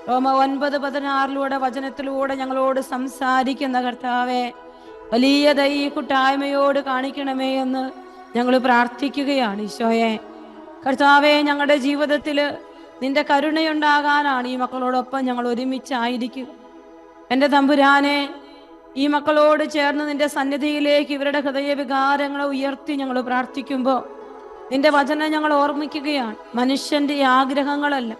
റോമ 9:16 വചനത്തിലൂടെ ഞങ്ങളോട് സംസാരിക്കുന്ന കർത്താവെ, വലിയ ദയ കൂട്ടായ്മയോട് കാണിക്കണമേ എന്ന് ഞങ്ങൾ പ്രാർത്ഥിക്കുകയാണ്. ഈശോയെ കർത്താവെ, ഞങ്ങളുടെ ജീവിതത്തിൽ നിന്റെ കരുണയുണ്ടാകാനാണ് ഈ മക്കളോടൊപ്പം ഞങ്ങൾ ഒരുമിച്ചായിരിക്കുക. എൻ്റെ തമ്പുരാനെ, ഈ മക്കളോട് ചേർന്ന് നിന്റെ സന്നിധിയിലേക്ക് ഇവരുടെ ഹൃദയവികാരങ്ങളെ ഉയർത്തി ഞങ്ങൾ പ്രാർത്ഥിക്കുമ്പോൾ നിന്റെ വചനം ഞങ്ങൾ ഓർമ്മിക്കുകയാണ്. മനുഷ്യന്റെ ആഗ്രഹങ്ങളല്ല,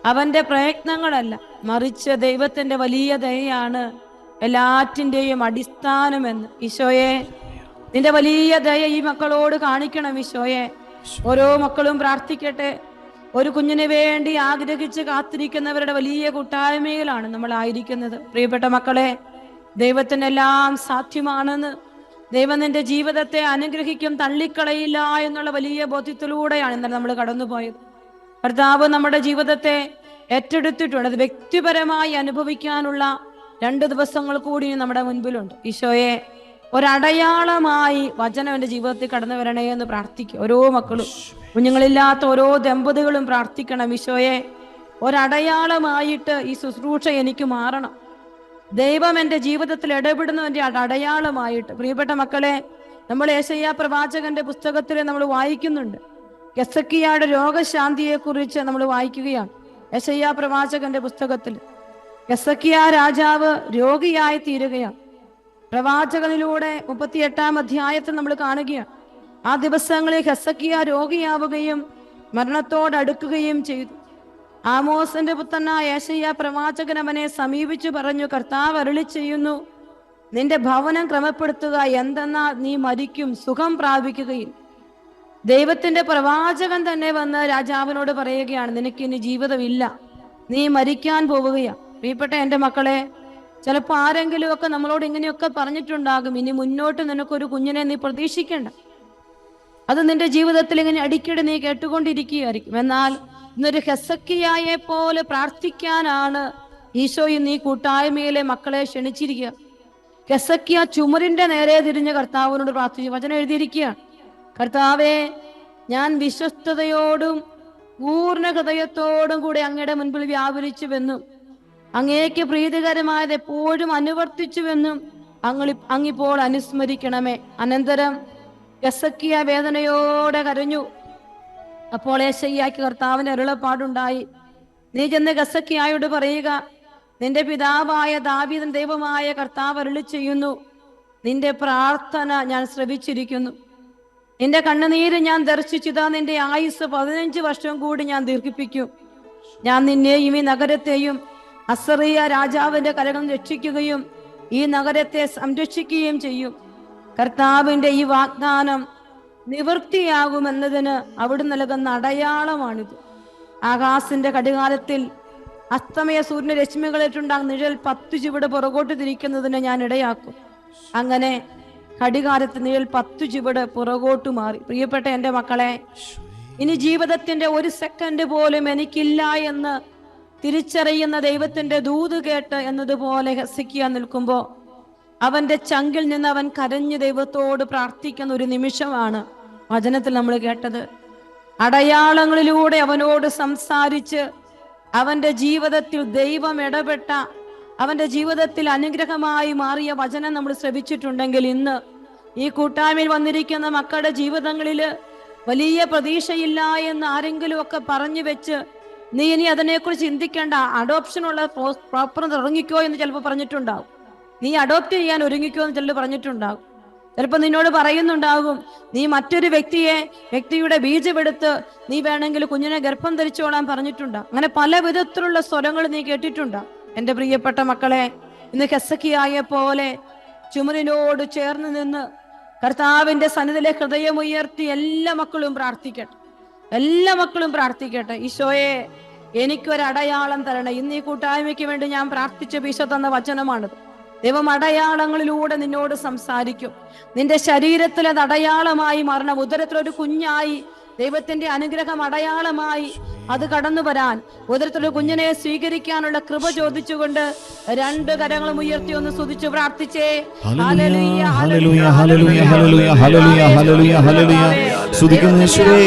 അവന്റെ പ്രയത്നങ്ങളല്ല, മറിച്ച് ദൈവത്തിന്റെ വലിയ ദയയാണ് എല്ലാറ്റിൻ്റെയും അടിസ്ഥാനമെന്ന്. ഈശോയെ, നിന്റെ വലിയ ദയ ഈ മക്കളോട് കാണിക്കണം. ഈശോയെ, ഓരോ മക്കളും പ്രാർത്ഥിക്കട്ടെ. ഒരു കുഞ്ഞിന് വേണ്ടി ആഗ്രഹിച്ച് കാത്തിരിക്കുന്നവരുടെ വലിയ കൂട്ടായ്മയിലാണ് നമ്മളായിരിക്കുന്നത്. പ്രിയപ്പെട്ട മക്കളെ, ദൈവത്തിനെല്ലാം സാധ്യമാണെന്ന്, ദൈവം നിന്റെ ജീവിതത്തെ അനുഗ്രഹിക്കും, തള്ളിക്കളയില്ല എന്നുള്ള വലിയ ബോധ്യത്തിലൂടെയാണ് ഇന്നലെ നമ്മൾ കടന്നുപോയത്. കർത്താവ് നമ്മുടെ ജീവിതത്തെ ഏറ്റെടുത്തിട്ടുണ്ട്. അത് വ്യക്തിപരമായി അനുഭവിക്കാനുള്ള 2 ദിവസങ്ങൾ കൂടി നമ്മുടെ മുൻപിലുണ്ട്. ഈശോയെ, ഒരടയാളമായി വചനം എൻ്റെ ജീവിതത്തിൽ കടന്നു വരണേ എന്ന് പ്രാർത്ഥിക്കും. ഓരോ മക്കളും, കുഞ്ഞുങ്ങളില്ലാത്ത ഓരോ ദമ്പതികളും പ്രാർത്ഥിക്കണം. ഈശോയെ, ഒരടയാളമായിട്ട് ഈ ശുശ്രൂഷ എനിക്ക് മാറണം. ദൈവം എൻ്റെ ജീവിതത്തിൽ ഇടപെടുന്നതിൻ്റെ അടയാളമായിട്ട്. പ്രിയപ്പെട്ട മക്കളെ, നമ്മൾ യെശയ്യാ പ്രവാചകന്റെ പുസ്തകത്തിൽ നമ്മൾ വായിക്കുന്നുണ്ട്. ഹെസക്കിയായുടെ രോഗശാന്തിയെക്കുറിച്ച് നമ്മൾ വായിക്കുകയാണ്. യെശയ്യാ പ്രവാചകന്റെ പുസ്തകത്തിൽ ഹെസക്കിയാ രാജാവ് രോഗിയായി തീരുകയാണ്. പ്രവാചകനിലൂടെ 38-ാം അധ്യായത്തിൽ നമ്മൾ കാണുകയാണ്. ആ ദിവസങ്ങളിൽ ഹെസക്കിയാ രോഗിയാവുകയും മരണത്തോടടുക്കുകയും ചെയ്തു. ആമോസിന്റെ പുത്രനായ യെശയ്യാ പ്രവാചകൻ അവനെ സമീപിച്ചു പറഞ്ഞു, കർത്താവ് അരുളി ചെയ്യുന്നു, നിന്റെ ഭവനം ക്രമപ്പെടുത്തുക, എന്തെന്നാൽ നീ മരിക്കും, സുഖം പ്രാപിക്കുകയും. ദൈവത്തിന്റെ പ്രവാചകൻ തന്നെ വന്ന് രാജാവിനോട് പറയുകയാണ്, നിനക്കിനി ജീവിതമില്ല, നീ മരിക്കാൻ പോവുകയാണ്. പ്രിയപ്പെട്ട എൻ്റെ മക്കളെ, ചിലപ്പോൾ ആരെങ്കിലും ഒക്കെ നമ്മളോട് ഇങ്ങനെയൊക്കെ പറഞ്ഞിട്ടുണ്ടാകും, ഇനി മുന്നോട്ട് നിനക്കൊരു കുഞ്ഞിനെ നീ പ്രതീക്ഷിക്കേണ്ട. അത് നിന്റെ ജീവിതത്തിൽ ഇങ്ങനെ അടിക്കടി നീ കേട്ടുകൊണ്ടിരിക്കുകയായിരിക്കും. എന്നാൽ ഇന്നൊരു ഹെസക്കിയായെ പോലെ പ്രാർത്ഥിക്കാനാണ് ഈശോ ഇന്ന് ഈ കൂട്ടായ്മയിലെ മക്കളെ ക്ഷണിച്ചിരിക്കുക. ഹെസക്കിയ ചുമരിന്റെ നേരെ തിരിഞ്ഞ് കർത്താവിനോട് പ്രാർത്ഥിച്ചു. വചനം എഴുതിയിരിക്കുകയാണ്, കർത്താവെ, ഞാൻ വിശ്വസ്തയോടും പൂർണ്ണ ഹൃദയത്തോടും കൂടി അങ്ങയുടെ മുൻപിൽ വ്യാപരിച്ചുവെന്നും അങ്ങേക്ക് പ്രീതികരമായത് എപ്പോഴും അനുവർത്തിച്ചുവെന്നും അങ്ങിപ്പോൾ അനുസ്മരിക്കണമേ. അനന്തരം ഹെസക്കിയ വേദനയോടെ കരഞ്ഞു. അപ്പോൾ യെശയ്യായ്ക്ക് കർത്താവിന്റെ അരുളപ്പാടുണ്ടായി, നീ ചെന്ന് ഹെസക്കിയായോട് പറയുക, നിന്റെ പിതാവായ ദാവീദിൻ ദൈവമായ കർത്താവ് അരുളി ചെയ്യുന്നു, നിന്റെ പ്രാർത്ഥന ഞാൻ ശ്രവിച്ചിരിക്കുന്നു, നിന്റെ കണ്ണുനീര് ഞാൻ ദർശിച്ചതാ, നിന്റെ ആയുസ് 15 വർഷം കൂടി ഞാൻ ദീർഘിപ്പിക്കും. ഞാൻ നിന്നെയും ഈ നഗരത്തെയും അസറിയ രാജാവിന്റെ കരകൾ രക്ഷിക്കുകയും ഈ നഗരത്തെ സംരക്ഷിക്കുകയും ചെയ്യും. കർത്താവിന്റെ ഈ വാഗ്ദാനം നിവൃത്തിയാകുമെന്നതിന് അവിടെ നൽകുന്ന അടയാളമാണിത്. ആകാശിന്റെ കടികാലത്തിൽ അസ്തമയ സൂര്യന്റെ രശ്മികളേറ്റുണ്ടാകുന്ന നിഴൽ 10 ചുവട് പുറകോട്ട് തിരിക്കുന്നതിന് ഞാൻ ഇടയാക്കും. അങ്ങനെ കടികാലത്ത് നിഴൽ 10 ചുവട് പുറകോട്ട് മാറി. പ്രിയപ്പെട്ട എൻ്റെ മക്കളെ, ഇനി ജീവിതത്തിന്റെ 1 സെക്കൻഡ് പോലും എനിക്കില്ല എന്ന് തിരിച്ചറിയുന്ന ദൈവത്തിന്റെ ദൂത് കേട്ട് എന്നതുപോലെ ഹെസക്കിയ നിൽക്കുമ്പോൾ അവന്റെ ചങ്കിൽ നിന്ന് അവൻ കരഞ്ഞ് ദൈവത്തോട് പ്രാർത്ഥിക്കുന്ന ഒരു നിമിഷമാണ് വചനത്തിൽ നമ്മൾ കേട്ടത്. അടയാളങ്ങളിലൂടെ അവനോട് സംസാരിച്ച് അവന്റെ ജീവിതത്തിൽ ദൈവം ഇടപെട്ട, അവന്റെ ജീവിതത്തിൽ അനുഗ്രഹമായി മാറിയ വചനം നമ്മൾ ശ്രവിച്ചിട്ടുണ്ടെങ്കിൽ ഇന്ന് ഈ കൂട്ടായ്മയിൽ വന്നിരിക്കുന്ന മക്കളുടെ ജീവിതങ്ങളിൽ വലിയ പ്രതീക്ഷയില്ല എന്ന് ആരെങ്കിലും ഒക്കെ പറഞ്ഞു വെച്ച് നീ ഇനി അതിനെക്കുറിച്ച് ചിന്തിക്കേണ്ട, അഡോപ്ഷനുള്ള പ്രോപ്പർ തുടങ്ങിക്കോ എന്ന് ചിലപ്പോൾ പറഞ്ഞിട്ടുണ്ടാവും. നീ അഡോപ്റ്റ് ചെയ്യാൻ ഒരുങ്ങിക്കോ എന്ന് ചിലർ പറഞ്ഞിട്ടുണ്ടാകും. ചിലപ്പോൾ നിന്നോട് പറയുന്നുണ്ടാകും, നീ മറ്റൊരു വ്യക്തിയുടെ ബീജമെടുത്ത് നീ വേണമെങ്കിൽ കുഞ്ഞിനെ ഗർഭം ധരിച്ചോളാൻ പറഞ്ഞിട്ടുണ്ടാകും. അങ്ങനെ പല വിധത്തിലുള്ള സ്വരങ്ങൾ നീ കേട്ടിട്ടുണ്ടാകും. എൻ്റെ പ്രിയപ്പെട്ട മക്കളെ, ഇന്ന് ഹെസക്കിയായെ പോലെ ചുമരിനോട് ചേർന്ന് നിന്ന് കർത്താവിന്റെ സന്നിധിയിലെ ഹൃദയമുയർത്തി എല്ലാ മക്കളും പ്രാർത്ഥിക്കട്ടെ. എല്ലാ മക്കളും പ്രാർത്ഥിക്കട്ടെ, ഈശോയെ, എനിക്കൊരടയാളം തരണം. ഇന്ന് ഈ കൂട്ടായ്മയ്ക്ക് വേണ്ടി ഞാൻ പ്രാർത്ഥിച്ച ഈശോ തന്ന വചനമാണിത്. ദൈവം അടയാളങ്ങളിലൂടെ നിന്നോട് സംസാരിക്കും. നിന്റെ ശരീരത്തിൽ അത് അടയാളമായി മാറണം. ഉദരത്തിലൊരു കുഞ്ഞായി ദൈവത്തിന്റെ അനുഗ്രഹം അടയാളമായി അത് കടന്നു വരാൻ, ഉദരത്തിലൊരു കുഞ്ഞിനെ സ്വീകരിക്കാനുള്ള കൃപ ചോദിച്ചുകൊണ്ട് 2 കരങ്ങളും ഉയർത്തി ഒന്ന് സ്തുതിച്ചു പ്രാർത്ഥിച്ചേ. ഹല്ലേലൂയ, ഹല്ലേലൂയ, ഹല്ലേലൂയ, ഹല്ലേലൂയ, ഹല്ലേലൂയ, ഹല്ലേലൂയ, ഹല്ലേലൂയ. സ്തുതിക്കുന്നു യേശുവേ,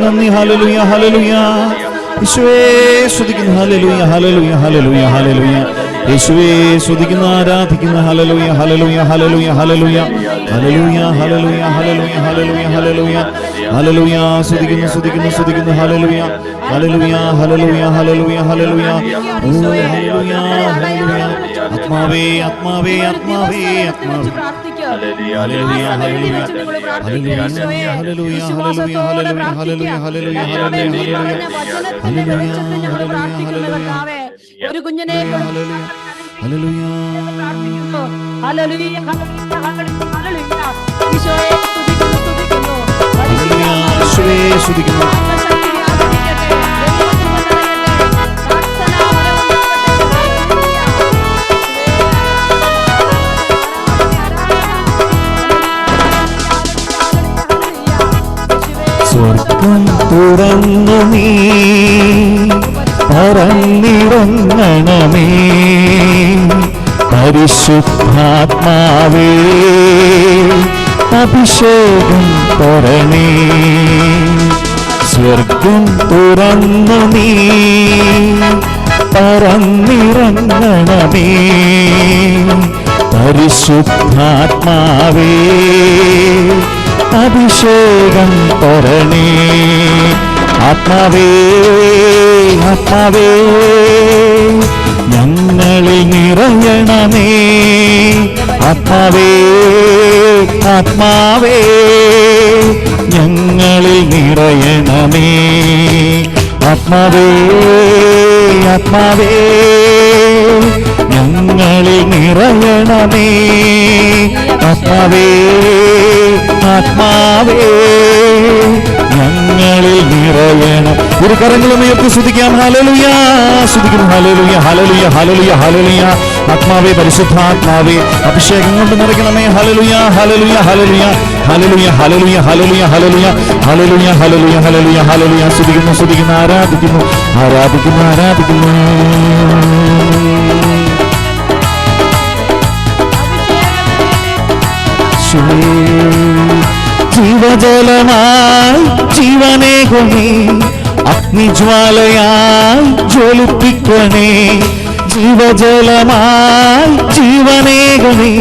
നന്ദി. ഹല്ലേലൂയ, ഹല്ലേലൂയ, യേശുവേ സ്തുതിക്കുന്നു. ഹല്ലേലൂയ ഹല്ലേലൂയ ഹല്ലേലൂയ ഹല്ലേലൂയ. യേശുവേ സ്തുതിക്കുന്നു, ആരാധിക്കുന്നു. ഹല്ലേലൂയ ഹല്ലേലൂയ ഹല്ലേലൂയ ഹല്ലേലൂയ ഹല്ലേലൂയ ഹല്ലേലൂയ ഹല്ലേലൂയ ഹല്ലേലൂയ ഹല്ലേലൂയ ഹല്ലേലൂയ. സ്തുതിക്കുന്നു സ്തുതിക്കുന്നു സ്തുതിക്കുന്നു. ഹല്ലേലൂയ ഹല്ലേലൂയ ഹല്ലേലൂയ ഹല്ലേലൂയ ഹല്ലേലൂയ. ഓ ഹല്ലേലൂയ ഹല്ലേലൂയ. ആത്മാവേ ആത്മാവേ ആത്മാവേ ആത്മാവേ. ഹല്ലേലൂയ ഹല്ലേലൂയ ഹല്ലേലൂയ ഹല്ലേലൂയ ഹല്ലേലൂയ ഹല്ലേലൂയ ഹല്ലേലൂയ ഹല്ലേലൂയ ഹല്ലേലൂയ. ഒരു കുഞ്ഞിനെ ഹല്ലേലൂയ യേശുവേ സ്തുതിക്കുന്നു. സ്വർഗം തുറന്നു നീ പറന്നിറങ്ങണമേ, പരിശുദ്ധാത്മാവേ അഭിഷേകം തരണേ. സ്വർഗം തുറന്നു നീ പറന്നിറങ്ങണമേ, പരിശുദ്ധാത്മാവേ അഭിഷേകം തരണേ. ആത്മാവേ ആത്മാവേ ഞങ്ങളിൽ നിറയണമേ. ആത്മാവേ ആത്മാവേ ഞങ്ങളിൽ നിറയണമേ. ആത്മാവേ ആത്മാവേ ഞങ്ങളിൽ നിറയണമേ. ആത്മാവേ ആത്മാവേ ഞങ്ങളിൽ നിറയണം. ഒരു കരങ്ങളും ഉയർത്തി സ്തുതിക്കാം. ഹല്ലേലൂയ സ്തുതിക്കുന്നു. ഹല്ലേലൂയ ഹല്ലേലൂയ ഹല്ലേലൂയ ഹല്ലേലൂയ. ആത്മാവേ പരിശുദ്ധാത്മാവേ അഭിഷേകം കൊണ്ട് നിറയ്ക്കണമേ. ഹല്ലേലൂയ ഹല്ലേലൂയ ഹല്ലേലൂയ ഹല്ലേലൂയ ഹല്ലേലൂയ ഹല്ലേലൂയ ഹല്ലേലൂയ ഹല്ലേലൂയ ഹല്ലേലൂയ ഹല്ലേലൂയ ഹല്ലേലൂയ. സ്തുതിക്കുന്നു സ്തുതിക്കുന്നു ആരാധിക്കുന്നു ആരാധിക്കുന്നു ആരാധിക്കുന്നു. ജീവജലമായി ജീവനേകുമേ, അഗ്നിജ്വാലയായി ജ്വലിപ്പിക്കണേ. ജീവജലമായി ജീവനേകുമേ,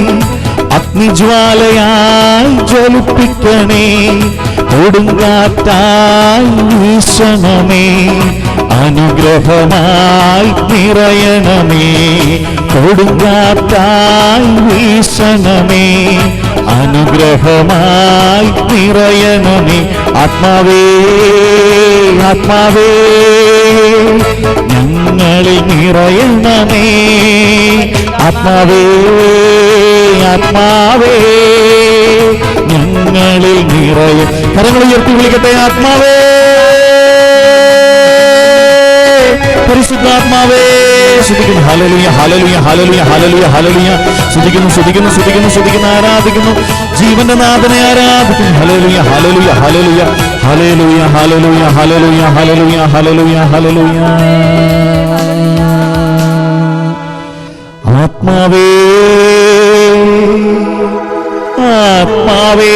അഗ്നിജ്വാലയായി ജ്വലിപ്പിക്കണേ. കൊടുങ്കാറ്റായി വീശണമേ, അനുഗ്രഹമായി നിറയണമേ. കൊടുങ്കാറ്റായി വീശണമേ, അനുഗ്രഹമായി നിറയണമേ. ആത്മാവേ ആത്മാവേ ഞങ്ങളിൽ നിറയണമേ. ആത്മാവേ ആത്മാവേ ഞങ്ങളിൽ നിറയ. കരങ്ങൾ ഉയർത്തി വിളിക്കട്ടെ. ആത്മാവേ പരിശുദ്ധാത്മാവേ സ്തുതിക്കുന്നു. ഹല്ലേലൂയ ഹല്ലേലൂയ ഹല്ലേലൂയ ഹല്ലേലൂയ ഹല്ലേലൂയ. സ്തുതിക്കുന്നു സ്തുതിക്കുന്നു സ്തുതിക്കുന്നു സ്തുതിക്കുന്നു ആരാധിക്കുന്നു. ജീവന്റെ നാഥനെ ആരാധിക്കുന്നു. ഹല്ലേലൂയ ഹല്ലേലൂയ ഹല്ലേലൂയ ഹല്ലേലൂയ ഹല്ലേലൂയ ഹല്ലേലൂയ ഹല്ലേലൂയ ഹല്ലേലൂയ ഹല്ലേലൂയ. ആത്മാവേ ആത്മാവേ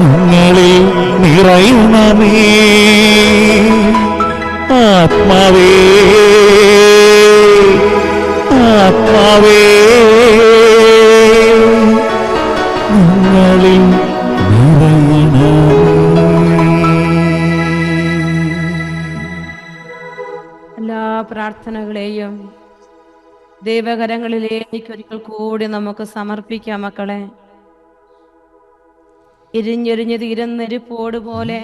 ഞങ്ങളിൽ നിറയണമേ. ആത്മാവേ ആത്മാവേ ഞങ്ങളിൽ നിറയണമേ. എല്ലാ പ്രാർത്ഥനകളെയും ദൈവകരങ്ങളിലേക്ക് ഒരിക്കൽ കൂടി നമുക്ക് സമർപ്പിക്കാം. മക്കളെ, ഇരിഞ്ഞെരിഞ്ഞ് തീരുന്നെരിപ്പോട് പോലെ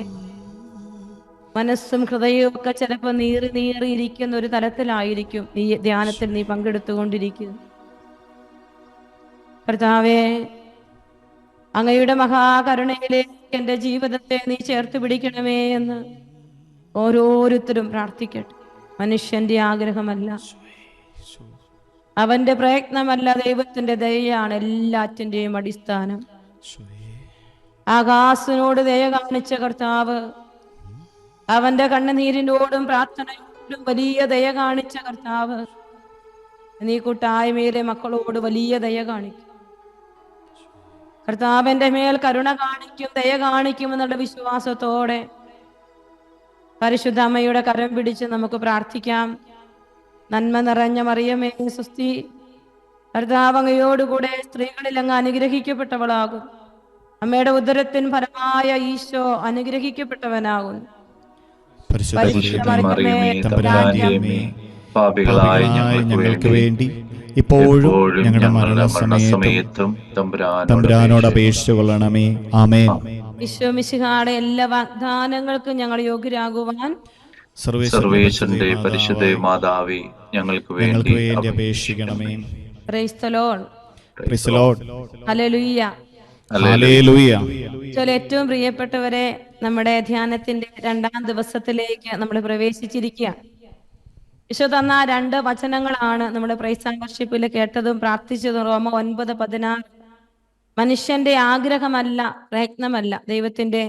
മനസ്സും ഹൃദയവും ഒക്കെ ചിലപ്പോൾ നീറിയിരിക്കുന്ന ഒരു തലത്തിലായിരിക്കും ഈ ധ്യാനത്തിൽ നീ പങ്കെടുത്തുകൊണ്ടിരിക്കുക. കർത്താവേ, അങ്ങയുടെ മഹാകരുണയിലേക്ക് എൻ്റെ ജീവിതത്തെ നീ ചേർത്ത് പിടിക്കണമേ എന്ന് ഓരോരുത്തരും പ്രാർത്ഥിക്കട്ടെ. മനുഷ്യന്റെ ആഗ്രഹമല്ല, അവന്റെ പ്രയത്നമല്ല, ദൈവത്തിന്റെ ദയയാണ് എല്ലാറ്റിൻ്റെയും അടിസ്ഥാനം. ആകാശനോട് ദയ കാണിച്ച കർത്താവ്, അവന്റെ കണ്ണുനീരിനോടും പ്രാർത്ഥനയോടും വലിയ ദയ കാണിച്ച കർത്താവ്, നീ കൂട്ടായ്മയിലെ മക്കളോട് വലിയ ദയ കാണിക്കും. കർത്താവിന്റെ മേൽ കരുണ കാണിക്കും, ദയ കാണിക്കും എന്നുള്ള വിശ്വാസത്തോടെ പരിശുദ്ധ അമ്മയുടെ കരം പിടിച്ച് നമുക്ക് പ്രാർത്ഥിക്കാം. നന്മ നിറഞ്ഞ മറിയമേ സുസ്തി, കർത്താവ് അങ്ങയോടുകൂടെ സ്ത്രീകളിൽ അങ്ങ് അനുഗ്രഹിക്കപ്പെട്ടവളാകും. അമ്മയുടെ ഉദരത്തിൻ ഫലമായ ഈശോ അനുഗ്രഹിക്കപ്പെട്ടവനാകുന്നു. പരിശുദ്ധ മറിയമേ തമ്പുരാന്റെ അമ്മേ, പാപികളായ ഞങ്ങൾക്ക് വേണ്ടി ഇപ്പോഴും ഞങ്ങളുടെ മരണസമയത്തും തമ്പുരാനോട് അപേക്ഷിച്ചു കൊള്ളണമേ. ആമേൻ. ഈശോ മിശിഹായുടെ എല്ലാ വാഗ്ദാനങ്ങൾക്കും ഞങ്ങൾ യോഗ്യരാകുവാൻ സർവേശ്വരന്റെ പരിശുദ്ധ മാതാവേ, ഞങ്ങൾക്ക് വേണ്ടി അപേക്ഷിക്കണമേ. Praise the Lord. Praise the Lord. Hallelujah. Hallelujah. ഏറ്റവും പ്രിയപ്പെട്ടവരെ, നമ്മുടെ ധ്യാനത്തിന്റെ 2ാം ദിവസത്തിലേക്ക് നമ്മൾ പ്രവേശിച്ചിരിക്കുക. ഈശോ തന്ന 2 വചനങ്ങളാണ് നമ്മുടെ പ്രൈസ് ആൻഡ് വർഷിപ്പിൽ കേട്ടതും പ്രാർത്ഥിച്ചതും. റോമ 9:16. മനുഷ്യന്റെ ആഗ്രഹമല്ല, പ്രയത്നമല്ല, ദൈവത്തിന്റെ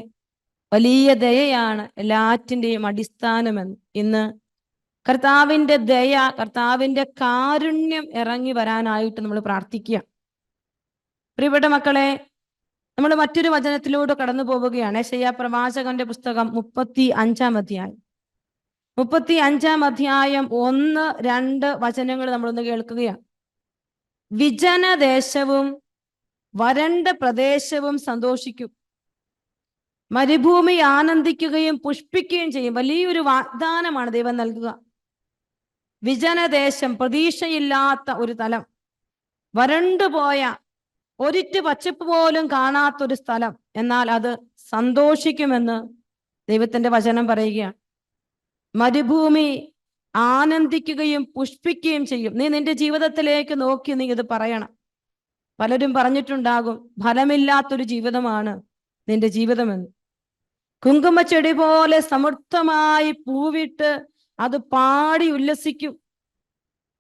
വലിയ ദയയാണ് എല്ലാറ്റിന്റെയും അടിസ്ഥാനമെന്ന്. ഇന്ന് കർത്താവിന്റെ ദയ, കർത്താവിന്റെ കാരുണ്യം ഇറങ്ങി വരാനായിട്ട് നമ്മൾ പ്രാർത്ഥിക്കുക. പ്രിയപ്പെട്ട മക്കളെ, നമ്മൾ മറ്റൊരു വചനത്തിലൂടെ കടന്നു പോവുകയാണ്. യെശയ്യാ പ്രവാചകന്റെ പുസ്തകം 35-ാം അധ്യായം. 35-ാം അധ്യായം 1-2 വചനങ്ങൾ നമ്മളൊന്ന് കേൾക്കുകയാണ്. വിജനദേശവും വരണ്ട പ്രദേശവും സന്തോഷിക്കും, മരുഭൂമി ആനന്ദിക്കുകയും പുഷ്പിക്കുകയും ചെയ്യും. വലിയൊരു വാഗ്ദാനമാണ് ദൈവം നൽകുക. വിജനദേശം, പ്രതീക്ഷയില്ലാത്ത ഒരു തലം, വരണ്ടുപോയ ഒരിറ്റ് പച്ചപ്പ് പോലും കാണാത്തൊരു സ്ഥലം, എന്നാൽ അത് സന്തോഷിക്കുമെന്ന് ദൈവത്തിന്റെ വചനം പറയുകയാണ്. മരുഭൂമി ആനന്ദിക്കുകയും പുഷ്പിക്കുകയും ചെയ്യും. നീ നിന്റെ ജീവിതത്തിലേക്ക് നോക്കി നീ ഇത് പറയണം. പലരും പറഞ്ഞിട്ടുണ്ടാകും, ഫലമില്ലാത്തൊരു ജീവിതമാണ് നിന്റെ ജീവിതമെന്ന്. കുങ്കുമച്ചെടി പോലെ സമൃദ്ധമായി പൂവിട്ട് അത് പാടി ഉല്ലസിക്കും.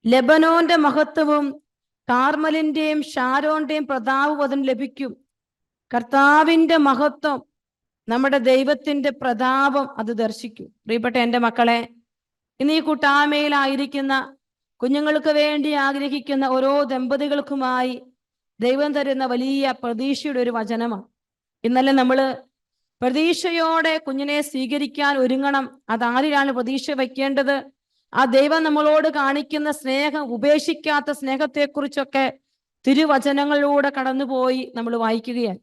ലെബനോന്റെ മഹത്വവും കാർമലിന്റെയും ഷാരോന്റെയും പ്രതാപവും അതിന് ലഭിക്കും. കർത്താവിന്റെ മഹത്വം, നമ്മുടെ ദൈവത്തിന്റെ പ്രതാപം അത് ദർശിക്കും. പ്രിയപ്പെട്ട എൻ്റെ മക്കളെ, ഇന്ന് ഈ കൂട്ടായ്മയിലായിരിക്കുന്ന കുഞ്ഞുങ്ങൾക്ക് വേണ്ടി ആഗ്രഹിക്കുന്ന ഓരോ ദമ്പതികൾക്കുമായി ദൈവം തരുന്ന വലിയ പ്രതീക്ഷയുടെ ഒരു വചനമാണ്. ഇന്നലെ നമ്മൾ പ്രതീക്ഷയോടെ കുഞ്ഞിനെ സ്വീകരിക്കാൻ ഒരുങ്ങണം. അതാരിലാണ് പ്രതീക്ഷ വയ്ക്കേണ്ടത്? ആ ദൈവം നമ്മളോട് കാണിക്കുന്ന സ്നേഹം, ഉപേക്ഷിക്കാത്ത സ്നേഹത്തെക്കുറിച്ചൊക്കെ തിരുവചനങ്ങളിലൂടെ കടന്നുപോയി നമ്മൾ വായിക്കുകയാണ്.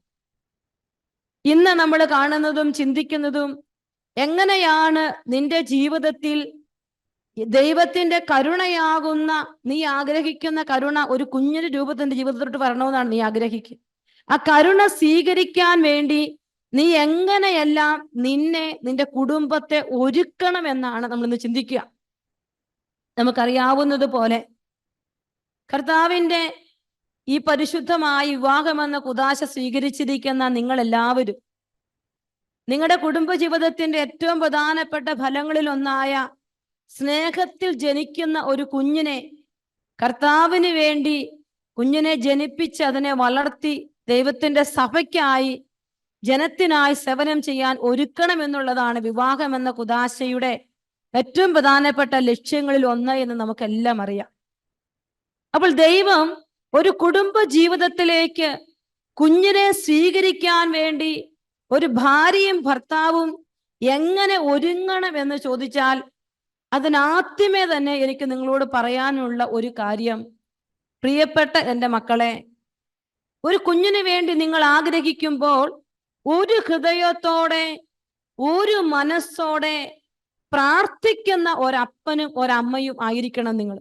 ഇന്ന് നമ്മൾ കാണുന്നതും ചിന്തിക്കുന്നതും എങ്ങനെയാണ് നിന്റെ ജീവിതത്തിൽ ദൈവത്തിന്റെ കരുണയാകുന്ന, നീ ആഗ്രഹിക്കുന്ന കരുണ ഒരു കുഞ്ഞിന്റെ രൂപത്തിന്റെ ജീവിതത്തിലോട്ട് വരണമെന്നാണ് നീ ആഗ്രഹിക്കുക. ആ കരുണ സ്വീകരിക്കാൻ വേണ്ടി നീ എങ്ങനെയെല്ലാം നിന്നെ, നിന്റെ കുടുംബത്തെ ഒരുക്കണമെന്നാണ് നമ്മളിന്ന് ചിന്തിക്കുക. നമുക്കറിയാവുന്നത് പോലെ കർത്താവിന്റെ ഈ പരിശുദ്ധമായ വിവാഹമെന്ന കുദാശ സ്വീകരിച്ചിരിക്കുന്ന നിങ്ങളെല്ലാവരും നിങ്ങളുടെ കുടുംബജീവിതത്തിന്റെ ഏറ്റവും പ്രധാനപ്പെട്ട ഫലങ്ങളിൽ ഒന്നായ സ്നേഹത്തിൽ ജനിക്കുന്ന ഒരു കുഞ്ഞിനെ കർത്താവിന് വേണ്ടി കുഞ്ഞിനെ ജനിപ്പിച്ച് അതിനെ വളർത്തി ദൈവത്തിന്റെ സഭയ്ക്കായി, ജനത്തിനായി സേവനം ചെയ്യാൻ ഒരുക്കണമെന്നുള്ളതാണ് വിവാഹം എന്ന കുദാശയുടെ ഏറ്റവും പ്രധാനപ്പെട്ട ലക്ഷ്യങ്ങളിൽ ഒന്ന് എന്ന് നമുക്കെല്ലാം അറിയാം. അപ്പോൾ ദൈവം ഒരു കുടുംബ ജീവിതത്തിലേക്ക് കുഞ്ഞിനെ സ്വീകരിക്കാൻ വേണ്ടി ഒരു ഭാര്യയും ഭർത്താവും എങ്ങനെ ഒരുങ്ങണമെന്ന് ചോദിച്ചാൽ അതിനാദ്യമേ തന്നെ എനിക്ക് നിങ്ങളോട് പറയാനുള്ള ഒരു കാര്യം, പ്രിയപ്പെട്ട എൻ്റെ മക്കളെ, ഒരു കുഞ്ഞിന് വേണ്ടി നിങ്ങൾ ആഗ്രഹിക്കുമ്പോൾ ഒരു ഹൃദയത്തോടെ, ഒരു മനസ്സോടെ പ്രാർത്ഥിക്കുന്ന ഒരപ്പനും ഒരമ്മയും ആയിരിക്കണം നിങ്ങൾ.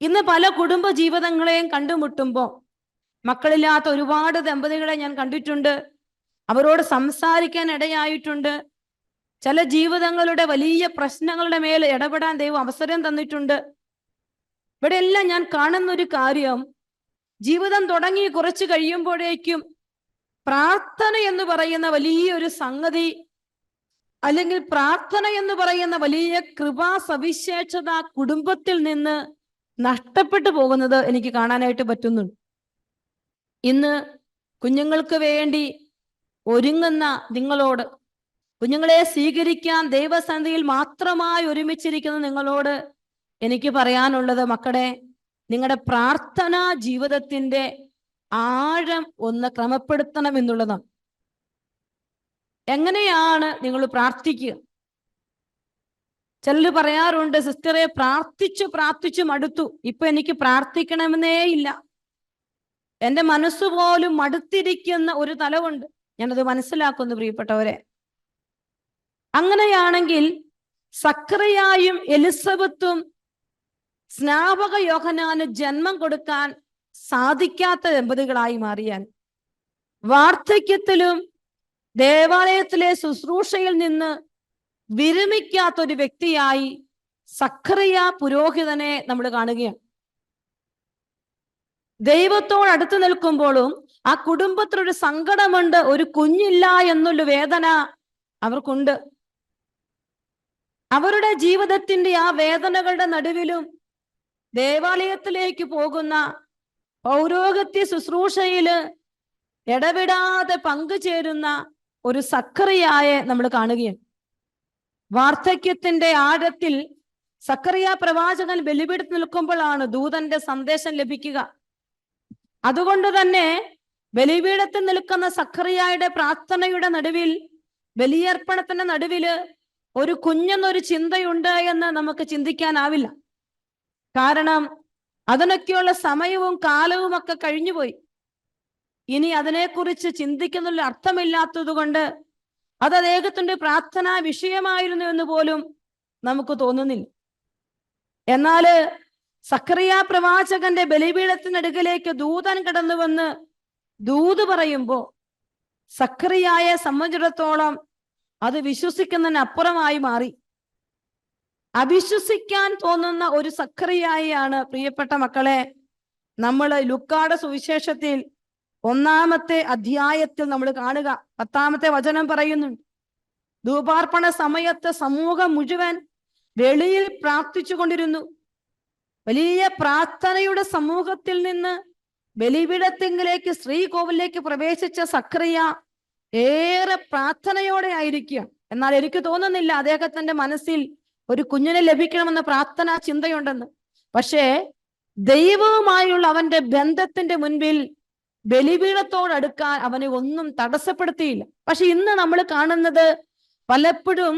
ഇന്ന് പല കുടുംബ ജീവിതങ്ങളെയും കണ്ടുമുട്ടുമ്പോൾ മക്കളില്ലാത്ത ഒരുപാട് ദമ്പതികളെ ഞാൻ കണ്ടിട്ടുണ്ട്. അവരോട് സംസാരിക്കാൻ ഇടയായിട്ടുണ്ട്. ചില ജീവിതങ്ങളുടെ വലിയ പ്രശ്നങ്ങളുടെ മേൽ ഇടപെടാൻ ദൈവം അവസരം തന്നിട്ടുണ്ട്. ഇവിടെ എല്ലാം ഞാൻ കാണുന്ന ഒരു കാര്യം, ജീവിതം തുടങ്ങി കുറച്ച് കഴിയുമ്പോഴേക്കും പ്രാർത്ഥന എന്ന് പറയുന്ന വലിയൊരു സംഗതി, അല്ലെങ്കിൽ പ്രാർത്ഥന എന്ന് പറയുന്ന വലിയ കൃപാ സവിശേഷത കുടുംബത്തിൽ നിന്ന് നഷ്ടപ്പെട്ടു പോകുന്നത് എനിക്ക് കാണാനായിട്ട് പറ്റുന്നുണ്ട്. ഇന്ന് കുഞ്ഞുങ്ങൾക്ക് വേണ്ടി ഒരുങ്ങുന്ന നിങ്ങളോട്, കുഞ്ഞുങ്ങളെ സ്വീകരിക്കാൻ ദൈവസന്നിധിയിൽ മാത്രമായി ഒരുമിച്ചിരിക്കുന്ന നിങ്ങളോട് എനിക്ക് പറയാനുള്ളത്, മക്കളെ, നിങ്ങളുടെ പ്രാർത്ഥനാ ജീവിതത്തിന്റെ ആഴം ഒന്ന് ക്രമപ്പെടുത്തണം എന്നുള്ളതാണ്. എങ്ങനെയാണ് നിങ്ങൾ പ്രാർത്ഥിക്കുക? ചിലർ പറയാറുണ്ട്, സിസ്റ്ററെ പ്രാർത്ഥിച്ചു പ്രാർത്ഥിച്ചു മടുത്തു, ഇപ്പൊ എനിക്ക് പ്രാർത്ഥിക്കണമെന്നേ ഇല്ല, എന്റെ മനസ്സുപോലും മടുത്തിരിക്കുന്ന ഒരു തലമുണ്ട്. ഞാനത് മനസ്സിലാക്കുന്നു പ്രിയപ്പെട്ടവരെ. അങ്ങനെയാണെങ്കിൽ സക്കറിയായും എലിസബത്തും സ്നാപക യോഹന്നാന് ജന്മം കൊടുക്കാൻ സാധിക്കാത്ത ദമ്പതികളായി മാറിയാൽ, വാർദ്ധക്യത്തിലും ദേവാലയത്തിലെ ശുശ്രൂഷയിൽ നിന്ന് വിരമിക്കാത്തൊരു വ്യക്തിയായി സക്കറിയ പുരോഹിതനെ നമ്മൾ കാണുകയാണ്. ദൈവത്തോടടുത്ത് നിൽക്കുമ്പോഴും ആ കുടുംബത്തിലൊരു സങ്കടമുണ്ട്, ഒരു കുഞ്ഞില്ല എന്നുള്ള വേദന അവർക്കുണ്ട്. അവരുടെ ജീവിതത്തിന്റെ ആ വേദനകളുടെ നടുവിലും ദേവാലയത്തിലേക്ക് പോകുന്ന പൗരോഹിത്യ ശുശ്രൂഷയില് ഇടവിടാതെ പങ്കുചേരുന്ന ഒരു സക്കറിയായെ നമ്മൾ കാണുകയാണ്. വാർദ്ധക്യത്തിന്റെ ആഴത്തിൽ സക്കറിയ പ്രവാചകൻ ബലിപീഠത്തിൽ നിൽക്കുമ്പോഴാണ് ദൂതന്റെ സന്ദേശം ലഭിക്കുക. അതുകൊണ്ട് തന്നെ ബലിപീഠത്തിൽ നിൽക്കുന്ന സക്കറിയായുടെ പ്രാർത്ഥനയുടെ നടുവിൽ, ബലിയർപ്പണത്തിന്റെ നടുവില് ഒരു കുഞ്ഞെന്നൊരു ചിന്തയുണ്ട് എന്ന് നമുക്ക് ചിന്തിക്കാനാവില്ല. കാരണം അതിനൊക്കെയുള്ള സമയവും കാലവും ഒക്കെ കഴിഞ്ഞുപോയി. ഇനി അതിനെക്കുറിച്ച് ചിന്തിക്കുന്നതിൽ അർത്ഥമില്ലാത്തത് കൊണ്ട് അത് അദ്ദേഹത്തിന്റെ പ്രാർത്ഥനാ വിഷയമായിരുന്നു എന്ന് പോലും നമുക്ക് തോന്നുന്നില്ല. എന്നാല് സക്കറിയ പ്രവാചകന്റെ ബലിപീഠത്തിനടുക്കിലേക്ക് ദൂതൻ കടന്നു വന്ന് ദൂത് പറയുമ്പോ സക്കറിയായെ സംബന്ധിച്ചിടത്തോളം അത് വിശ്വസിക്കുന്നതിനപ്പുറമായി മാറി. അവിശ്വസിക്കാൻ തോന്നുന്ന ഒരു സക്കറിയായാണ് പ്രിയപ്പെട്ട മക്കളെ നമ്മൾ ലുക്കായുടെ സുവിശേഷത്തിൽ 1-ാമത്തെ അധ്യായത്തിൽ നമ്മൾ കാണുക. 10-ാമത്തെ വചനം പറയുന്നുണ്ട്, ധൂപാർപ്പണ സമയത്ത് സമൂഹം മുഴുവൻ വെളിയിൽ പ്രാർത്ഥിച്ചു കൊണ്ടിരുന്നു. വലിയ പ്രാർത്ഥനയുടെ സമൂഹത്തിൽ നിന്ന് ബലിപീഠത്തിലേക്ക് ശ്രീകോവിലേക്ക് പ്രവേശിച്ച സക്കറിയ ഏറെ പ്രാർത്ഥനയോടെ ആയിരിക്കുക. എന്നാൽ എനിക്ക് തോന്നുന്നില്ല അദ്ദേഹത്തിന്റെ മനസ്സിൽ ഒരു കുഞ്ഞിനെ ലഭിക്കണമെന്ന പ്രാർത്ഥനാ ചിന്തയുണ്ടെന്ന്. പക്ഷേ ദൈവവുമായുള്ള അവന്റെ ബന്ധത്തിന്റെ മുൻപിൽ ബലിപീഠത്തോടടുക്കാൻ അവനെ ഒന്നും തടസ്സപ്പെടുത്തിയില്ല. പക്ഷെ ഇന്ന് നമ്മൾ കാണുന്നത് പലപ്പോഴും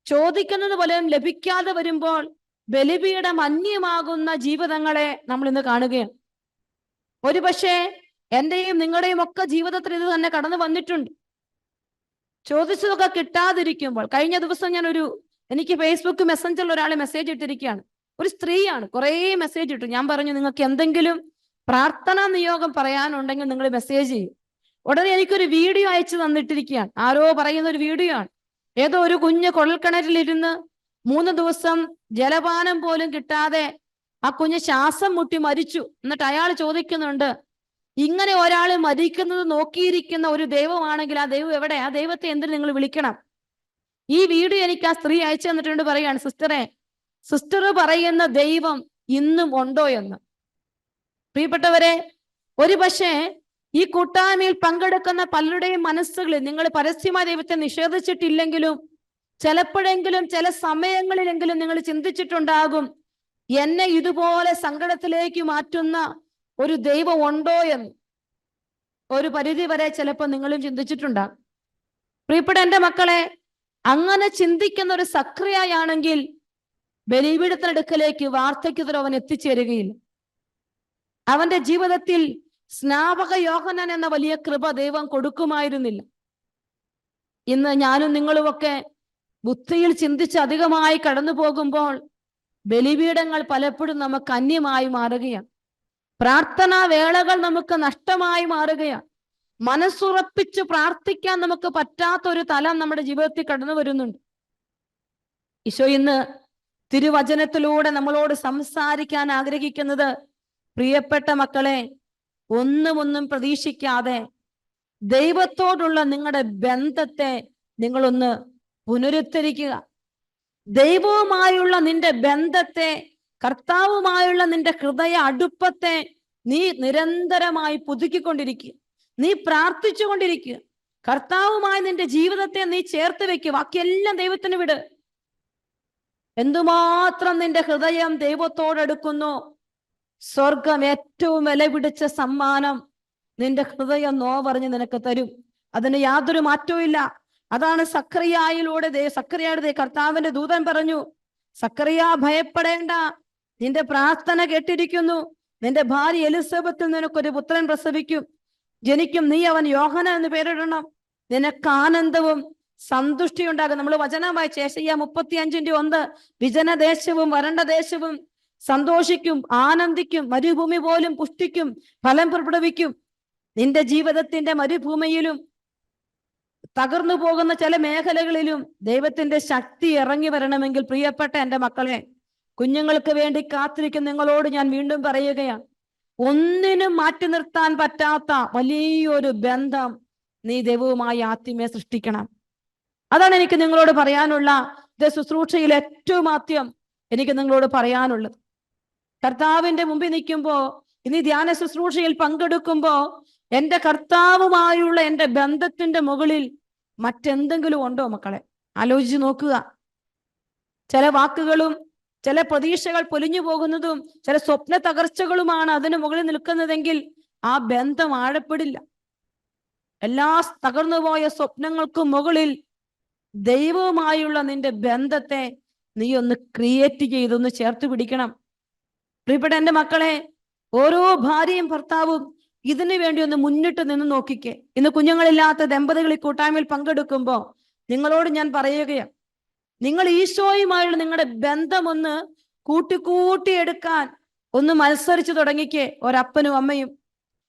ചോദിക്കുന്നത് പോലും ലഭിക്കാതെ വരുമ്പോൾ ബലിപീഠം അന്യമാകുന്ന ജീവിതങ്ങളെ നമ്മൾ ഇന്ന് കാണുകയാണ്. ഒരുപക്ഷെ എന്റെയും നിങ്ങളുടെയും ഒക്കെ ജീവിതത്തിൽ ഇത് തന്നെ കടന്നു വന്നിട്ടുണ്ട്. ചോദിച്ചതൊക്കെ കിട്ടാതിരിക്കുമ്പോൾ, കഴിഞ്ഞ ദിവസം എനിക്ക് ഫേസ്ബുക്ക് മെസ്സഞ്ചറിൽ ഒരാൾ മെസ്സേജ് ഇട്ടിരിക്കുകയാണ്. ഒരു സ്ത്രീയാണ്, കുറേ മെസ്സേജ് ഇട്ടു. ഞാൻ പറഞ്ഞു, നിങ്ങൾക്ക് എന്തെങ്കിലും പ്രാർത്ഥനാ നിയോഗം പറയാനുണ്ടെങ്കിൽ നിങ്ങൾ മെസ്സേജ് ചെയ്യും. ഉടനെ എനിക്കൊരു വീഡിയോ അയച്ചു തന്നിട്ടിരിക്കുകയാണ്. ആരോ പറയുന്ന ഒരു വീഡിയോ ആണ്. ഏതോ ഒരു കുഞ്ഞ് കുഴൽക്കിണറ്റിലിരുന്ന് 3 ദിവസം ജലപാനം പോലും കിട്ടാതെ ആ കുഞ്ഞ് ശ്വാസം മുട്ടി മരിച്ചു. എന്നിട്ട് അയാൾ ചോദിക്കുന്നുണ്ട്, ഇങ്ങനെ ഒരാൾ മരിക്കുന്നത് നോക്കിയിരിക്കുന്ന ഒരു ദൈവമാണെങ്കിൽ ആ ദൈവം എവിടെ? ആ ദൈവത്തെ എന്തിനു നിങ്ങൾ വിളിക്കണം? ഈ വീഡിയോ എനിക്ക് ആ സ്ത്രീ അയച്ചു തന്നിട്ടുണ്ട്. പറയാണ്, സിസ്റ്റർ പറയുന്ന ദൈവം ഇന്നും ഉണ്ടോ എന്ന്. പ്രിയപ്പെട്ടവരെ, ഒരു പക്ഷേ ഈ കൂട്ടായ്മയിൽ പങ്കെടുക്കുന്ന പലരുടെയും മനസ്സുകളിൽ നിങ്ങൾ പരസ്യമായ ദൈവത്തെ നിഷേധിച്ചിട്ടില്ലെങ്കിലും ചിലപ്പോഴെങ്കിലും ചില സമയങ്ങളിലെങ്കിലും നിങ്ങൾ ചിന്തിച്ചിട്ടുണ്ടാകും, എന്നെ ഇതുപോലെ സങ്കടത്തിലേക്ക് മാറ്റുന്ന ഒരു ദൈവം ഉണ്ടോ എന്ന്. ഒരു പരിധി വരെ ചിലപ്പോൾ നിങ്ങളും ചിന്തിച്ചിട്ടുണ്ടാകും. പ്രിയപ്പെട്ട എൻ്റെ മക്കളെ, അങ്ങനെ ചിന്തിക്കുന്ന ഒരു സക്രിയയാണെങ്കിൽ ബലിപീഠത്തിനടുക്കലേക്ക് വാർദ്ധക്യത്തിൽ അവൻ എത്തിച്ചേരുകയില്ല. അവന്റെ ജീവിതത്തിൽ സ്നാപക യോഹന്നാൻ എന്ന വലിയ കൃപ ദൈവം കൊടുക്കുമായിരുന്നില്ല. ഇന്ന് ഞാനും നിങ്ങളുമൊക്കെ ബുദ്ധിയിൽ ചിന്തിച്ച് അധികമായി കടന്നു പോകുമ്പോൾ ബലിപീഠങ്ങൾ പലപ്പോഴും നമുക്ക് അന്യമായി മാറുകയാണ്. പ്രാർത്ഥനാ വേളകൾ നമുക്ക് നഷ്ടമായി മാറുകയാണ്. മനസ്സുറപ്പിച്ച് പ്രാർത്ഥിക്കാൻ നമുക്ക് പറ്റാത്തൊരു തലം നമ്മുടെ ജീവിതത്തിൽ കടന്നു വരുന്നുണ്ട്. ഈശോ ഇന്ന് തിരുവചനത്തിലൂടെ നമ്മളോട് സംസാരിക്കാൻ ആഗ്രഹിക്കുന്നത്, പ്രിയപ്പെട്ട മക്കളെ, ഒന്നും പ്രതീക്ഷിക്കാതെ ദൈവത്തോടുള്ള നിങ്ങളുടെ ബന്ധത്തെ നിങ്ങളൊന്ന് പുനരുദ്ധരിക്കുക. ദൈവവുമായുള്ള നിന്റെ ബന്ധത്തെ, കർത്താവുമായുള്ള നിന്റെ ഹൃദയ അടുപ്പത്തെ നീ നിരന്തരമായി പുതുക്കിക്കൊണ്ടിരിക്കുക. നീ പ്രാർത്ഥിച്ചുകൊണ്ടിരിക്കുക. കർത്താവുമായി നിന്റെ ജീവിതത്തെ നീ ചേർത്ത് വെക്കുക. ബാക്കിയെല്ലാം ദൈവത്തിന് വിട്. എന്തുമാത്രം നിന്റെ ഹൃദയം ദൈവത്തോടെടുക്കുന്നു, സ്വർഗം ഏറ്റവും വില പിടിച്ച സമ്മാനം നിന്റെ ഹൃദയം നോവറിഞ്ഞ് നിനക്ക് തരും. അതിന് യാതൊരു മാറ്റവും ഇല്ല. അതാണ് സക്കറിയായുടെ കർത്താവിന്റെ ദൂതൻ പറഞ്ഞു, സക്കറിയ ഭയപ്പെടേണ്ട, നിന്റെ പ്രാർത്ഥന കേട്ടിരിക്കുന്നു. നിന്റെ ഭാര്യ എലിസബത്തിൽ നിനക്കൊരു പുത്രൻ ജനിക്കും. നീ അവൻ യോഹന്നാൻ എന്ന് പേരിടണം. നിനക്ക് ആനന്ദവും സന്തുഷ്ടി ഉണ്ടാകും. നമ്മൾ വചനമായി യെശയ്യാ 35:1, വിജനദേശവും വരണ്ട ദേശവും സന്തോഷിക്കും, ആനന്ദിക്കും, മരുഭൂമി പോലും പുഷ്ടിക്കും, ഫലം പുറപ്പെടുവിക്കും. നിന്റെ ജീവിതത്തിന്റെ മരുഭൂമിയിലും തകർന്നു പോകുന്ന ചില മേഖലകളിലും ദൈവത്തിന്റെ ശക്തി ഇറങ്ങി വരണമെങ്കിൽ, പ്രിയപ്പെട്ട എൻ്റെ മക്കളെ, കുഞ്ഞുങ്ങൾക്ക് വേണ്ടി കാത്തിരിക്കുന്ന നിങ്ങളോട് ഞാൻ വീണ്ടും പറയുകയാണ്, ഒന്നിനും മാറ്റി നിർത്താൻ പറ്റാത്ത വലിയൊരു ബന്ധം നീ ദൈവവുമായി ആദ്യമേ സൃഷ്ടിക്കണം. അതാണ് എനിക്ക് നിങ്ങളോട് പറയാനുള്ള ശുശ്രൂഷയിൽ ഏറ്റവും ആദ്യം എനിക്ക് നിങ്ങളോട് പറയാനുള്ളത്. കർത്താവിന്റെ മുമ്പിൽ നിൽക്കുമ്പോ, ഇനി ധ്യാന ശുശ്രൂഷയിൽ പങ്കെടുക്കുമ്പോ, എൻ്റെ കർത്താവുമായുള്ള എൻ്റെ ബന്ധത്തിന്റെ മുകളിൽ മറ്റെന്തെങ്കിലും ഉണ്ടോ മക്കളെ? ആലോചിച്ച് നോക്കുക. ചില വാക്കുകളും ചില പ്രതീക്ഷകൾ പൊലിഞ്ഞു പോകുന്നതും ചില സ്വപ്ന തകർച്ചകളുമാണ് അതിന് മുകളിൽ നിൽക്കുന്നതെങ്കിൽ ആ ബന്ധം ആഴപ്പെടില്ല. എല്ലാ തകർന്നുപോയ സ്വപ്നങ്ങൾക്കും മുകളിൽ ദൈവവുമായുള്ള നിന്റെ ബന്ധത്തെ നീ ഒന്ന് ക്രിയേറ്റ് ചെയ്തൊന്ന് ചേർത്ത് പിടിക്കണം. പ്രിയപ്പെട്ട എൻ്റെ മക്കളെ, ഓരോ ഭാര്യയും ഭർത്താവും ഇതിനു വേണ്ടി ഒന്ന് മുന്നിട്ട് നിന്ന് നോക്കിക്കേ. ഇന്ന് കുഞ്ഞുങ്ങളില്ലാത്ത ദമ്പതികൾ ഈ കൂട്ടായ്മയിൽ പങ്കെടുക്കുമ്പോൾ നിങ്ങളോട് ഞാൻ പറയുകയാണ്, നിങ്ങൾ ഈശോയുമായുള്ള നിങ്ങളുടെ ബന്ധം ഒന്ന് കൂട്ടിയെടുക്കാൻ ഒന്ന് മത്സരിച്ചു തുടങ്ങിക്കേ. ഒരപ്പനും അമ്മയും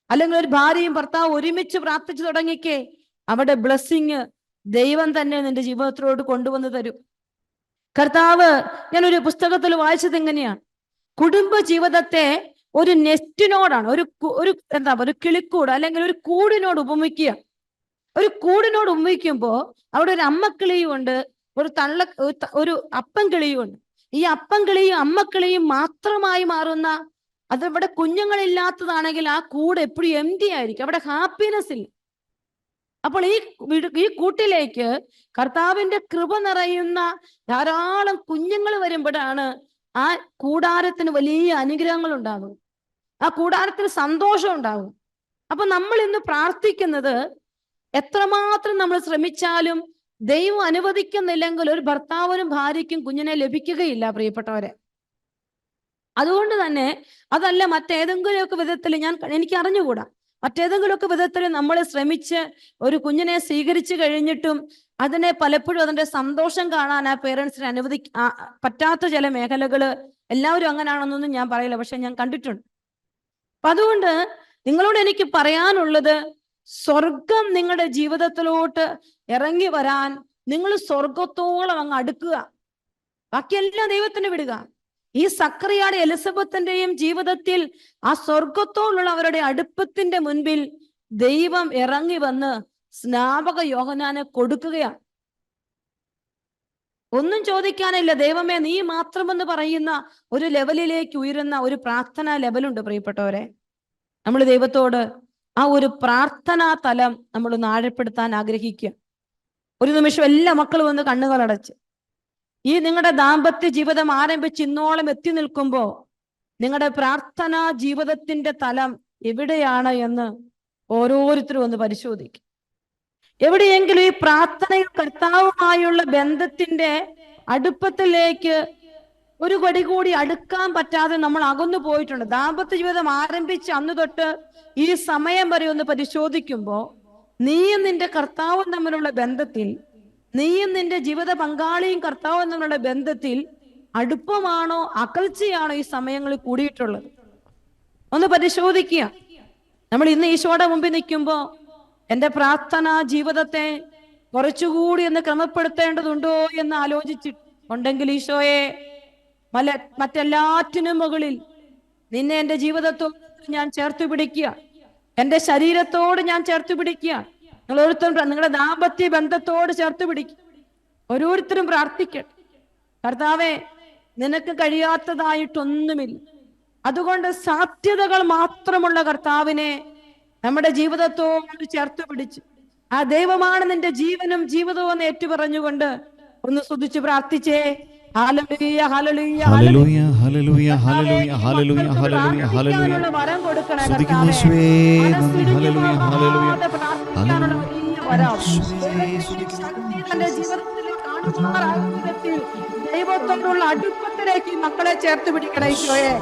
അല്ലെങ്കിൽ ഒരു ഭാര്യയും ഭർത്താവും ഒരുമിച്ച് പ്രാർത്ഥിച്ചു തുടങ്ങിക്കേ. അവിടെ ബ്ലെസ്സിങ് ദൈവം തന്നെ നിന്റെ ജീവിതത്തിലോട്ട് കൊണ്ടുവന്ന് തരും. കർത്താവ്, ഞാനൊരു പുസ്തകത്തിൽ വായിച്ചത് എങ്ങനെയാണ്, കുടുംബ ജീവിതത്തെ ഒരു നെസ്റ്റിനോടാണ്, ഒരു കിളിക്കൂട് അല്ലെങ്കിൽ ഒരു കൂടിനോട് ഉപമിക്കുക. ഒരു കൂടിനോട് ഉപമിക്കുമ്പോ അവിടെ ഒരു അമ്മക്കിളിയും ഉണ്ട്, ഒരു അപ്പൻ കിളിയും ഉണ്ട്. ഈ അപ്പൻ കിളിയും അമ്മക്കിളിയും മാത്രമായി മാറുന്ന, അതവിടെ കുഞ്ഞുങ്ങളില്ലാത്തതാണെങ്കിൽ ആ കൂട് എപ്പോഴും എംപ്റ്റി ആയിരിക്കും, അവിടെ ഹാപ്പിനെസ് ഇല്ല. അപ്പോൾ ഈ കൂട്ടിലേക്ക് കർത്താവിന്റെ കൃപ നിറയുന്ന ധാരാളം കുഞ്ഞുങ്ങൾ വരുമ്പോഴാണ് ആ കൂടാരത്തിന് വലിയ അനുഗ്രഹങ്ങൾ ഉണ്ടാകും, ആ കൂടാരത്തിന് സന്തോഷം ഉണ്ടാകും. അപ്പൊ നമ്മൾ ഇന്ന് പ്രാർത്ഥിക്കുന്നത്, എത്രമാത്രം നമ്മൾ ശ്രമിച്ചാലും ദൈവം അനുവദിക്കുന്നില്ലെങ്കിൽ ഒരു ഭർത്താവിനും ഭാര്യയ്ക്കും കുഞ്ഞിനെ ലഭിക്കുകയില്ല പ്രിയപ്പെട്ടവരെ. അതുകൊണ്ട് തന്നെ അതല്ല, മറ്റേതെങ്കിലുമൊക്കെ വിധത്തിൽ എനിക്ക് അറിഞ്ഞുകൂടാ, മറ്റേതെങ്കിലുമൊക്കെ വിധത്തിൽ നമ്മൾ ശ്രമിച്ച് ഒരു കുഞ്ഞിനെ സ്വീകരിച്ചു കഴിഞ്ഞിട്ടും അതിനെ പലപ്പോഴും അതിന്റെ സന്തോഷം കാണാൻ ആ പേരൻസിന് പറ്റാത്ത ചില മേഖലകള്, എല്ലാവരും അങ്ങനെയാണെന്നൊന്നും ഞാൻ പറയില്ല, പക്ഷെ ഞാൻ കണ്ടിട്ടുണ്ട്. അപ്പൊ അതുകൊണ്ട് നിങ്ങളോട് എനിക്ക് പറയാനുള്ളത്, സ്വർഗം നിങ്ങളുടെ ജീവിതത്തിലോട്ട് ഇറങ്ങി വരാൻ നിങ്ങൾ സ്വർഗത്തോളം അങ്ങ് അടുക്കുക, ബാക്കിയെല്ലാം ദൈവത്തിന് വിടുക. ഈ സക്കറിയാടെ എലിസബത്തിന്റെയും ജീവിതത്തിൽ ആ സ്വർഗത്തോടുള്ള അവരുടെ അടുപ്പത്തിന്റെ മുൻപിൽ ദൈവം ഇറങ്ങി വന്ന് സ്നാപക യോഹന്നാനെ കൊടുക്കുകയാണ്. ഒന്നും ചോദിക്കാനില്ല, ദൈവമേ നീ മാത്രമെന്ന് പറയുന്ന ഒരു ലെവലിലേക്ക് ഉയരുന്ന ഒരു പ്രാർത്ഥനാ ലെവലുണ്ട് പ്രിയപ്പെട്ടവരെ. നമ്മൾ ദൈവത്തോട് ആ ഒരു പ്രാർത്ഥനാ തലം നമ്മൾ ആഴപ്പെടുത്താൻ ആഗ്രഹിക്കുക. ഒരു നിമിഷം എല്ലാ മക്കളും ഒന്ന് കണ്ണുകളടച്ച് ഈ നിങ്ങളുടെ ദാമ്പത്യ ജീവിതം ആരംഭിച്ച് ഇന്നോളം എത്തി നിൽക്കുമ്പോ നിങ്ങളുടെ പ്രാർത്ഥനാ ജീവിതത്തിന്റെ തലം എവിടെയാണ് എന്ന് ഓരോരുത്തരും ഒന്ന് പരിശോധിക്കും. എവിടെയെങ്കിലും ഈ പ്രാർത്ഥനയിൽ കർത്താവുമായുള്ള ബന്ധത്തിന്റെ അടുപ്പത്തിലേക്ക് ഒരു പടി കൂടി അടുക്കാൻ പറ്റാതെ നമ്മൾ അകന്നു പോയിട്ടുണ്ട്. ദാമ്പത്യ ജീവിതം ആരംഭിച്ച് അന്ന് തൊട്ട് ഈ സമയം വരെ ഒന്ന് പരിശോധിക്കുമ്പോൾ നീയും നിന്റെ കർത്താവും തമ്മിലുള്ള ബന്ധത്തിൽ, നീയും നിന്റെ ജീവിത പങ്കാളിയും കർത്താവും തമ്മിലുള്ള ബന്ധത്തിൽ അടുപ്പമാണോ അകൽച്ചയാണോ ഈ സമയങ്ങളിൽ കൂടിയിട്ടുള്ളത്? ഒന്ന് പരിശോധിക്കുക. നമ്മൾ ഇന്ന് ഈശോയുടെ മുമ്പിൽ നിൽക്കുമ്പോൾ എൻ്റെ പ്രാർത്ഥനാ ജീവിതത്തെ കുറച്ചുകൂടി ഒന്ന് ക്രമപ്പെടുത്തേണ്ടതുണ്ടോ എന്ന് ആലോചിച്ചിട്ടുണ്ടെങ്കിൽ ഈശോയെ, മറ്റെല്ലാറ്റിനും മുകളിൽ നിന്നെ എൻ്റെ ജീവിതത്തോട് ഞാൻ ചേർത്ത് പിടിക്കുക, എൻ്റെ ശരീരത്തോട് ഞാൻ ചേർത്ത് പിടിക്കുക. നിങ്ങൾ ഓരോരുത്തരും നിങ്ങളുടെ ദാമ്പത്യ ബന്ധത്തോട് ചേർത്ത് പിടിക്കുക. ഓരോരുത്തരും പ്രാർത്ഥിക്കട്ടെ, കർത്താവേ നിനക്ക് കഴിയാത്തതായിട്ടൊന്നുമില്ല. അതുകൊണ്ട് സാധ്യതകൾ മാത്രമുള്ള കർത്താവിനെ നമ്മുടെ ജീവിതത്തോട് ചേർത്ത് പിടിച്ച് ആ ദൈവമാണ് നിന്റെ ജീവനും ജീവിതവും എന്ന് ഏറ്റുപറഞ്ഞുകൊണ്ട് ഒന്ന് സ്തുതിച്ച് പ്രാർത്ഥിച്ചേ. ഹല്ലേലൂയ ഹല്ലേലൂയ ഹല്ലേലൂയ ഹല്ലേലൂയ ഹല്ലേലൂയ ഹല്ലേലൂയ ഹല്ലേലൂയ ഹല്ലേലൂയ വരം കൊടുക്കണേ കർത്താവേ. ഹല്ലേലൂയ ഹല്ലേലൂയ ഹല്ലേലൂയ വരം തന്റെ ജീവിതത്തിൽ വിധത്തിൽ ദൈവത്തോടുള്ള അടുപ്പത്തിലേക്ക് ഈ മക്കളെ ചേർത്ത് പിടിക്കണം ഈശോയെ.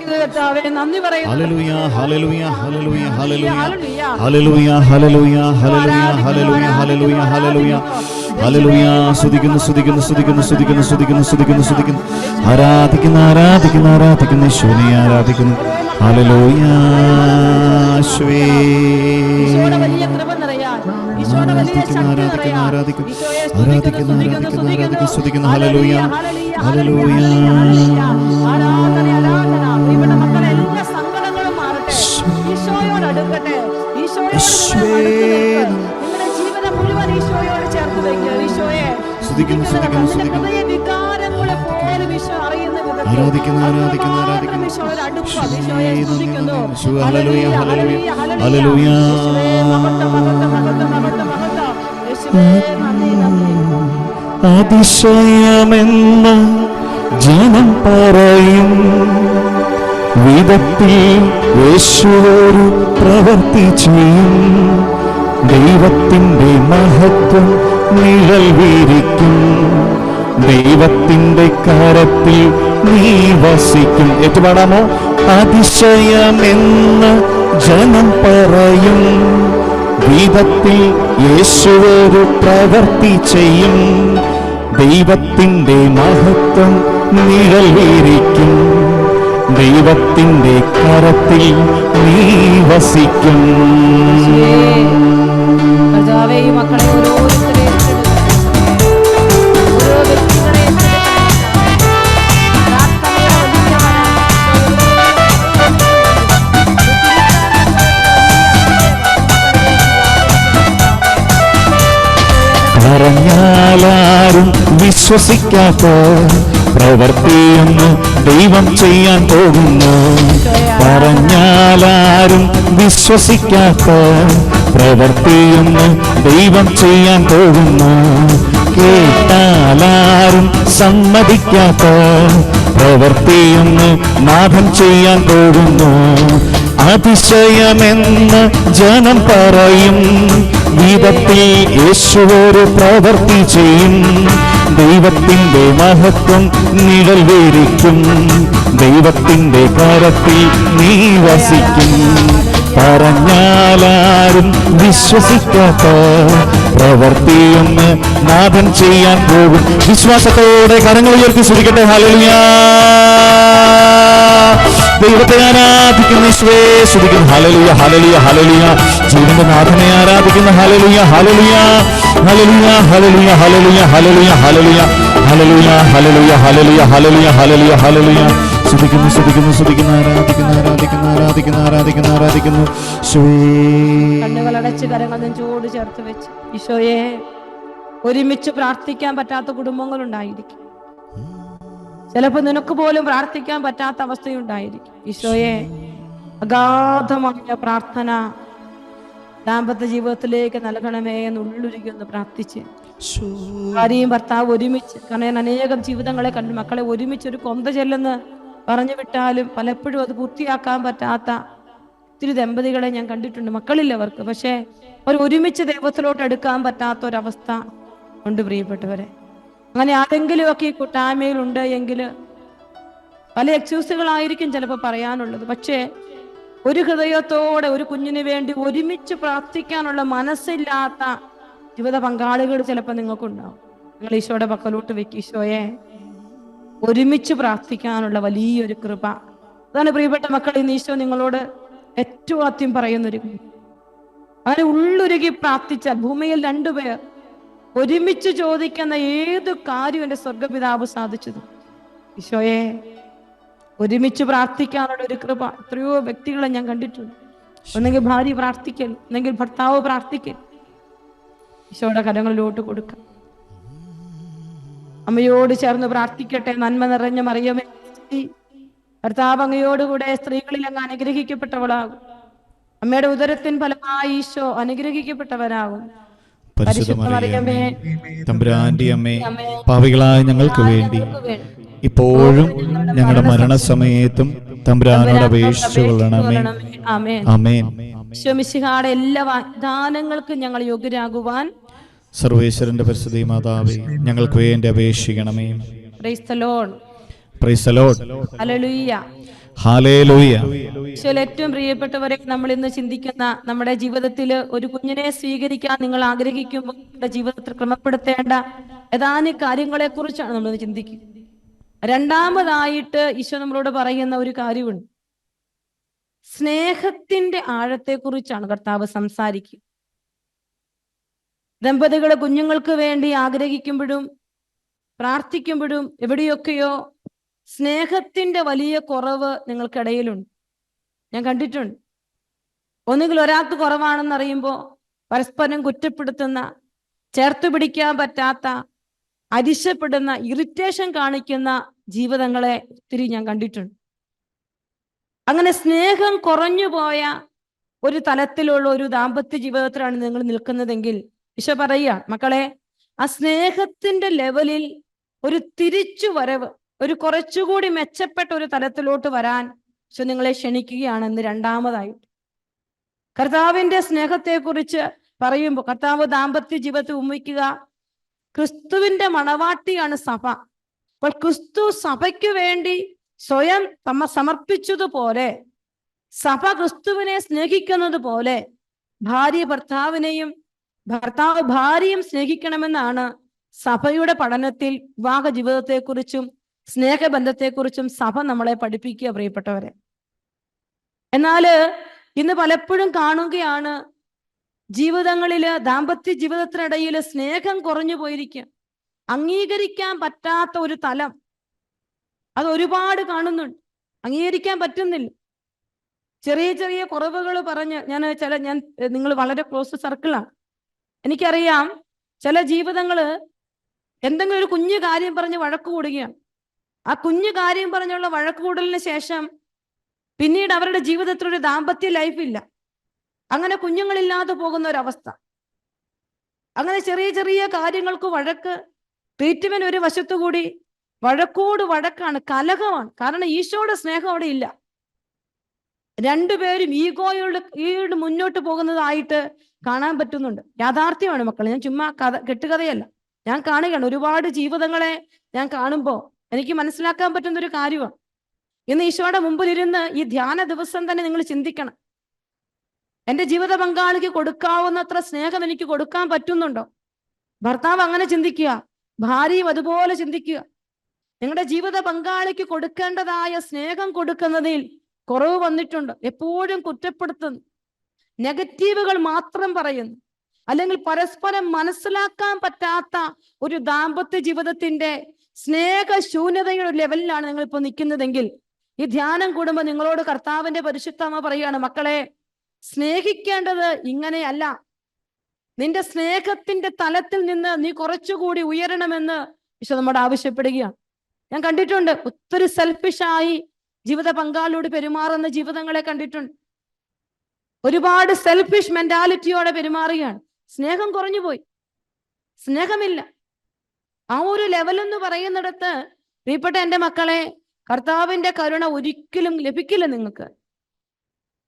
കർത്താവേ, നന്ദി പറയുന്നു. ഹല്ലേലൂയ ഹല്ലേലൂയ ഹല്ലേലൂയ ഹല്ലേലൂയ ഹല്ലേലൂയ. ഹല്ലേലൂയ ഹല്ലേലൂയ ഹല്ലേലൂയ ഹല്ലേലൂയ ഹല്ലേലൂയ ഹല്ലേലൂയ ഹല്ലേലൂയ. സ്തുതിക്കുന്നു സ്തുതിക്കുന്നു സ്തുതിക്കുന്നു സ്തുതിക്കുന്നു സ്തുതിക്കുന്നു സ്തുതിക്കുന്നു സ്തുതിക്കുന്നു. ആരാധിക്കുന്നു ആരാധിക്കുന്നു ആരാധിക്കുന്നു യേശുവിനെ ആരാധിക്കുന്നു. ഹല്ലേലൂയ യേശുവേ. ഈശോയുടെ വലിയ കൃപ നിറയാൻ, ഈശോയുടെ വലിയ ശക്തി നിറയാൻ ഈശോയെ ആരാധിക്കുന്നു സ്തുതിക്കുന്നു, ആരാധിക്കുന്നു ആരാധിക്കുന്നു സ്തുതിക്കുന്നു. സ്തുതിക്കുന്നു. ഹല്ലേലൂയ ഹല്ലേലൂയ. ആരാധന ആരാധന. ഇവിടെ മക്കളെ എല്ലാ സങ്കടങ്ങളും മാറട്ടെ, ഈശോയോട് അടുക്കട്ടെ, ഈശോയോട് നിങ്ങളുടെ ജീവിതം മുഴുവൻ ഈശോയോട് ചേർത്ത് വയ്ക്കുക. ഈശോയെ സ്തുതിക്കുന്നു സ്തുതിക്കുന്നു സ്തുതിക്കുന്നു. ഹൃദയ വികാരങ്ങളെ പോലും ഈശോ അറിയുന്ന വിധത്തിൽ ആരാധിക്കുന്നു ആരാധിക്കുന്നു ആരാധിക്കുന്നു. ഈശോയുടെ അടുപ്പം ഈശോയെ സ്തുതിക്കുന്നു. ഹല്ലേലൂയ ഹല്ലേലൂയ ഹല്ലേലൂയ. അതിശയമെന്ന് ജനം പറയും വിധത്തിൽ യേശുവൊരു പ്രവൃത്തി ചെയ്യും. ദൈവത്തിൻ്റെ മഹത്വം നിഴൽ വീരിക്കും. ദൈവത്തിൻ്റെ കരത്തിൽ നീ വസിക്കും. ഏറ്റുപാടാമോ? അതിശയമെന്ന് ജനം പറയും വിധത്തിൽ യേശുവൊരു പ്രവൃത്തി ചെയ്യും. ദൈവത്തിൻ്റെ മഹത്വം നിഴൽ വീരിക്കും. ദൈവത്തിൻ്റെ കരത്തിൽ നീ വസിക്കും. കർത്താവേ, ഈ മക്കളെ ഓരോരുത്തരെ ഓരോ വ്യക്തികളെ പറഞ്ഞാലാരും വിശ്വസിക്കാത്ത പ്രവൃത്തിയൊന്ന് ദൈവം ചെയ്യാൻ പോകുന്നു. പറഞ്ഞാലാരും വിശ്വസിക്കാത്ത പ്രവൃത്തിയൊന്ന് ദൈവം ചെയ്യാൻ പോകുന്നു. കേട്ടാലാരും സമ്മതിക്കാത്ത പ്രവൃത്തിയൊന്ന് നാഥൻ ചെയ്യാൻ പോകുന്നു. അതിശയമെന്ന് ജനം പറയും വിധത്തിൽ യേശുവൊരു പ്രവൃത്തി ചെയ്യും. ദൈവത്തിൻ്റെ മഹത്വം നിഴൽ വീരിക്കും. ദൈവത്തിൻ്റെ കരത്തിൽ നീ വസിക്കും. പറഞ്ഞാലാരും വിശ്വസിക്കാത്ത പ്രവൃത്തിയൊന്ന് നാഥൻ ചെയ്യാൻ പോകും. വിശ്വാസത്തോടെ കരങ്ങൾ ഉയർത്തി സ്തുതിക്കട്ടെ. ഹല്ലേലൂയ. ദൈവത്തെ ആരാധിക്കുന്ന യേശുവേ സ്തുതിക്കുന്നു. ഹല്ലേലൂയ ഹല്ലേലൂയ ഹല്ലേലൂയ. ജീവന്റെ നാഥനെ ആരാധിക്കുന്ന ഹല്ലേലൂയ ഹല്ലേലൂയ ഹല്ലേലൂയ ഹല്ലേലൂയ ഹല്ലേലൂയ ഹല്ലേലൂയ ഹല്ലേലൂയ ഹല്ലേലൂയ ഹല്ലേലൂയ ഹല്ലേലൂയ ഹല്ലേലൂയ ഹല്ലേലൂയ ഹല്ലേലൂയ. സ്തുതിക്കുന്നു സ്തുതിക്കുന്നു സ്തുതിക്കുന്നു ആരാധിക്കുന്നു ആരാധിക്കുന്നു ആരാധിക്കുന്നു ആരാധിക്കുന്നു ആരാധിക്കുന്നു. കണ്ണുകളടച്ച് കരങ്ങൾ നെഞ്ചോട് ചേർത്ത് വെച്ച് ഈശോയെ, ഒരുമിച്ച് പ്രാർത്ഥിക്കാൻ പറ്റാത്ത കുടുംബങ്ങളുണ്ടായിരിക്കും. ചിലപ്പോൾ നിനക്ക് പോലും പ്രാർത്ഥിക്കാൻ പറ്റാത്ത അവസ്ഥയുണ്ടായിരിക്കും. ഈശോയെ, അഗാധമായ പ്രാർത്ഥന ദാമ്പത്യ ജീവിതത്തിലേക്ക് നൽകണമേ എന്ന് ഉള്ളുരുകി പ്രാർത്ഥിച്ച് ഭാര്യയും ഭർത്താവ് ഒരുമിച്ച്, കാരണം ഞാൻ അനേകം ജീവിതങ്ങളെ കണ്ടു, മക്കളെ ഒരുമിച്ച് ഒരു കൊന്ത ചെല്ലെന്ന് പറഞ്ഞു വിട്ടാലും പലപ്പോഴും അത് പൂർത്തിയാക്കാൻ പറ്റാത്ത ഒത്തിരി ദമ്പതികളെ ഞാൻ കണ്ടിട്ടുണ്ട്. മക്കളില്ല അവർക്ക്, പക്ഷേ അവർ ഒരുമിച്ച് ദൈവത്തിലോട്ട് എടുക്കാൻ പറ്റാത്ത ഒരവസ്ഥ ഉണ്ട് പ്രിയപ്പെട്ടവരെ. അങ്ങനെ ആരെങ്കിലുമൊക്കെ ഈ കൂട്ടായ്മയിലുണ്ട് എങ്കിൽ പല എക്സ്ക്യൂസുകളായിരിക്കും ചിലപ്പോൾ പറയാനുള്ളത്. പക്ഷേ ഒരു ഹൃദയത്തോടെ ഒരു കുഞ്ഞിന് വേണ്ടി ഒരുമിച്ച് പ്രാർത്ഥിക്കാനുള്ള മനസ്സില്ലാത്ത ജീവിത പങ്കാളികൾ ചിലപ്പോൾ നിങ്ങൾക്കുണ്ടാവും. നിങ്ങൾ ഈശോയുടെ പക്കലോട്ട് വെക്ക്. ഈശോയെ, ഒരുമിച്ച് പ്രാർത്ഥിക്കാനുള്ള വലിയൊരു കൃപ. അതാണ് പ്രിയപ്പെട്ട മക്കൾ, ഇന്ന് ഈശോ നിങ്ങളോട് ഏറ്റവും ആദ്യം പറയുന്നൊരു അങ്ങനെ ഉള്ളുരുകി പ്രാർത്ഥിച്ചാൽ ഭൂമിയിൽ രണ്ടുപേർ ഒരുമിച്ച് ചോദിക്കുന്ന ഏത് കാര്യം എൻ്റെ സ്വർഗപിതാവ് സാധിച്ചത്. ഈശോയെ, ഒരുമിച്ച് പ്രാർത്ഥിക്കാനുള്ള ഒരു കൃപ എത്രയോ വ്യക്തികളെ ഞാൻ കണ്ടിട്ടുണ്ട്. ഒന്നെങ്കിൽ ഭാര്യ പ്രാർത്ഥിക്കൽ, ഒന്നെങ്കിൽ ഭർത്താവ് പ്രാർത്ഥിക്കൽ. ഈശോയുടെ കരങ്ങളിലോട്ട് കൊടുക്കാം. അമ്മയോട് ചേർന്ന് പ്രാർത്ഥിക്കട്ടെ. നന്മ നിറഞ്ഞ മറിയമേ, ഭർത്താവ് അങ്ങയോടുകൂടെ സ്ത്രീകളിൽ അങ്ങ് അനുഗ്രഹിക്കപ്പെട്ടവളാകും. അമ്മയുടെ ഉദരത്തിൻ ഫലമായി ഈശോ അനുഗ്രഹിക്കപ്പെട്ടവരാകും. പരിശുദ്ധ മറിയമേ, തമ്പുരാന്റെ അമ്മേ, പാപികളായ ഞങ്ങൾക്ക് വേണ്ടി ഇപ്പോഴും ഞങ്ങളുടെ മരണസമയത്തും തമ്പുരാനോട് അപേക്ഷിച്ചു കൊള്ളണമേ. ആമേൻ. ഈശോ മിശിഹായുടെ എല്ലാ വാഗ്ദാനങ്ങൾക്കും ഞങ്ങൾ യോഗ്യരാകുവാൻ സർവേശ്വരന്റെ പരിശുദ്ധ മാതാവേ, ഞങ്ങൾക്ക് വേണ്ടി അപേക്ഷിക്കണമേ. Praise the Lord. Praise the Lord. Hallelujah. Hallelujah. ഈശോയിൽ ഏറ്റവും പ്രിയപ്പെട്ടവരെ, നമ്മൾ ഇന്ന് ചിന്തിക്കുന്ന നമ്മുടെ ജീവിതത്തിൽ ഒരു കുഞ്ഞിനെ സ്വീകരിക്കാൻ നിങ്ങൾ ആഗ്രഹിക്കുമ്പോൾ നമ്മുടെ ജീവിതത്തിൽ ക്രമപ്പെടുത്തേണ്ട ഏതാനും കാര്യങ്ങളെ കുറിച്ചാണ് നമ്മൾ ചിന്തിക്കുന്നത്. രണ്ടാമതായിട്ട് ഈശോ നമ്മളോട് പറയുന്ന ഒരു കാര്യമുണ്ട്. സ്നേഹത്തിന്റെ ആഴത്തെക്കുറിച്ചാണ് കർത്താവ് സംസാരിക്കുക. ദമ്പതികളെ കുഞ്ഞുങ്ങൾക്ക് വേണ്ടി ആഗ്രഹിക്കുമ്പോഴും പ്രാർത്ഥിക്കുമ്പോഴും എവിടെയൊക്കെയോ സ്നേഹത്തിന്റെ വലിയ കുറവ് നിങ്ങൾക്കിടയിലുണ്ട്. ഞാൻ കണ്ടിട്ടുണ്ട്. ഒന്നുകിൽ ഒരാൾക്ക് കുറവാണെന്ന് അറിയുമ്പോൾ പരസ്പരം കുറ്റപ്പെടുത്തുന്ന, ചേർത്ത് പിടിക്കാൻ പറ്റാത്ത, അരിശപ്പെടുന്ന, ഇറിറ്റേഷൻ കാണിക്കുന്ന ജീവിതങ്ങളെ ഒത്തിരി ഞാൻ കണ്ടിട്ടുണ്ട്. അങ്ങനെ സ്നേഹം കുറഞ്ഞു പോയ ഒരു തലത്തിലുള്ള ഒരു ദാമ്പത്യ ജീവിതത്തിലാണ് നിങ്ങൾ നിൽക്കുന്നതെങ്കിൽ ഈശോ പറയുക, മക്കളെ, ആ സ്നേഹത്തിന്റെ ലെവലിൽ ഒരു തിരിച്ചു വരവ്, ഒരു കുറച്ചുകൂടി മെച്ചപ്പെട്ട ഒരു തലത്തിലോട്ട് വരാൻ ഈശോ നിങ്ങളെ ക്ഷണിക്കുകയാണെന്ന്. രണ്ടാമതായിട്ട് കർത്താവിന്റെ സ്നേഹത്തെക്കുറിച്ച് പറയുമ്പോൾ കർത്താവ് ദാമ്പത്യ ജീവിതത്തെ ഉമ്മിക്കുക, ക്രിസ്തുവിന്റെ മണവാട്ടിയാണ് സഭ. അപ്പോൾ ക്രിസ്തു സഭയ്ക്ക് വേണ്ടി സ്വയം സമർപ്പിച്ചതുപോലെ, സഭ ക്രിസ്തുവിനെ സ്നേഹിക്കുന്നത് പോലെ ഭാര്യ ഭർത്താവിനെയും ഭർത്താവ് ഭാര്യയും സ്നേഹിക്കണമെന്നാണ് സഭയുടെ പഠനത്തിൽ വിവാഹ ജീവിതത്തെക്കുറിച്ചും സ്നേഹബന്ധത്തെക്കുറിച്ചും സഭ നമ്മളെ പഠിപ്പിക്കുക, പ്രിയപ്പെട്ടവരെ. എന്നാല് ഇന്ന് പലപ്പോഴും കാണുകയാണ്, ജീവിതങ്ങളില് ദാമ്പത്യ ജീവിതത്തിനിടയിൽ സ്നേഹം കുറഞ്ഞു പോയിരിക്കുക, അംഗീകരിക്കാൻ പറ്റാത്ത ഒരു തലം അത് ഒരുപാട് കാണുന്നുണ്ട്. അംഗീകരിക്കാൻ പറ്റുന്നില്ല. ചെറിയ ചെറിയ കുറവുകൾ പറഞ്ഞ് ഞാൻ നിങ്ങൾ വളരെ ക്ലോസ് സർക്കിളാണ്, എനിക്കറിയാം. ചില ജീവിതങ്ങള് എന്തെങ്കിലും ഒരു കുഞ്ഞു കാര്യം പറഞ്ഞ് വഴക്ക് കൂടുകയാണ്. ആ കുഞ്ഞു കാര്യം പറഞ്ഞുള്ള വഴക്ക് കൂടലിന് ശേഷം പിന്നീട് അവരുടെ ജീവിതത്തിൽ ഒരു ദാമ്പത്യ ലൈഫില്ല. അങ്ങനെ കുഞ്ഞുങ്ങളില്ലാതെ പോകുന്ന ഒരവസ്ഥ. അങ്ങനെ ചെറിയ ചെറിയ കാര്യങ്ങൾക്ക് വഴക്ക്, ട്രീറ്റ്മെന്റ് ഒരു വശത്തുകൂടി വഴക്കോട് വഴക്കാണ്, കലഹമാണ്. കാരണം ഈശോയുടെ സ്നേഹം അവിടെ ഇല്ല. രണ്ടുപേരും ഈഗോയോട് മുന്നോട്ട് പോകുന്നതായിട്ട് കാണാൻ പറ്റുന്നുണ്ട്. യാഥാർത്ഥ്യമാണ് മക്കളെ, ഞാൻ ചുമ്മാ കെട്ടുകഥയല്ല. ഞാൻ കാണുകയാണ് ഒരുപാട് ജീവിതങ്ങളെ. ഞാൻ കാണുമ്പോൾ എനിക്ക് മനസ്സിലാക്കാൻ പറ്റുന്ന ഒരു കാര്യമാണ്. ഇന്ന് ഈശോയുടെ മുമ്പിലിരുന്ന് ഈ ധ്യാന ദിവസം തന്നെ നിങ്ങൾ ചിന്തിക്കണം, എൻ്റെ ജീവിത പങ്കാളിക്ക് കൊടുക്കാവുന്നത്ര സ്നേഹം എനിക്ക് കൊടുക്കാൻ പറ്റുന്നുണ്ടോ? ഭർത്താവ് അങ്ങനെ ചിന്തിക്കുക, ഭാര്യയും അതുപോലെ ചിന്തിക്കുക. നിങ്ങളുടെ ജീവിത പങ്കാളിക്ക് കൊടുക്കേണ്ടതായ സ്നേഹം കൊടുക്കുന്നതിൽ കുറവ് വന്നിട്ടുണ്ട്. എപ്പോഴും കുറ്റപ്പെടുത്തുന്നു, നെഗറ്റീവുകൾ മാത്രം പറയുന്നു, അല്ലെങ്കിൽ പരസ്പരം മനസ്സിലാക്കാൻ പറ്റാത്ത ഒരു ദാമ്പത്യ ജീവിതത്തിന്റെ സ്നേഹശൂന്യതയുടെ ലെവലിലാണ് നിങ്ങൾ ഇപ്പോൾ നിൽക്കുന്നതെങ്കിൽ, ഈ ധ്യാനം കൂടുമ്പോൾ നിങ്ങളോട് കർത്താവിന്റെ പരിശുദ്ധമ്മ പറയുകയാണ്, മക്കളെ, സ്നേഹിക്കേണ്ടത് ഇങ്ങനെയല്ല. നിന്റെ സ്നേഹത്തിന്റെ തലത്തിൽ നിന്ന് നീ കുറച്ചുകൂടി ഉയരണമെന്ന് ഈശോ നമ്മോട് ആവശ്യപ്പെടുകയാണ്. ഞാൻ കണ്ടിട്ടുണ്ട്, ഒത്തിരി സെൽഫിഷായി ജീവിത പങ്കാളിയോട് പെരുമാറുന്ന ജീവിതങ്ങളെ കണ്ടിട്ടുണ്ട്. ഒരുപാട് സെൽഫിഷ് മെന്റാലിറ്റിയോടെ പെരുമാറുകയാണ്. സ്നേഹം കുറഞ്ഞു പോയി, സ്നേഹമില്ല. ആ ഒരു ലെവൽ എന്ന് പറയുന്നിടത്ത് പ്രിയപ്പെട്ട എൻ്റെ മക്കളെ, കർത്താവിന്റെ കരുണ ഒരിക്കലും ലഭിക്കില്ല. നിങ്ങൾക്ക്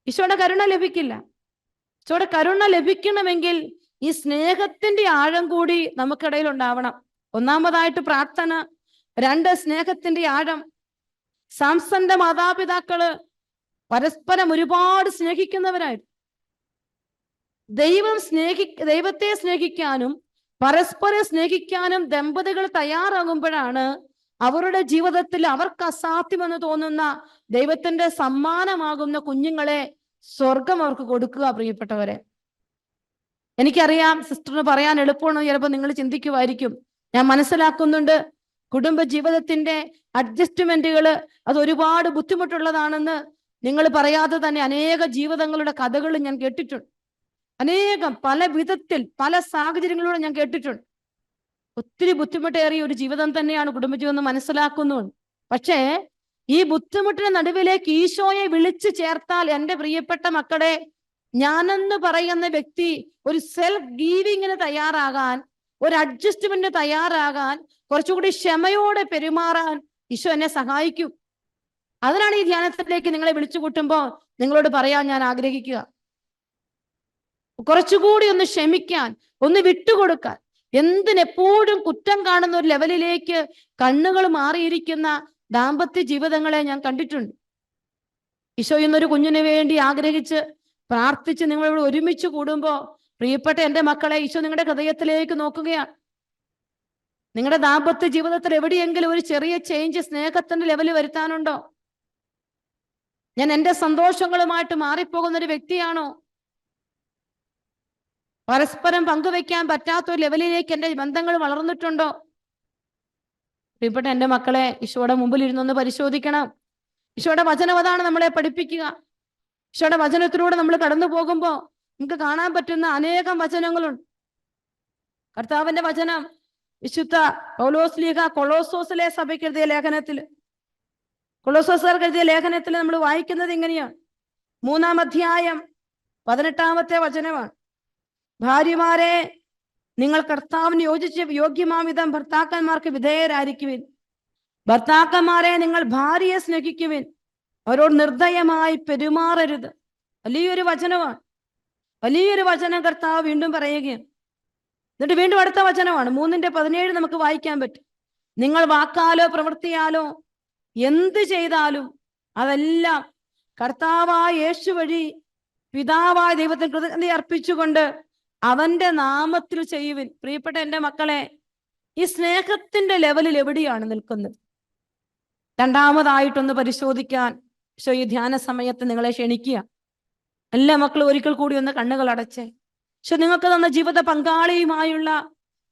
ഈശോയുടെ കരുണ ലഭിക്കില്ല. ഈശോയുടെ കരുണ ലഭിക്കണമെങ്കിൽ ഈ സ്നേഹത്തിന്റെ ആഴം കൂടി നമുക്കിടയിൽ ഉണ്ടാവണം. ഒന്നാമതായിട്ട് പ്രാർത്ഥന, രണ്ട് സ്നേഹത്തിന്റെ ആഴം. സാംസന്റെ മാതാപിതാക്കള് പരസ്പരം ഒരുപാട് സ്നേഹിക്കുന്നവരായിരുന്നു. ദൈവത്തെ സ്നേഹിക്കാനും പരസ്പരം സ്നേഹിക്കാനും ദമ്പതികൾ തയ്യാറാകുമ്പോഴാണ് അവരുടെ ജീവിതത്തിൽ അവർക്ക് അസാധ്യമെന്ന് തോന്നുന്ന ദൈവത്തിന്റെ സമ്മാനമാകുന്ന കുഞ്ഞുങ്ങളെ സ്വർഗം അവർക്ക് കൊടുക്കുക. പ്രിയപ്പെട്ടവരെ, എനിക്കറിയാം സിസ്റ്ററിന് പറയാൻ എളുപ്പമാണ് ചിലപ്പോൾ നിങ്ങൾ ചിന്തിക്കുമായിരിക്കും. ഞാൻ മനസ്സിലാക്കുന്നുണ്ട്, കുടുംബ ജീവിതത്തിന്റെ അഡ്ജസ്റ്റ്മെന്റുകൾ അത് ഒരുപാട് ബുദ്ധിമുട്ടുള്ളതാണെന്ന് നിങ്ങൾ പറയാതെ തന്നെ അനേക ജീവിതങ്ങളുടെ കഥകൾ ഞാൻ കേട്ടിട്ടുണ്ട്. അനേകം പല വിധത്തിൽ പല സാഹചര്യങ്ങളിലൂടെ ഞാൻ കേട്ടിട്ടുണ്ട്. ഒത്തിരി ബുദ്ധിമുട്ടേറിയ ഒരു ജീവിതം തന്നെയാണ് കുടുംബജീവൻ എന്ന് മനസ്സിലാക്കുന്നുണ്ട്. പക്ഷേ ഈ ബുദ്ധിമുട്ടിന് നടുവിലേക്ക് ഈശോയെ വിളിച്ചു ചേർത്താൽ, എൻ്റെ പ്രിയപ്പെട്ട മക്കളെ, ഞാനെന്ന് പറയുന്ന വ്യക്തി ഒരു സെൽഫ് ഗീവിങ്ങിന് തയ്യാറാകാൻ, ഒരു അഡ്ജസ്റ്റ്മെന്റിന് തയ്യാറാകാൻ, കുറച്ചുകൂടി ക്ഷമയോടെ പെരുമാറാൻ ഈശോ എന്നെ സഹായിക്കും. അതിനാണ് ഈ ധ്യാനത്തിലേക്ക് നിങ്ങളെ വിളിച്ചു കൂട്ടുമ്പോൾ നിങ്ങളോട് പറയാൻ ഞാൻ ആഗ്രഹിക്കുക. കുറച്ചുകൂടി ഒന്ന് ക്ഷമിക്കാൻ, ഒന്ന് വിട്ടുകൊടുക്കാൻ. എന്തിനെപ്പോഴും കുറ്റം കാണുന്ന ഒരു ലെവലിലേക്ക് കണ്ണുകൾ മാറിയിരിക്കുന്ന ദാമ്പത്യ ജീവിതങ്ങളെ ഞാൻ കണ്ടിട്ടുണ്ട്. ഈശോ ഇന്നൊരു കുഞ്ഞിന് വേണ്ടി ആഗ്രഹിച്ച് പ്രാർത്ഥിച്ച് നിങ്ങളിവിടെ ഒരുമിച്ച് കൂടുമ്പോ, പ്രിയപ്പെട്ട എൻ്റെ മക്കളെ, ഈശോ നിങ്ങളുടെ ഹൃദയത്തിലേക്ക് നോക്കുകയാണ്. നിങ്ങളുടെ ദാമ്പത്യ ജീവിതത്തിൽ എവിടെയെങ്കിലും ഒരു ചെറിയ ചേഞ്ച്, സ്നേഹത്തിന്റെ ലെവൽ വരുത്താനുണ്ടോ? ഞാൻ എൻ്റെ സന്തോഷങ്ങളുമായിട്ട് മാറിപ്പോകുന്ന ഒരു വ്യക്തിയാണോ? പരസ്പരം പങ്കുവെക്കാൻ പറ്റാത്ത ഒരു ലെവലിലേക്ക് എൻ്റെ ബന്ധങ്ങൾ വളർന്നിട്ടുണ്ടോ? പ്രിയപ്പെട്ട എൻ്റെ മക്കളെ, ഈശോയുടെ മുമ്പിൽ ഇരുന്നൊന്ന് പരിശോധിക്കണം. ഈശോയുടെ വചനം അതാണ് നമ്മളെ പഠിപ്പിക്കുക. ഈശോയുടെ വചനത്തിലൂടെ നമ്മൾ കടന്നു പോകുമ്പോൾ നമുക്ക് കാണാൻ പറ്റുന്ന അനേകം വചനങ്ങളുണ്ട്. കർത്താവിന്റെ വചനം വിശുദ്ധ പൗലോസ്ലീഹ കൊളോസോസിലെ സഭയ്ക്ക് എഴുതിയ ലേഖനത്തിൽ, കൊളോസോസുകാർക്ക് എഴുതിയ ലേഖനത്തിൽ നമ്മൾ വായിക്കുന്നത് ഇങ്ങനെയാണ്. 3-ാം അധ്യായം 18-ാമത്തെ വചനമാണ്. ഭാര്യമാരെ, നിങ്ങൾ കർത്താവിന് യോഗ്യമാം വിധം ഭർത്താക്കന്മാർക്ക് വിധേയരായിരിക്കുവിൻ. ഭർത്താക്കന്മാരെ, നിങ്ങൾ ഭാര്യയെ സ്നേഹിക്കുവിൻ. അവരോട് നിർദ്ദയമായി പെരുമാറരുത്. വലിയൊരു വചനമാണ്. വലിയൊരു വചനം കർത്താവ് വീണ്ടും പറയുകയാണ്. എന്നിട്ട് വീണ്ടും അടുത്ത വചനമാണ് 3:17 നമുക്ക് വായിക്കാൻ പറ്റും. നിങ്ങൾ വാക്കാലോ പ്രവൃത്തിയാലോ എന്ത് ചെയ്താലും അതെല്ലാം കർത്താവായ യേശു വഴി പിതാവായ ദൈവത്തിന് കൃതജ്ഞത അർപ്പിച്ചുകൊണ്ട് അവന്റെ നാമത്തിൽ ചെയ്യുവിൻ. പ്രിയപ്പെട്ട എൻ്റെ മക്കളെ, ഈ സ്നേഹത്തിന്റെ ലെവലിൽ എവിടെയാണ് നിൽക്കുന്നത്? രണ്ടാമതായിട്ടൊന്ന് പരിശോധിക്കാൻ ഈശോ ഈ ധ്യാന സമയത്ത് നിങ്ങളെ ക്ഷണിക്കുക. എല്ലാ മക്കളും ഒരിക്കൽ കൂടി ഒന്ന് കണ്ണുകൾ അടച്ചേ. പക്ഷെ നിങ്ങൾക്ക് തന്ന ജീവിത പങ്കാളിയുമായുള്ള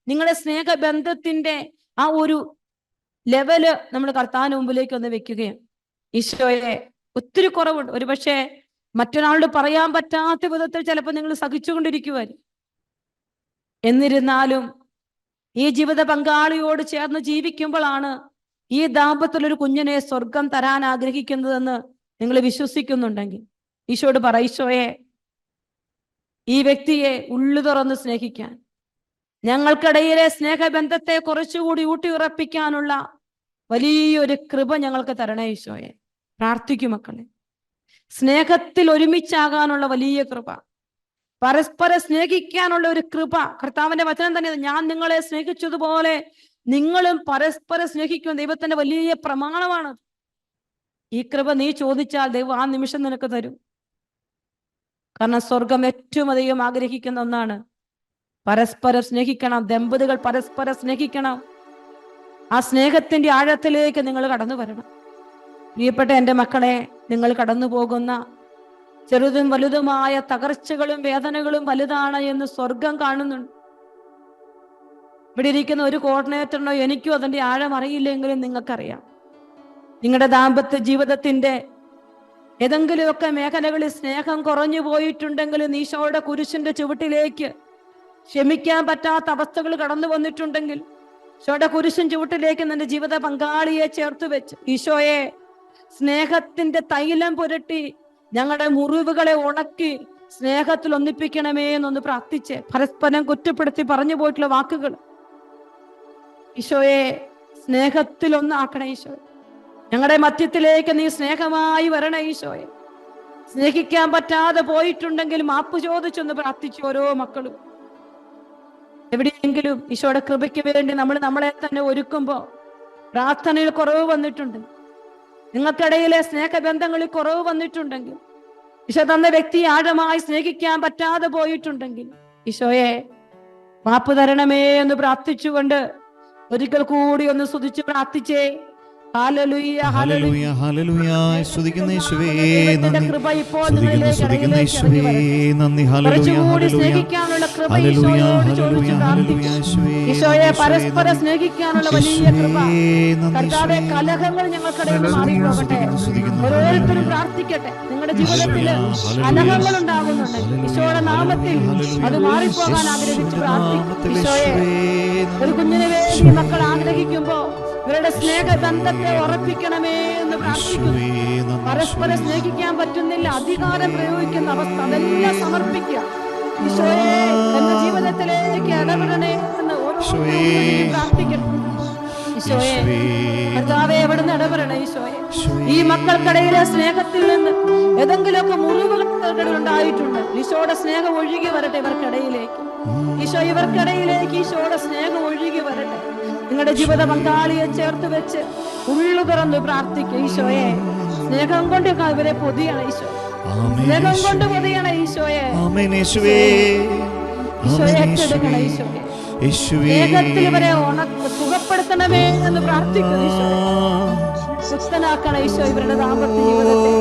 നിങ്ങളുടെ സ്നേഹബന്ധത്തിന്റെ ആ ഒരു ലെവല് നമ്മൾ കർത്താവിന് മുമ്പിലേക്ക് ഒന്ന് വെക്കുകയാണ്. ഈശോയെ, ഒത്തിരി കുറവുണ്ട്. ഒരുപക്ഷെ മറ്റൊരാളോട് പറയാൻ പറ്റാത്ത വിധത്തിൽ ചിലപ്പോൾ നിങ്ങൾ സഹിച്ചുകൊണ്ടിരിക്കുവായിരിക്കും. എന്നിരുന്നാലും ഈ ജീവിത പങ്കാളിയോട് ചേർന്ന് ജീവിക്കുമ്പോഴാണ് ഈ ദാമ്പത്യത്തിലൊരു കുഞ്ഞിനെ സ്വർഗം തരാൻ ആഗ്രഹിക്കുന്നതെന്ന് നിങ്ങൾ വിശ്വസിക്കുന്നുണ്ടെങ്കിൽ ഈശോയോട് പറ, ഈശോയെ, ഈ വ്യക്തിയെ ഉള്ളു തുറന്ന് സ്നേഹിക്കാൻ, ഞങ്ങൾക്കിടയിലെ സ്നേഹബന്ധത്തെ കുറച്ചുകൂടി ഊട്ടിയുറപ്പിക്കാനുള്ള വലിയൊരു കൃപ ഞങ്ങൾക്ക് തരണേ ഈശോയെ. പ്രാർത്ഥിക്കും മക്കളെ. സ്നേഹത്തിൽ ഒരുമിച്ചാകാനുള്ള വലിയ കൃപ, പരസ്പരം സ്നേഹിക്കാനുള്ള ഒരു കൃപ. കർത്താവിന്റെ വചനം തന്നെ, ഞാൻ നിങ്ങളെ സ്നേഹിച്ചതുപോലെ നിങ്ങളും പരസ്പരം സ്നേഹിക്കുന്ന ദൈവത്തിന്റെ വലിയ പ്രമാണമാണ്. ഈ കൃപ നീ ചോദിച്ചാൽ ദൈവം ആ നിമിഷം നിനക്ക് തരും. കാരണം സ്വർഗം ഏറ്റവും അധികം ആഗ്രഹിക്കുന്ന ഒന്നാണ് പരസ്പരം സ്നേഹിക്കണം. ദമ്പതികൾ പരസ്പരം സ്നേഹിക്കണം. ആ സ്നേഹത്തിന്റെ ആഴത്തിലേക്ക് നിങ്ങൾ കടന്നു വരണം. പ്രിയപ്പെട്ട എൻ്റെ മക്കളെ, നിങ്ങൾ കടന്നു പോകുന്ന ചെറുതും വലുതുമായ തകർച്ചകളും വേദനകളും വലുതാണ് എന്ന് സ്വർഗം കാണുന്നുണ്ട്. ഇവിടെ ഇരിക്കുന്ന ഒരു കോർഡിനേറ്ററിനോ എനിക്കോ അതിന്റെ ആഴം അറിയില്ലെങ്കിലും നിങ്ങൾക്കറിയാം. നിങ്ങളുടെ ദാമ്പത്യ ജീവിതത്തിന്റെ ഏതെങ്കിലുമൊക്കെ മേഖലകളിൽ സ്നേഹം കുറഞ്ഞു പോയിട്ടുണ്ടെങ്കിലും ഈശോയുടെ കുരിശിന്റെ ചുവട്ടിലേക്ക് ക്ഷമിക്കാൻ പറ്റാത്ത അവസ്ഥകൾ കടന്നു വന്നിട്ടുണ്ടെങ്കിൽ ഈശോയുടെ കുരിശിൻ ചുവട്ടിലേക്ക് നിന്റെ ജീവിത പങ്കാളിയെ ചേർത്ത് വെച്ച്, ഈശോയെ, സ്നേഹത്തിന്റെ തൈലം പുരട്ടി ഞങ്ങളുടെ മുറിവുകളെ ഉണക്കി സ്നേഹത്തിൽ ഒന്നിപ്പിക്കണമേ എന്നൊന്ന് പ്രാർത്ഥിച്ച് പരസ്പരം കുറ്റപ്പെടുത്തി പറഞ്ഞു പോയിട്ടുള്ള വാക്കുകൾ ഈശോയെ സ്നേഹത്തിൽ ഒന്നാക്കണേ ഈശോ. ഞങ്ങളുടെ മധ്യത്തിലേക്ക് നീ സ്നേഹമായി വരണേ ഈശോയെ. സ്നേഹിക്കാൻ പറ്റാതെ പോയിട്ടുണ്ടെങ്കിൽ മാപ്പ് ചോദിച്ചൊന്ന് പ്രാർത്ഥിച്ചു ഓരോ മക്കളും. എവിടെയെങ്കിലും ഈശോയുടെ കൃപയ്ക്ക് വേണ്ടി നമ്മൾ നമ്മളെ തന്നെ ഒരുക്കുമ്പോൾ പ്രാർത്ഥനയിൽ കുറവ് വന്നിട്ടുണ്ട്, നിങ്ങൾക്കിടയിലെ സ്നേഹബന്ധങ്ങളിൽ കുറവ് വന്നിട്ടുണ്ടെങ്കിൽ, ഈശോ തന്ന വ്യക്തിയെ ആഴമായി സ്നേഹിക്കാൻ പറ്റാതെ പോയിട്ടുണ്ടെങ്കിൽ ഈശോയെ മാപ്പ് തരണമേ എന്ന് പ്രാർത്ഥിച്ചുകൊണ്ട് ഒരിക്കൽ കൂടി ഒന്ന് സ്തുതിച്ച് പ്രാർത്ഥിച്ചേ. ഹല്ലേലൂയ, ഹല്ലേലൂയ, ഹല്ലേലൂയ. സ്തുതിക്കുന്ന യേശുവേ നന്ദി, സ്തുതിക്കുന്ന യേശുവേ നന്ദി. ഹല്ലേലൂയ, സ്നേഹിക്കാനുള്ള കൃപ ഈശോയോട് ചോദിച്ച് പ്രാർത്ഥിച്ചു. ഈശോയെ പരസ്പരം സ്നേഹിക്കാനുള്ള വലിയ കൃപ. കർത്താവേ, കലഹങ്ങൾ ഞങ്ങൾക്കിടയിൽ മാറിപ്പോകട്ടെ. ഓരോരുത്തരും പ്രാർത്ഥിക്കട്ടെ. നിങ്ങളുടെ ജീവിതത്തിൽ കലഹങ്ങൾ ഉണ്ടാകുന്നുണ്ടെങ്കിൽ ഈശോയുടെ നാമത്തിൽ അത് മാറിപ്പോകാൻ ആഗ്രഹിച്ച് പ്രാർത്ഥിക്കും. ഈശോയെ, ഒരു കുഞ്ഞിന് വേണ്ടി മക്കൾ ആഗ്രഹിക്കുമ്പോ ഇവരുടെ സ്നേഹബന്ധത്തെ ഉറപ്പിക്കണമേ എന്ന് പ്രാർത്ഥിക്കുന്നു. പരസ്പരം സ്നേഹിക്കാൻ പറ്റുന്നില്ല, അധികാരം പ്രയോഗിക്കുന്ന അവസ്ഥ, അതെല്ലാം സമർപ്പിക്കുക. ഈശോയെ, എന്റെ ജീവിതത്തിലേക്ക് ഇടപെടണേ എന്ന് ഓരോരുത്തരും പ്രാർത്ഥിക്കണം. ഈശോയെ, കർത്താവേ, എവിടുന്ന് ഇടപെടണേ ഈശോയെ. ഈ മക്കൾക്കിടയിലെ സ്നേഹത്തിൽ നിന്ന് ഏതെങ്കിലുമൊക്കെ മുറിവുകൾ ഉണ്ടായിട്ടുണ്ട്. ഈശോയുടെ സ്നേഹം ഒഴുകി വരട്ടെ ഇവർക്കിടയിലേക്ക്. ഈശോ ഇവർക്കിടയിലേക്ക് ഈശോയുടെ സ്നേഹം ഒഴുകി വരട്ടെ. നിങ്ങളുടെ ജീവിത പങ്കാളിയെ ചേർത്ത് വെച്ച് ഉള്ളു തുറന്ന് പ്രാർത്ഥിക്കുക. ഈശോയെ സ്നേഹം കൊണ്ട് ഇവരെ പൊതിയണ ഈശോ, സ്നേഹം കൊണ്ട് പൊതിയണ ഈശോയെ, ഈശോയെ ഏറ്റെടുക്കണ ഈശോയെ, സ്നേഹത്തിൽ ഇവരെ സുഖപ്പെടുത്തണമേ എന്ന് പ്രാർത്ഥിക്കുന്നു. ഈശോയെ സുസ്ഥനാക്കണ ഈശോ ഇവരുടെ ദാമ്പത്യ ജീവിതത്തെ.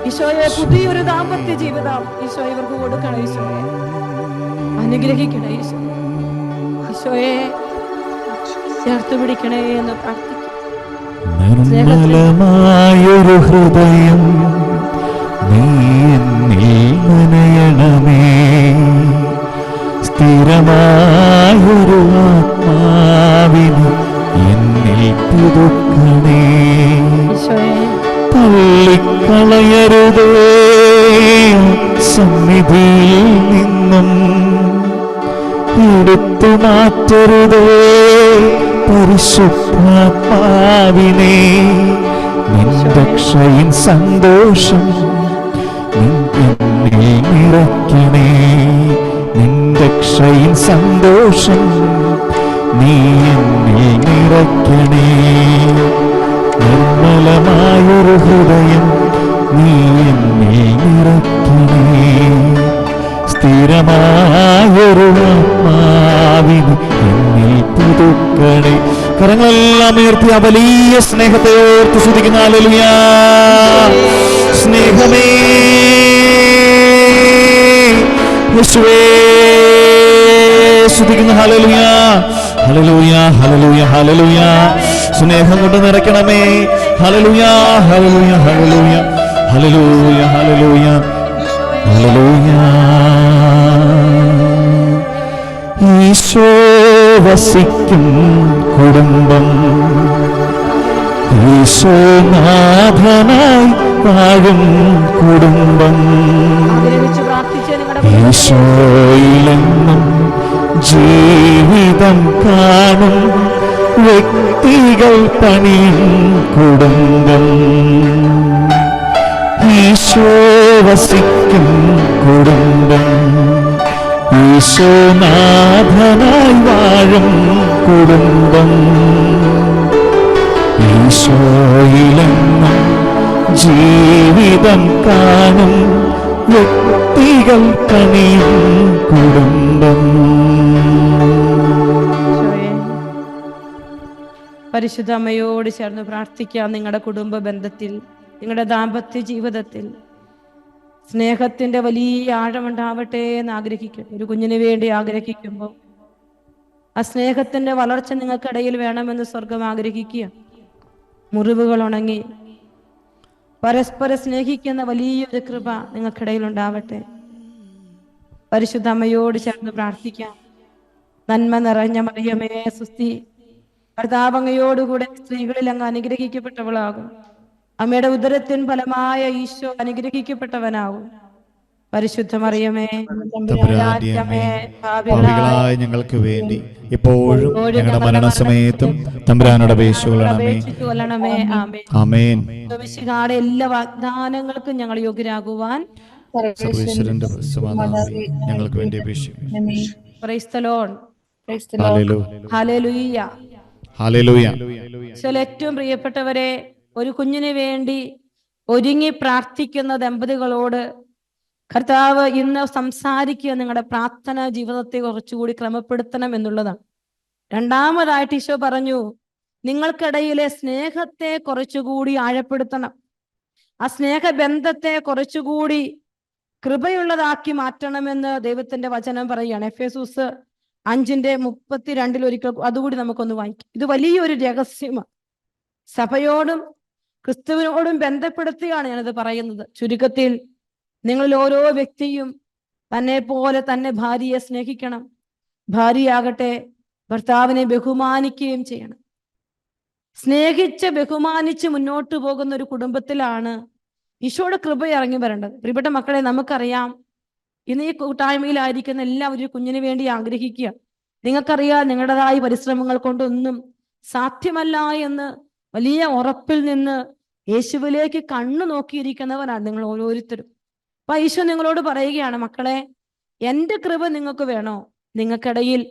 ഈശോയെ പുതിയൊരു ദാമ്പത്യ ജീവിതം ഈശോ ഇവർക്ക് കൊടുക്കണ ഈശോയെ, അനുഗ്രഹിക്കണ ഈശോ, ഈശോയെ ചേർത്ത് പിടിക്കണേ എന്ന് പ്രാർത്ഥിക്കും. നിർമ്മലമായൊരു ഹൃദയം നീ എന്നിൽ നനയണമേ, സ്ഥിരമായൊരു ആത്മാവിന് എന്നിൽ പുതുക്കണേ, തള്ളിക്കളയരുതേ സന്നിധിയിൽ നിന്നും, എടുത്തു മാറ്റരുതേ പരിശുദ്ധാത്മാവിനെ, നിന്റെ രക്ഷയിൻ സന്തോഷം എന്നിൽ നിറയ്ക്കണേ, നിന്റെ രക്ഷയിൻ സന്തോഷം നീ എന്നിൽ നിറയ്ക്കണേ. നിർമ്മലമായൊരു ഹൃദയം നീ എന്നിൽ നിറയ്ക്കണേ, സ്ഥിരമായൊരു ആത്മാവിന് എന്നിൽ പുതുക്കണേ. കരങ്ങളെല്ലാം ഉയർത്തി ആ വലിയ സ്നേഹത്തെ ഓർത്ത് സ്തുതിക്കുന്ന ഹല്ലേലൂയ. സ്നേഹമേ യേശുവേ സ്തുതിക്കുന്ന ഹല്ലേലൂയ, ഹല്ലേലൂയ, ഹല്ലേലൂയ, ഹല്ലേലൂയ. സ്നേഹം കൊണ്ട് നിറയ്ക്കണമേ. ഹല്ലേലൂയ, ഹല്ലേലൂയ, ഹല്ലേലൂയ, ഹല്ലേലൂയ, ഹല്ലേലൂയ, ഹല്ലേലൂയ. ഈശോ വസിക്കും കുടുംബം, ഈശോനാഥനായി വാഴും കുടുംബം, ഈശോയിലെന്നും ജീവിതം കാണും വ്യക്തികൾ പണിയും കുടുംബം, ഈശോ വസിക്കും കുടുംബം, ഈശോനാഥനായി വാഴും കുടുംബം, ഈശോയിലെന്നും ജീവിതം കാണും വ്യക്തികൾ പണിയും കുടുംബം. പരിശുദ്ധ അമ്മയോട് ചേർന്ന് പ്രാർത്ഥിക്കാം. നിങ്ങളുടെ കുടുംബ ബന്ധത്തിൽ, നിങ്ങളുടെ ദാമ്പത്യ ജീവിതത്തിൽ സ്നേഹത്തിന്റെ വലിയ ആഴമുണ്ടാവട്ടെ എന്ന് ആഗ്രഹിക്കട്ടെ. ഒരു കുഞ്ഞിന് വേണ്ടി ആഗ്രഹിക്കുമ്പോൾ ആ സ്നേഹത്തിന്റെ വളർച്ച നിങ്ങൾക്കിടയിൽ വേണമെന്ന് സ്വർഗം ആഗ്രഹിക്കുക. മുറിവുകൾ ഉണങ്ങി പരസ്പരം സ്നേഹിക്കുന്ന വലിയൊരു കൃപ നിങ്ങൾക്കിടയിൽ ഉണ്ടാവട്ടെ. പരിശുദ്ധ അമ്മയോട് ചേർന്ന് പ്രാർത്ഥിക്കാം. നന്മ നിറഞ്ഞ മറിയമേ സുസ്തി, കർത്താവ് അങ്ങയോടുകൂടെ സ്ത്രീകളിൽ അങ്ങ് അനുഗ്രഹിക്കപ്പെട്ടവളാകും. അമ്മയുടെ ഉദരത്തിൻ ഫലമായ ഈശോ അനുഗ്രഹിക്കപ്പെട്ടവനാകും. പരിശുദ്ധ മറിയമേ പാപികളായ ഞങ്ങൾക്ക് വേണ്ടി ഇപ്പോഴും ഞങ്ങളുടെ മരണസമയത്തും തമ്പുരാനോട് അപേക്ഷിച്ചുകൊള്ളണമേ. ആമേൻ. എല്ലാ വാഗ്ദാനങ്ങൾക്കും ഞങ്ങൾ യോഗ്യരാകുവാൻ സർവേശ്വരന്റെ സമാധാനമേ ഞങ്ങൾക്ക് വേണ്ടി അപേക്ഷിക്കുന്നു. Praise the Lord. Hallelujah. Hallelujah. ഏറ്റവും പ്രിയപ്പെട്ടവരെ, ഒരു കുഞ്ഞിന് വേണ്ടി ഒരുങ്ങി പ്രാർത്ഥിക്കുന്ന ദമ്പതികളോട് കർത്താവ് ഇന്ന് സംസാരിക്കുക. നിങ്ങളുടെ പ്രാർത്ഥന ജീവിതത്തെ കുറച്ചുകൂടി ക്രമപ്പെടുത്തണം എന്നുള്ളതാണ്. രണ്ടാമതായിട്ട് ഈശോ പറഞ്ഞു, നിങ്ങൾക്കിടയിലെ സ്നേഹത്തെ കുറച്ചുകൂടി ആഴപ്പെടുത്തണം. ആ സ്നേഹബന്ധത്തെ കുറച്ചുകൂടി കൃപയുള്ളതാക്കി മാറ്റണമെന്ന് ദൈവത്തിന്റെ വചനം പറയുകയാണ്. എഫേസൂസ് 5:32 ഒരിക്കൽ അതുകൂടി നമുക്കൊന്ന് വായിക്കാം. ഇത് വലിയൊരു രഹസ്യമാണ്. സഭയോടും ക്രിസ്തുവിനോടും ബന്ധപ്പെടുത്തിയാണ് ഞാനിത് പറയുന്നത്. ചുരുക്കത്തിൽ, നിങ്ങളിൽ ഓരോ വ്യക്തിയും തന്നെ പോലെ തന്നെ ഭാര്യയെ സ്നേഹിക്കണം. ഭാര്യയാകട്ടെ ഭർത്താവിനെ ബഹുമാനിക്കുകയും ചെയ്യണം. സ്നേഹിച്ച് ബഹുമാനിച്ച് മുന്നോട്ട് പോകുന്ന ഒരു കുടുംബത്തിലാണ് ഈശോയുടെ കൃപ ഇറങ്ങി വരേണ്ടത്. പ്രിയപ്പെട്ട മക്കളെ, നമുക്കറിയാം, ഇന്ന് ഈ കൂട്ടായ്മയിലായിരിക്കുന്ന എല്ലാവരും കുഞ്ഞിന് വേണ്ടി ആഗ്രഹിക്കുക. നിങ്ങൾക്കറിയാം, നിങ്ങളുടേതായ പരിശ്രമങ്ങൾ കൊണ്ടൊന്നും സാധ്യമല്ല എന്ന് വലിയ ഉറപ്പിൽ നിന്ന് യേശുവിലേക്ക് കണ്ണു നോക്കിയിരിക്കുന്നവരാണ് നിങ്ങൾ ഓരോരുത്തരും. അപ്പൊ ഈശോ നിങ്ങളോട് പറയുകയാണ്, മക്കളെ, എൻ്റെ കൃപ നിങ്ങൾക്ക് വേണോ? നിങ്ങൾക്കിടയിൽ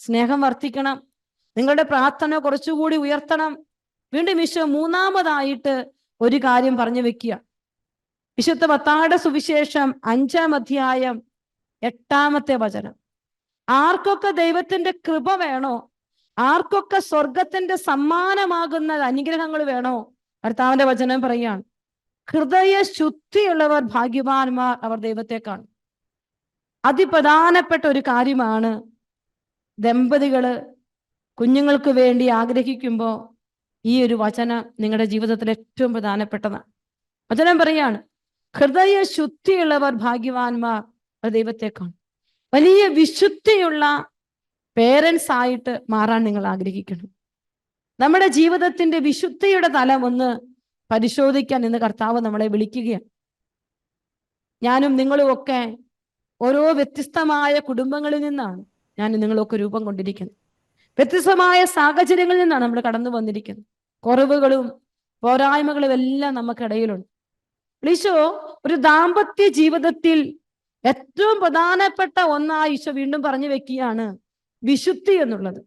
സ്നേഹം വർദ്ധിക്കണം, നിങ്ങളുടെ പ്രാർത്ഥന കുറച്ചുകൂടി ഉയർത്തണം. വീണ്ടും ഈശോ മൂന്നാമതായിട്ട് ഒരു കാര്യം പറഞ്ഞു വെക്കുക. വിശുദ്ധ മത്തായിയുടെ സുവിശേഷം 5-ാം അധ്യായം 8-ാമത്തെ വചനം. ആർക്കൊക്കെ ദൈവത്തിന്റെ കൃപ വേണോ, ആർക്കൊക്കെ സ്വർഗത്തിന്റെ സമ്മാനമാകുന്ന അനുഗ്രഹങ്ങൾ വേണോ, കർത്താവിന്റെ വചനം പറയാണ്, ഹൃദയ ശുദ്ധിയുള്ളവർ ഭാഗ്യവാന്മാർ, അവർ ദൈവത്തെ കാണും. അതിപ്രധാനപ്പെട്ട ഒരു കാര്യമാണ് ദമ്പതികള് കുഞ്ഞുങ്ങൾക്ക് വേണ്ടി ആഗ്രഹിക്കുമ്പോൾ ഈ ഒരു വചനം നിങ്ങളുടെ ജീവിതത്തിൽ ഏറ്റവും പ്രധാനപ്പെട്ടതാണ്. വചനം പറയാണ്, ഹൃദയ ശുദ്ധിയുള്ളവർ ഭാഗ്യവാന്മാർ, അവർ ദൈവത്തെ കാണും. വലിയ വിശുദ്ധിയുള്ള പേരൻസ് ആയിട്ട് മാറാൻ നിങ്ങൾ ആഗ്രഹിക്കണം. നമ്മുടെ ജീവിതത്തിന്റെ വിശുദ്ധിയുടെ തലം ഒന്ന് പരിശോധിക്കാൻ ഇന്ന് കർത്താവ് നമ്മളെ വിളിക്കുകയാണ്. ഞാനും നിങ്ങളും ഒക്കെ ഓരോ വ്യത്യസ്തമായ കുടുംബങ്ങളിൽ നിന്നാണ് ഞാൻ നിങ്ങളൊക്കെ രൂപം കൊണ്ടിരിക്കുന്നത്. വ്യത്യസ്തമായ സാഹചര്യങ്ങളിൽ നിന്നാണ് നമ്മൾ കടന്നു വന്നിരിക്കുന്നത്. കുറവുകളും പോരായ്മകളും എല്ലാം നമുക്കിടയിലുണ്ട്. ഈശോ ഒരു ദാമ്പത്യ ജീവിതത്തിൽ ഏറ്റവും പ്രധാനപ്പെട്ട ഒന്നായി ഈശോ വീണ്ടും പറഞ്ഞു വെക്കുകയാണ് വിശുദ്ധി എന്നുള്ളത്.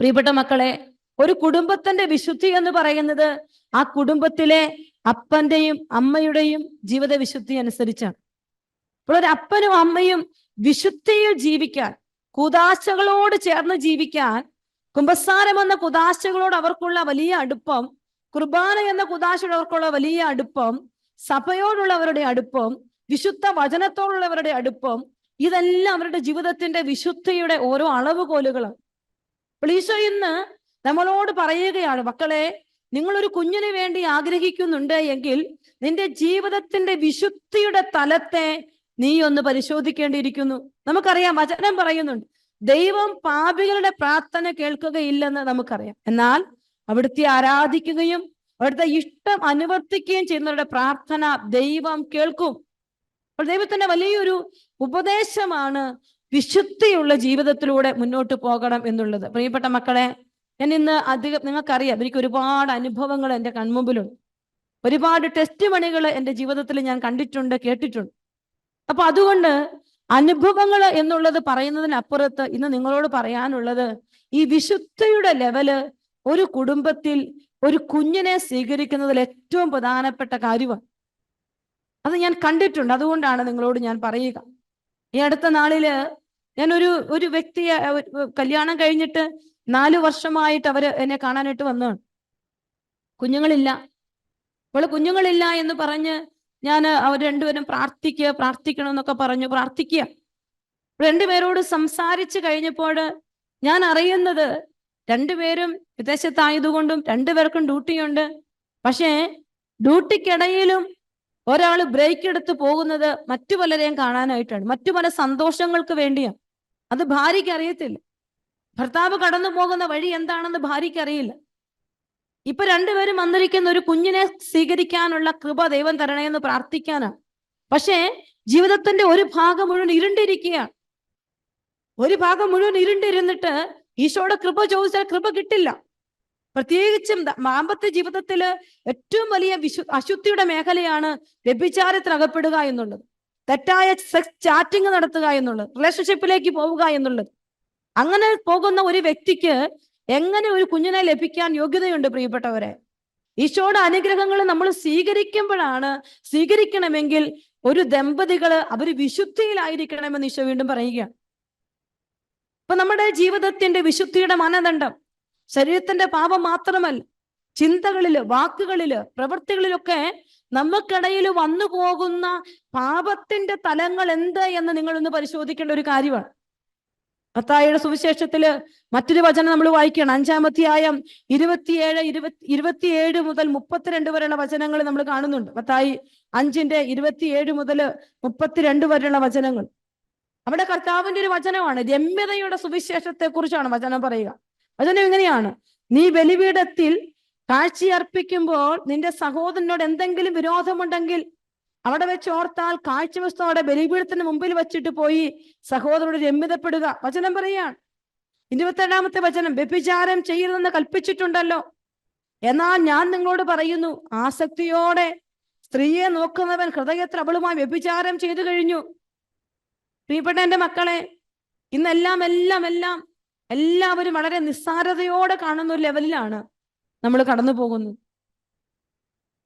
പ്രിയപ്പെട്ട മക്കളെ, ഒരു കുടുംബത്തിന്റെ വിശുദ്ധി എന്ന് പറയുന്നത് ആ കുടുംബത്തിലെ അപ്പന്റെയും അമ്മയുടെയും ജീവിത വിശുദ്ധി അനുസരിച്ചാണ്. അപ്പോൾ ഒരു അപ്പനും അമ്മയും വിശുദ്ധിയിൽ ജീവിക്കാൻ, കുദാശകളോട് ചേർന്ന് ജീവിക്കാൻ, കുമ്പസാരം എന്ന കുദാശകളോട് അവർക്കുള്ള വലിയ അടുപ്പം, കുർബാന എന്ന കുദാശയോട് അവർക്കുള്ള വലിയ അടുപ്പം, സഭയോടുള്ളവരുടെ അടുപ്പം, വിശുദ്ധ വചനത്തോടുള്ളവരുടെ അടുപ്പം, ഇതെല്ലാം അവരുടെ ജീവിതത്തിന്റെ വിശുദ്ധിയുടെ ഓരോ അളവുകോലുകളാണ്. ഈശോ ഇന്ന് നമ്മളോട് പറയുകയാണ്, മക്കളെ, നിങ്ങളൊരു കുഞ്ഞിന് വേണ്ടി ആഗ്രഹിക്കുന്നുണ്ട് എങ്കിൽ നിന്റെ ജീവിതത്തിന്റെ വിശുദ്ധിയുടെ തലത്തെ നീ ഒന്ന് പരിശോധിക്കേണ്ടിയിരിക്കുന്നു. നമുക്കറിയാം, വചനം പറയുന്നുണ്ട്, ദൈവം പാപികളുടെ പ്രാർത്ഥന കേൾക്കുകയില്ലെന്ന് നമുക്കറിയാം. എന്നാൽ അവിടുത്തെ ആരാധിക്കുകയും അവിടുത്തെ ഇഷ്ടം അനുവർത്തിക്കുകയും ചെയ്യുന്നവരുടെ പ്രാർത്ഥന ദൈവം കേൾക്കും. അപ്പോൾ ദൈവത്തിന്റെ വലിയൊരു ഉപദേശമാണ് വിശുദ്ധിയുള്ള ജീവിതത്തിലൂടെ മുന്നോട്ട് പോകണം എന്നുള്ളത്. പ്രിയപ്പെട്ട മക്കളെ, ഞാൻ ഇന്ന് അധികം, നിങ്ങൾക്കറിയാം, എനിക്ക് ഒരുപാട് അനുഭവങ്ങൾ എൻ്റെ കൺമുമ്പിലുണ്ട്. ഒരുപാട് ടെസ്റ്റ് മണികൾ എൻ്റെ ജീവിതത്തിൽ ഞാൻ കണ്ടിട്ടുണ്ട്, കേട്ടിട്ടുണ്ട്. അപ്പൊ അതുകൊണ്ട് അനുഭവങ്ങൾ എന്നുള്ളത് പറയുന്നതിനപ്പുറത്ത് ഇന്ന് നിങ്ങളോട് പറയാനുള്ളത്, ഈ വിശുദ്ധിയുടെ ലെവല് ഒരു കുടുംബത്തിൽ ഒരു കുഞ്ഞിനെ സ്വീകരിക്കുന്നതിൽ ഏറ്റവും പ്രധാനപ്പെട്ട കാര്യമാണ്. അത് ഞാൻ കണ്ടിട്ടുണ്ട്, അതുകൊണ്ടാണ് നിങ്ങളോട് ഞാൻ പറയുക. ഈ അടുത്ത നാളില് ഞാൻ ഒരു വ്യക്തിയെ, കല്യാണം കഴിഞ്ഞിട്ട് 4 വർഷമായിട്ട് അവര് എന്നെ കാണാനായിട്ട് വന്നതാണ്. കുഞ്ഞുങ്ങളില്ല. അപ്പോൾ കുഞ്ഞുങ്ങളില്ല എന്ന് പറഞ്ഞ് ഞാൻ അവർ രണ്ടുപേരും പ്രാർത്ഥിക്കണം എന്നൊക്കെ പറഞ്ഞു പ്രാർത്ഥിക്കുക. രണ്ടുപേരോട് സംസാരിച്ച് കഴിഞ്ഞപ്പോൾ ഞാൻ അറിയുന്നത്, രണ്ടുപേരും വിദേശത്തായതുകൊണ്ടും രണ്ടുപേർക്കും ഡ്യൂട്ടിയുണ്ട്. പക്ഷേ ഡ്യൂട്ടിക്കിടയിലും ഒരാൾ ബ്രേക്ക് എടുത്ത് പോകുന്നത് മറ്റു പലരെയും കാണാനായിട്ടാണ്, മറ്റു പല സന്തോഷങ്ങൾക്ക് വേണ്ടിയാണ്. അത് ഭാര്യയ്ക്ക് അറിയത്തില്ല. ഭർത്താവ് കടന്നു പോകുന്ന വഴി എന്താണെന്ന് ഭാര്യയ്ക്ക് അറിയില്ല. ഇപ്പൊ രണ്ടുപേരും വന്നിരിക്കുന്ന ഒരു കുഞ്ഞിനെ സ്വീകരിക്കാനുള്ള കൃപ ദൈവം തരണേന്ന് പ്രാർത്ഥിക്കാനാണ്. പക്ഷേ ജീവിതത്തിന്റെ ഒരു ഭാഗം മുഴുവൻ ഇരുണ്ടിരിക്കുകയാണ്. ഒരു ഭാഗം മുഴുവൻ ഇരുണ്ടിരുന്നിട്ട് ഈശോയുടെ കൃപ ചോദിച്ചാൽ കൃപ കിട്ടില്ല. പ്രത്യേകിച്ചും ദാമ്പത്യ ജീവിതത്തില് ഏറ്റവും വലിയ അശുദ്ധിയുടെ മേഖലയാണ് വ്യഭിചാരത്തിനകപ്പെടുക എന്നുള്ളത്, തെറ്റായ സെക്സ് ചാറ്റിംഗ് നടത്തുക എന്നുള്ളത്, റിലേഷൻഷിപ്പിലേക്ക് പോവുക എന്നുള്ളത്. അങ്ങനെ പോകുന്ന ഒരു വ്യക്തിക്ക് എങ്ങനെ ഒരു കുഞ്ഞിനെ ലഭിക്കാൻ യോഗ്യതയുണ്ട്? പ്രിയപ്പെട്ടവരെ, ഈശോയുടെ അനുഗ്രഹങ്ങൾ നമ്മൾ സ്വീകരിക്കണമെങ്കിൽ ഒരു ദമ്പതികള് അവര് വിശുദ്ധിയിലായിരിക്കണമെന്ന് ഈശോ വീണ്ടും പറയുകയാണ്. ഇപ്പൊ നമ്മുടെ ജീവിതത്തിന്റെ വിശുദ്ധിയുടെ മാനദണ്ഡം ശരീരത്തിന്റെ പാപം മാത്രമല്ല, ചിന്തകളില്, വാക്കുകളില്, പ്രവൃത്തികളിലൊക്കെ നമുക്കിടയിൽ വന്നു പോകുന്ന പാപത്തിന്റെ തലങ്ങൾ എന്ത് എന്ന് നിങ്ങളൊന്ന് പരിശോധിക്കേണ്ട ഒരു കാര്യമാണ്. മത്തായിയുടെ സുവിശേഷത്തില് മറ്റൊരു വചനം നമ്മൾ വായിക്കണം. 5-ാം അധ്യായം 27 മുതൽ 32 വരെയുള്ള വചനങ്ങൾ നമ്മൾ കാണുന്നുണ്ട്. മത്തായി 5:27 മുതൽ 32 വരെയുള്ള വചനങ്ങൾ. അവിടെ കർത്താവിന്റെ ഒരു വചനമാണ്, രമ്യതയുടെ സുവിശേഷത്തെ കുറിച്ചാണ് വചനം പറയുക. വചനം എങ്ങനെയാണ്? നീ ബലിപീഠത്തിൽ കാഴ്ചയർപ്പിക്കുമ്പോൾ നിന്റെ സഹോദരനോട് എന്തെങ്കിലും വിരോധമുണ്ടെങ്കിൽ അവിടെ വെച്ച് ഓർത്താൽ കാഴ്ചവസ്തുവോടെ ബലിപീഠത്തിന് മുമ്പിൽ വെച്ചിട്ട് പോയി സഹോദരനോട് രമ്യതപ്പെടുക. വചനം പറയാണ്. 27-ാമത്തെ വചനം, വ്യഭിചാരം ചെയ്യരുതെന്ന് കൽപ്പിച്ചിട്ടുണ്ടല്ലോ, എന്നാൽ ഞാൻ നിങ്ങളോട് പറയുന്നു, ആസക്തിയോടെ സ്ത്രീയെ നോക്കുന്നവൻ ഹൃദയത്തിൽ അവളുമായി വ്യഭിചാരം ചെയ്തു കഴിഞ്ഞു. പ്രിയപ്പെട്ട എന്റെ മക്കളെ, ഇന്നെല്ലാം എല്ലാവരും വളരെ നിസ്സാരതയോടെ കാണുന്ന ഒരു ലെവലിലാണ് നമ്മൾ കടന്നു പോകുന്നത്.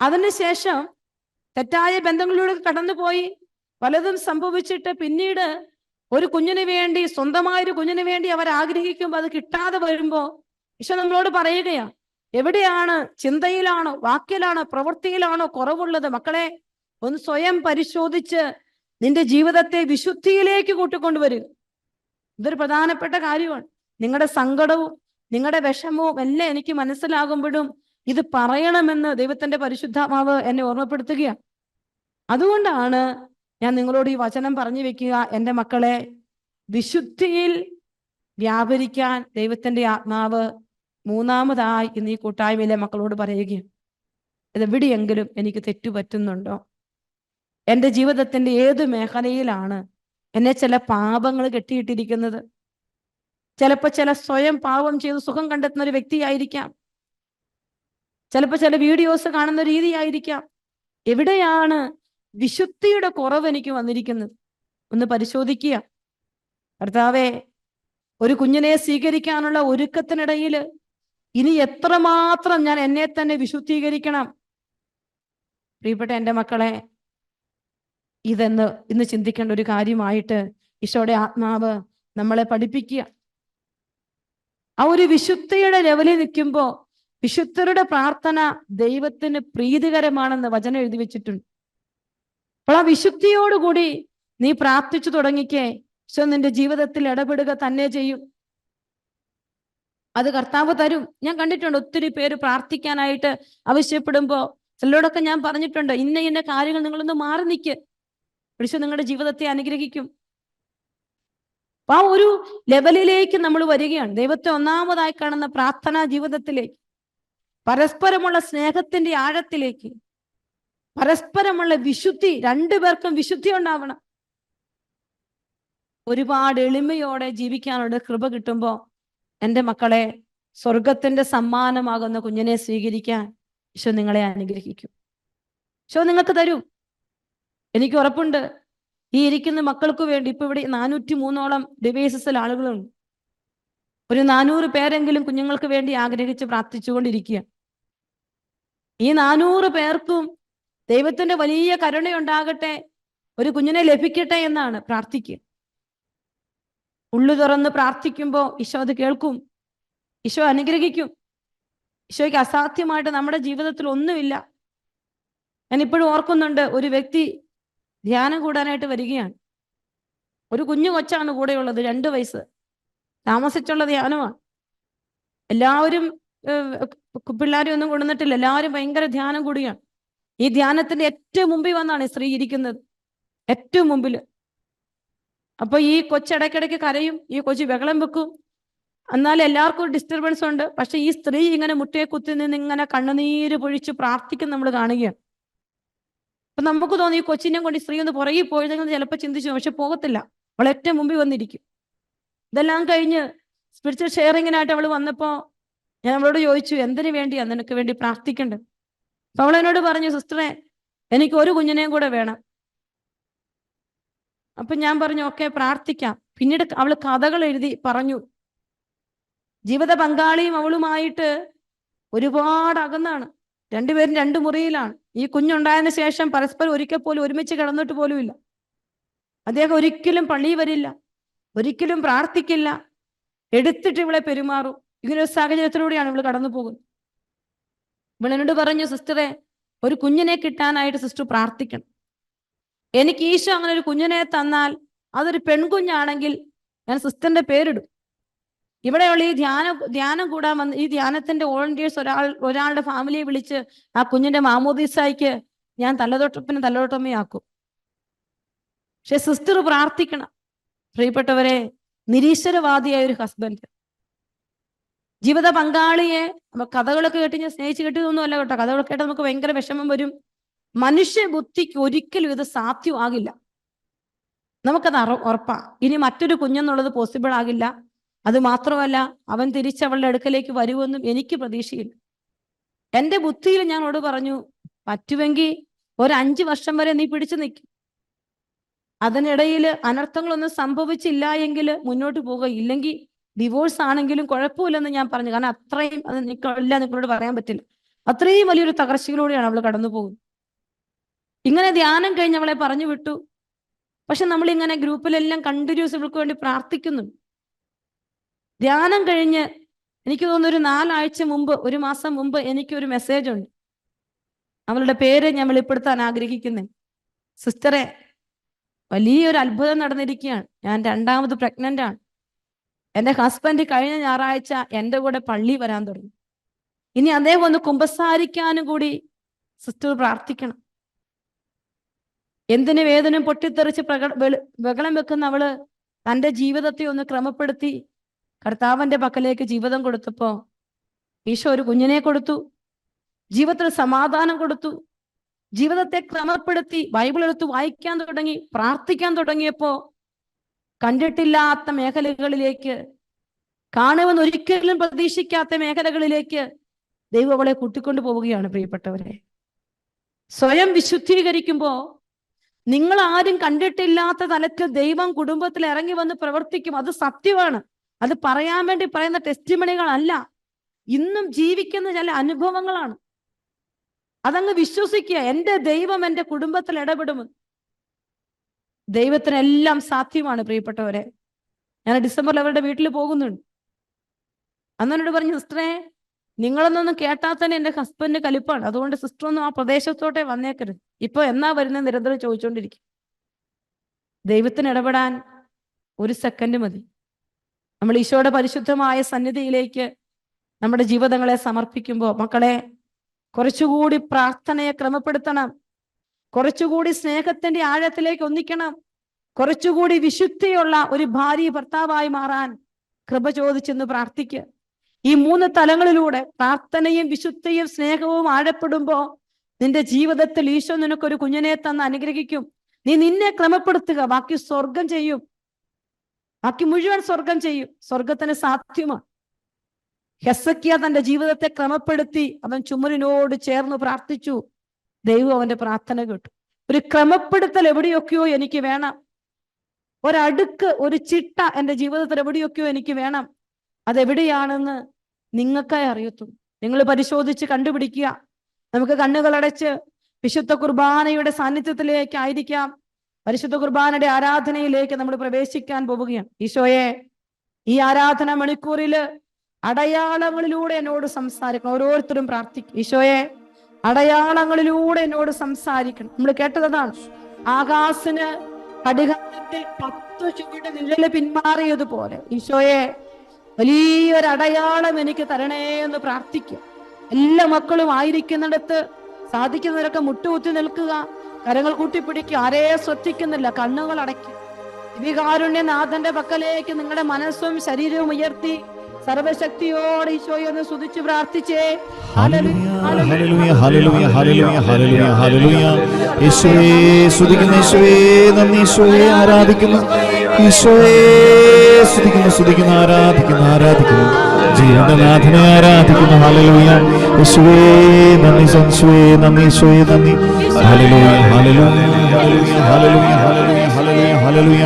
അതിനുശേഷം തെറ്റായ ബന്ധങ്ങളിലൂടെ കടന്നുപോയി പലതും സംഭവിച്ചിട്ട് പിന്നീട് ഒരു കുഞ്ഞിന് വേണ്ടി, സ്വന്തമായൊരു കുഞ്ഞിന് വേണ്ടി അവർ ആഗ്രഹിക്കുമ്പോൾ അത് കിട്ടാതെ വരുമ്പോ ഈശോ നമ്മളോട് പറയുകയാ, എവിടെയാണ്, ചിന്തയിലാണോ, വാക്കിലാണോ, പ്രവൃത്തിയിലാണോ കുറവുള്ളത്? മക്കളെ, ഒന്ന് സ്വയം പരിശോധിച്ച് നിന്റെ ജീവിതത്തെ വിശുദ്ധിയിലേക്ക് കൂട്ടിക്കൊണ്ടുവരിക. ഇതൊരു പ്രധാനപ്പെട്ട കാര്യമാണ്. നിങ്ങളുടെ സങ്കടവും നിങ്ങളുടെ വിഷമവും എല്ലാം എനിക്ക് മനസ്സിലാകുമ്പോഴും ഇത് പറയണമെന്ന് ദൈവത്തിന്റെ പരിശുദ്ധാത്മാവ് എന്നെ ഓർമ്മപ്പെടുത്തുകയാണ്. അതുകൊണ്ടാണ് ഞാൻ നിങ്ങളോട് ഈ വചനം പറഞ്ഞു വെക്കുക. എൻ്റെ മക്കളെ, വിശുദ്ധിയിൽ വ്യാപരിക്കാൻ ദൈവത്തിന്റെ ആത്മാവ് മൂന്നാമതായി ഇന്ന് ഈ കൂട്ടായ്മയിലെ മക്കളോട് പറയുകയാണ്. ഇതെവിടെയെങ്കിലും എനിക്ക് തെറ്റുപറ്റുന്നുണ്ടോ? എൻ്റെ ജീവിതത്തിന്റെ ഏത് മേഖലയിലാണ് എന്നെ ചില പാപങ്ങൾ കെട്ടിയിട്ടിരിക്കുന്നത്? ചിലപ്പോൾ ചില സ്വയം പാപം ചെയ്ത് സുഖം കണ്ടെത്തുന്ന ഒരു വ്യക്തിയായിരിക്കാം. ചിലപ്പോൾ ചില വീഡിയോസ് കാണുന്ന രീതിയായിരിക്കാം. എവിടെയാണ് വിശുദ്ധിയുടെ കുറവ് എനിക്ക് വന്നിരിക്കുന്നത്? ഒന്ന് പരിശോധിക്കുക. കർത്താവേ, ഒരു കുഞ്ഞിനെ സ്വീകരിക്കാനുള്ള ഒരുക്കത്തിനിടയിൽ ഇനി എത്രമാത്രം ഞാൻ എന്നെ തന്നെ വിശുദ്ധീകരിക്കണം? പ്രിയപ്പെട്ട എൻ്റെ മക്കളെ, ഇന്ന് ചിന്തിക്കേണ്ട ഒരു കാര്യമായിട്ട് ഈശോയുടെ ആത്മാവ് നമ്മളെ പഠിപ്പിക്കുക. ആ ഒരു വിശുദ്ധിയുടെ ലെവലിൽ നിൽക്കുമ്പോൾ വിശുദ്ധരുടെ പ്രാർത്ഥന ദൈവത്തിന് പ്രീതികരമാണെന്ന് വചനം എഴുതി വെച്ചിട്ടുണ്ട്. അപ്പോൾ ആ വിശുദ്ധിയോടുകൂടി നീ പ്രാർത്ഥിച്ചു തുടങ്ങിക്കേ, ഈശോ നിന്റെ ജീവിതത്തിൽ ഇടപെടുക തന്നെ ചെയ്യും. അത് കർത്താവ് തരും. ഞാൻ കണ്ടിട്ടുണ്ട് ഒത്തിരി പേര് പ്രാർത്ഥിക്കാനായിട്ട് ആവശ്യപ്പെടുമ്പോൾ ചിലരോടൊക്കെ ഞാൻ പറഞ്ഞിട്ടുണ്ട്, ഇന്ന കാര്യങ്ങൾ നിങ്ങളൊന്ന് മാറി നിൽക്ക്, ഈശോ നിങ്ങളുടെ ജീവിതത്തെ അനുഗ്രഹിക്കും. അപ്പൊ ആ ഒരു ലെവലിലേക്ക് നമ്മൾ വരികയാണ്. ദൈവത്തെ ഒന്നാമതായി കാണുന്ന പ്രാർത്ഥനാ ജീവിതത്തിലേക്ക്, പരസ്പരമുള്ള സ്നേഹത്തിന്റെ ആഴത്തിലേക്ക്, പരസ്പരമുള്ള വിശുദ്ധി, രണ്ടുപേർക്കും വിശുദ്ധി ഉണ്ടാവണം. ഒരുപാട് എളിമയോടെ ജീവിക്കാനുള്ള കൃപ കിട്ടുമ്പോൾ എൻ്റെ മക്കളെ, സ്വർഗത്തിന്റെ സമ്മാനമാകുന്ന കുഞ്ഞിനെ സ്വീകരിക്കാൻ ഈശോ നിങ്ങളെ അനുഗ്രഹിക്കും. ഈശോ നിങ്ങൾക്ക് തരും. എനിക്ക് ഉറപ്പുണ്ട്, ഈ ഇരിക്കുന്ന മക്കൾക്ക് വേണ്ടി ഇപ്പൊ ഇവിടെ 403 ഡിവൈസസിൽ ആളുകളുണ്ട്. ഒരു 400 പേരെങ്കിലും കുഞ്ഞുങ്ങൾക്ക് വേണ്ടി ആഗ്രഹിച്ച് പ്രാർത്ഥിച്ചുകൊണ്ടിരിക്കുക. ഈ 400 പേർക്കും ദൈവത്തിന്റെ വലിയ കരുണയുണ്ടാകട്ടെ, ഒരു കുഞ്ഞിനെ ലഭിക്കട്ടെ എന്നാണ് പ്രാർത്ഥിക്കുക. ഉള്ളു തുറന്ന് പ്രാർത്ഥിക്കുമ്പോൾ ഈശോ അത് കേൾക്കും, ഈശോ അനുഗ്രഹിക്കും. ഈശോയ്ക്ക് അസാധ്യമായിട്ട് നമ്മുടെ ജീവിതത്തിൽ ഒന്നുമില്ല. ഞാൻ ഇപ്പോഴും ഓർക്കുന്നുണ്ട്, ഒരു വ്യക്തി ധ്യാനം കൂടാനായിട്ട് വരികയാണ്. ഒരു കുഞ്ഞു കൊച്ചാണ് കൂടെയുള്ളത്, 2 വയസ്സ്. താമസിച്ചുള്ള ധ്യാനമാണ്. എല്ലാവരും പിള്ളേരെ ഒന്നും കൊണ്ടുവന്നിട്ടില്ല, എല്ലാവരും ഭയങ്കര ധ്യാനം കൂടുകയാണ്. ഈ ധ്യാനത്തിന്റെ ഏറ്റവും മുമ്പിൽ വന്നാണ് സ്ത്രീ ഇരിക്കുന്നത്, ഏറ്റവും മുമ്പില്. അപ്പൊ ഈ കൊച്ചിടയ്ക്കിടയ്ക്ക് കരയും, ഈ കൊച്ചു ബഹളം വെക്കും. എന്നാൽ എല്ലാവർക്കും ഒരു ഡിസ്റ്റർബൻസ് ഉണ്ട്. പക്ഷെ ഈ സ്ത്രീ ഇങ്ങനെ മുട്ടയെ കുത്തി നിന്ന് ഇങ്ങനെ കണ്ണുനീര് പൊഴിച്ച് പ്രാർത്ഥിക്കും നമ്മൾ കാണുകയാണ്. അപ്പൊ നമുക്ക് തോന്നി ഈ കൊച്ചിനെ കൊണ്ട് ഈ സ്ത്രീ ഒന്ന് പുറകെ പോയതെങ്കിൽ ചിലപ്പോൾ ചിന്തിച്ചു, പക്ഷെ പോകത്തില്ല, അവൾ ഏറ്റവും മുമ്പിൽ വന്നിരിക്കും. ഇതെല്ലാം കഴിഞ്ഞ് സ്പിരിച്വൽ ഷെയറിങ്ങിനായിട്ട് അവൾ വന്നപ്പോൾ ഞാൻ അവളോട് ചോദിച്ചു, എന്തിനു വേണ്ടിയാ നിനക്ക് വേണ്ടി പ്രാർത്ഥിക്കേണ്ടത്? അപ്പൊ അവൾ എന്നോട് പറഞ്ഞു, സിസ്റ്ററെ, എനിക്ക് ഒരു കുഞ്ഞിനെയും കൂടെ വേണം. അപ്പൊ ഞാൻ പറഞ്ഞു, ഓക്കെ, പ്രാർത്ഥിക്കാം. പിന്നീട് അവൾ കഥകൾ എഴുതി പറഞ്ഞു. ജീവിത പങ്കാളിയും അവളുമായിട്ട് ഒരുപാട് അകന്നാണ്. രണ്ടുപേരും 2 മുറിയിലാണ്. ഈ കുഞ്ഞുണ്ടായതിനു ശേഷം പരസ്പരം ഒരിക്കൽ പോലും ഒരുമിച്ച് കിടന്നിട്ട് പോലുമില്ല. അദ്ദേഹം ഒരിക്കലും പള്ളിയിൽ വരില്ല, ഒരിക്കലും പ്രാർത്ഥിക്കില്ല, എടുത്തിട്ട് ഇവളെ പെരുമാറും. ഇങ്ങനൊരു സാഹചര്യത്തിലൂടെയാണ് ഇവൾ കടന്നു പോകുന്നത്. ഇവളെന്നോട് പറഞ്ഞു, സിസ്റ്ററെ, ഒരു കുഞ്ഞിനെ കിട്ടാനായിട്ട് സിസ്റ്റർ പ്രാർത്ഥിക്കണം. എനിക്ക് ഈശോ അങ്ങനെ ഒരു കുഞ്ഞിനെ തന്നാൽ അതൊരു പെൺകുഞ്ഞാണെങ്കിൽ ഞാൻ സിസ്റ്ററിന്റെ പേരിടും. ഇവിടെയുള്ള ഈ ധ്യാനം കൂടാൻ വന്ന് ഈ ധ്യാനത്തിന്റെ വോളണ്ടിയേഴ്സ് ഒരാളുടെ ഫാമിലിയെ വിളിച്ച് ആ കുഞ്ഞിന്റെ മാമോദീസായിക്ക് ഞാൻ തലതൊട്ടമ്മയാക്കും. പക്ഷെ സിസ്റ്റർ പ്രാർത്ഥിക്കണം. പ്രിയപ്പെട്ടവരെ, നിരീശ്വരവാദിയായ ഒരു ഹസ്ബൻഡ്, ജീവിത പങ്കാളിയെ കഥകളൊക്കെ കേട്ട് ഞാൻ സ്നേഹിച്ച് കേട്ടതൊന്നും അല്ല കേട്ടോ. കഥകളൊക്കെ കേട്ട് നമുക്ക് ഭയങ്കര വിഷമം വരും. മനുഷ്യ ബുദ്ധിക്ക് ഒരിക്കലും ഇത് സാധ്യമാകില്ല. നമുക്കത് ഉറപ്പാ. ഇനി മറ്റൊരു കുഞ്ഞെന്നുള്ളത് പോസിബിൾ ആകില്ല. അത് മാത്രമല്ല, അവൻ തിരിച്ചവളുടെ അടുക്കലേക്ക് വരുമെന്നും എനിക്ക് പ്രതീക്ഷയില്ല. എൻ്റെ ബുദ്ധിയിൽ ഞാൻ അവളോട് പറഞ്ഞു, പറ്റുമെങ്കിൽ ഒരു 5 വർഷം വരെ നീ പിടിച്ചു നിൽക്കും. അതിനിടയിൽ അനർത്ഥങ്ങളൊന്നും സംഭവിച്ചില്ല എങ്കിൽ മുന്നോട്ട് പോകുക, ഇല്ലെങ്കിൽ ഡിവോഴ്സ് ആണെങ്കിലും കുഴപ്പമില്ലെന്ന് ഞാൻ പറഞ്ഞു. കാരണം അത്രയും അത് നിങ്ങളോട് പറയാൻ പറ്റില്ല, അത്രയും വലിയൊരു തകർച്ചയിലൂടെയാണ് അവൾ കടന്നു പോകുന്നത്. ഇങ്ങനെ ധ്യാനം കഴിഞ്ഞ് അവളെ പറഞ്ഞു വിട്ടു. പക്ഷെ നമ്മളിങ്ങനെ ഗ്രൂപ്പിലെല്ലാം കണ്ടിന്യൂസ് ഇവൾക്ക് വേണ്ടി പ്രാർത്ഥിക്കുന്നു. ധ്യാനം കഴിഞ്ഞ് എനിക്ക് തോന്നുന്നു ഒരു 4 ആഴ്ച മുമ്പ്, 1 മാസം മുമ്പ് എനിക്കൊരു മെസ്സേജ് ഉണ്ട്. അവളുടെ പേര് ഞാൻ വെളിപ്പെടുത്താൻ ആഗ്രഹിക്കുന്നത്. സിസ്റ്ററെ, വലിയൊരു അത്ഭുതം നടന്നിരിക്കുകയാണ്. ഞാൻ 2ാമത് പ്രഗ്നന്റ് ആണ്. എൻ്റെ ഹസ്ബൻഡ് കഴിഞ്ഞ ഞായറാഴ്ച എൻ്റെ കൂടെ പള്ളി വരാൻ തുടങ്ങി. ഇനി അദ്ദേഹം ഒന്ന് കുമ്പസാരിക്കാനും കൂടി സിസ്റ്റർ പ്രാർത്ഥിക്കണം. എന്തിനു വേദനയും പൊട്ടിത്തെറിച്ച് ബഹളം വെക്കുന്ന അവള് തൻ്റെ ജീവിതത്തെ ഒന്ന് ക്രമപ്പെടുത്തി കർത്താവിന്റെ പക്കലേക്ക് ജീവിതം കൊടുത്തപ്പോ ഈശോ ഒരു കുഞ്ഞിനെ കൊടുത്തു, ജീവിതത്തിൽ സമാധാനം കൊടുത്തു, ജീവിതത്തെ ക്രമപ്പെടുത്തി ബൈബിൾ എടുത്ത് വായിക്കാൻ തുടങ്ങി, പ്രാർത്ഥിക്കാൻ തുടങ്ങിയപ്പോ കണ്ടിട്ടില്ലാത്ത മേഖലകളിലേക്ക്, കാണുമെന്ന് ഒരിക്കലും പ്രതീക്ഷിക്കാത്ത മേഖലകളിലേക്ക് ദൈവം അവളെ കൂട്ടിക്കൊണ്ടു പോവുകയാണ്. പ്രിയപ്പെട്ടവരെ, സ്വയം വിശുദ്ധീകരിക്കുമ്പോ നിങ്ങൾ ആരും കണ്ടിട്ടില്ലാത്ത തലത്തിൽ ദൈവം കുടുംബത്തിൽ ഇറങ്ങി വന്ന് പ്രവർത്തിക്കും. അത് സത്യമാണ്. അത് പറയാൻ വേണ്ടി പറയുന്ന ടെസ്റ്റിമണികളല്ല, ഇന്നും ജീവിക്കുന്ന ചില അനുഭവങ്ങളാണ്. അതങ്ങ് വിശ്വസിക്കുക. എൻ്റെ ദൈവം എൻ്റെ കുടുംബത്തിൽ ഇടപെടുമെന്ന്. ദൈവത്തിനെല്ലാം സാധ്യമാണ്. പ്രിയപ്പെട്ടവരെ, ഞാൻ ഡിസംബറിൽ അവരുടെ വീട്ടിൽ പോകുന്നുണ്ട്. അന്നോട് പറഞ്ഞു, സിസ്റ്ററെ, നിങ്ങളൊന്നും കേട്ടാൽ തന്നെ എൻ്റെ ഹസ്ബൻഡ് കലിപ്പാണ്, അതുകൊണ്ട് സിസ്റ്ററൊന്നും ആ പ്രദേശത്തോട്ടെ വന്നേക്കരുത്. ഇപ്പൊ എന്നാ വരുന്നത് നിരന്തരം ചോദിച്ചുകൊണ്ടിരിക്കും. ദൈവത്തിന് ഇടപെടാൻ 1 സെക്കൻഡ് മതി. നമ്മൾ ഈശോയുടെ പരിശുദ്ധമായ സന്നിധിയിലേക്ക് നമ്മുടെ ജീവിതങ്ങളെ സമർപ്പിക്കുമ്പോൾ, മക്കളെ, കുറച്ചുകൂടി പ്രാർത്ഥനയെ ക്രമപ്പെടുത്തണം, കുറച്ചുകൂടി സ്നേഹത്തിന്റെ ആഴത്തിലേക്ക് ഒന്നിക്കണം, കുറച്ചുകൂടി വിശുദ്ധിയുള്ള ഒരു ഭാര്യ ഭർത്താവായി മാറാൻ കൃപ ചോദിച്ചെന്ന് പ്രാർത്ഥിക്കുക. ഈ 3 തലങ്ങളിലൂടെ പ്രാർത്ഥനയും വിശുദ്ധിയും സ്നേഹവും ആഴപ്പെടുമ്പോ നിന്റെ ജീവിതത്തിൽ ഈശോ നിനക്കൊരു കുഞ്ഞിനെ തന്ന് അനുഗ്രഹിക്കും. നീ നിന്നെ ക്രമപ്പെടുത്തുക, ബാക്കി സ്വർഗം ചെയ്യും. ബാക്കി മുഴുവൻ സ്വർഗം ചെയ്യും. സ്വർഗത്തിന് സാധ്യമാണ്. ഹെസക്കിയ തന്റെ ജീവിതത്തെ ക്രമപ്പെടുത്തി അവൻ ചുമരിനോട് ചേർന്ന് പ്രാർത്ഥിച്ചു. ദൈവം അവന്റെ പ്രാർത്ഥന കേട്ടു. ഒരു ക്രമപ്പെടുത്തൽ എവിടെയൊക്കെയോ എനിക്ക് വേണം. ഒരടുക്ക്, ഒരു ചിട്ട എൻ്റെ ജീവിതത്തിൽ എവിടെയൊക്കെയോ എനിക്ക് വേണം. അതെവിടെയാണെന്ന് നിങ്ങൾക്കായി അറിയത്തുള്ളൂ. നിങ്ങൾ പരിശോധിച്ച് കണ്ടുപിടിക്കുക. നമുക്ക് കണ്ണുകളടച്ച് വിശുദ്ധ കുർബാനയുടെ സാന്നിധ്യത്തിലേക്കായിരിക്കാം, പരിശുദ്ധ കുർബാനയുടെ ആരാധനയിലേക്ക് നമ്മൾ പ്രവേശിക്കാൻ പോവുകയാണ്. ഈശോയെ, ഈ ആരാധന മണിക്കൂറില് അടയാളങ്ങളിലൂടെ എന്നോട് സംസാരിക്കണം. ഓരോരുത്തരും പ്രാർത്ഥിക്കും. ഈശോയെ, അടയാളങ്ങളിലൂടെ എന്നോട് സംസാരിക്കണം. നമ്മൾ കേട്ടതാണ്, ആകാശന് കടികാരത്തിൽ 10 ചുവട് നിഴല് പിന്മാറിയതുപോലെ ഈശോയെ, വലിയൊരു അടയാളം എനിക്ക് തരണേ എന്ന് പ്രാർത്ഥിക്കുക. എല്ലാ മക്കളും ആയിരിക്കുന്നിടത്ത് സാധിക്കുന്നവരൊക്കെ മുട്ടുകുത്തി നിൽക്കുക, കരങ്ങൾ കൂട്ടിപ്പിടിക്കുക, ആരെയെ ശ്രദ്ധിക്കുന്നില്ല, കണ്ണുകൾ അടയ്ക്കുക. ദിവികാരുണ്യനാഥന്റെ പക്കലേക്ക് നിങ്ങളുടെ മനസ്സും ശരീരവും ഉയർത്തി സർവശക്തിയോടെ ഈശോയെ ഒന്ന് സ്തുതിച്ച് പ്രാർത്ഥിച്ചേ. ഹല്ലേലൂയ, ഹല്ലേലൂയ, ഹല്ലേലൂയ, ഹല്ലേലൂയ, ഹല്ലേലൂയ. യേശുവേ സ്തുതിക്കുന്നു, യേശുവേ നന്ദി, യേശുവേ ആരാധിക്കുന്നു, യേശുവേ സ്തുതിക്കുന്നു, സ്തുതിക്കുന്നു, ആരാധിക്കുന്നു, ആരാധിക്കുന്നു, ജീവന്റെ നാഥനെ ആരാധിക്കുന്നു. ഹല്ലേലൂയ, യേശുവേ നന്ദി, യേശുവേ നന്ദി, യേശുവേ നന്ദി. ഹല്ലേലൂയ, ഹല്ലേലൂയ, ഹല്ലേലൂയ, ഹല്ലേലൂയ, ഹല്ലേലൂയ, ഹല്ലേലൂയ.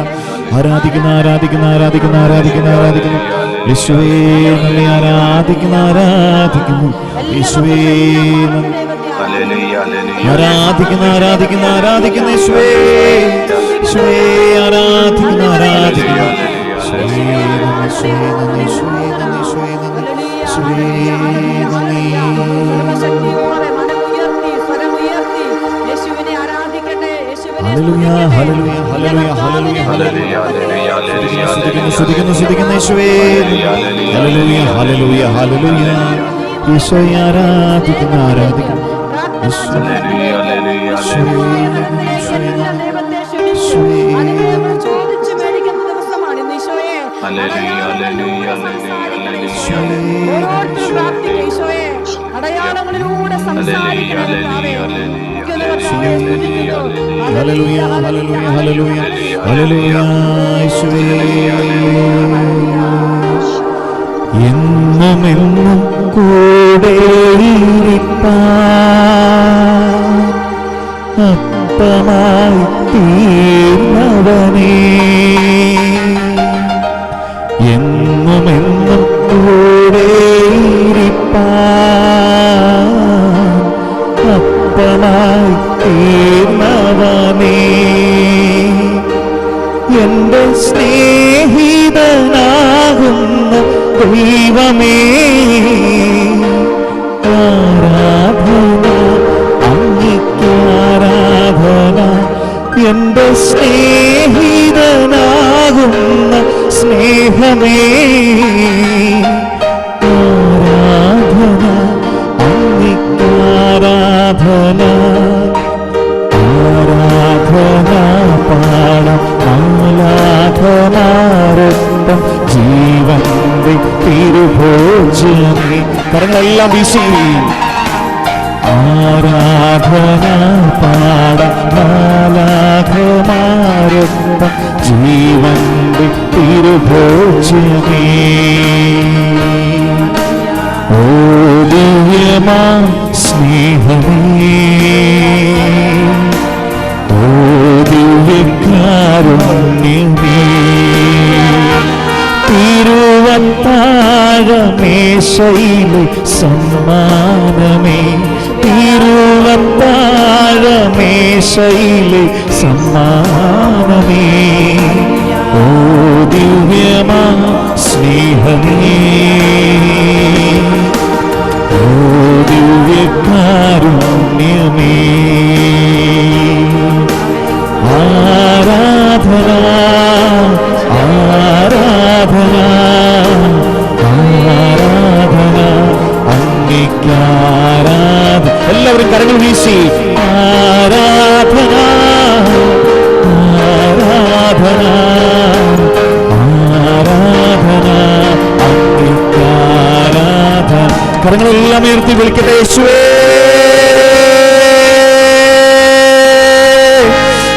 ആരാധിക്കുന്നു, ആരാധിക്കുന്നു, ആരാധിക്കുന്നു, ആരാധിക്കുന്നു, ആരാധിക്കുന്നു, യേശുവേ നന്ദി, ആരാധിക്കുന്നു, ആരാധിക്കുന്നു, യേശുവേ നന്ദി, ആരാധിക്കുന്നു, ആരാധിക്കുന്നു, ആരാധിക്കുന്നു, യേശുവേ, യേശുവേ ആരാധിക്കുന്നു, ആരാധിക്കുന്നു, യേശുവേ നന്ദി, യേശുവേ നന്ദി, യേശുവേ നന്ദി, യേശുവേ നന്ദി, യേശുവേ നന്ദി. ഹല്ലേലൂയ, ഹല്ലേലൂയ, ഹല്ലേലൂയ, ഹല്ലേലൂയ, ഹല്ലേലൂയ. സ്തുതിക്കുന്നു, സ്തുതിക്കുന്നു യേശുവേ. ഹല്ലേലൂയ, ഹല്ലേലൂയ, ഹല്ലേലൂയ. യേശുവേ ആരാധിക്കുന്നു, ആരാധിക്കുന്നു, യേശുവേ, യേശുവേ, അടയാളങ്ങളിലൂടെ ഹല്ലേലൂയ, ഹല്ലേലൂയ, ഹല്ലേലൂയ, ഹല്ലേലൂയ. യേശുവേ എന്നും എന്നും കൂടെയിരിപ്പാൻ അപ്പമായി തീർന്നവനേ, തീർന്നവനേ, എന്നുമെന്നും കൂടെയിരിപ്പാൻ അപ്പമായി തീർന്നവനേ, എന്റെ സ്നേഹിതനാകുന്ന ദൈവമേ, ആരാധന അങ്ങേക്കാരാധന. എന്റെ സ്നേഹിതനാകുന്ന സ്നേഹമേ, ആരാധന അങ്ങേക്കാരാധന. ആരാധന പാടം ആലാധനാരക്തം ജീവന്റെ തിരുഭോജ്യമേ. കരങ്ങളെല്ലാം വീശി. ആരാധന പാടം ആലാധനാരക്തം ജീവന്റെ തിരുഭോജ്യമേ. ഓ ദിവ്യമാ സ്നേഹമേ, ഓ ദിവ്യകാരുണ്യമേ, തിരുവത്താഴമേശയിലെ സമ്മാനമേ, തിരുവത്താഴമേശയിലെ സമ്മാനമേ. ഓ ദിവ്യമാ സ്നേഹമേ, ഓ ദിവ്യകാരുണ്യമേ. ആരാധന ആരാധന ആരാധന അങ്ങേക്കാരാധന. എല്ലാവരും കരങ്ങൾ വീശി. ആരാധന ആരാധന ആരാധന അങ്ങേക്കാരാധന. കരങ്ങളെല്ലാം ഉയർത്തി വിളിക്കട്ടെ. യേശുവേ,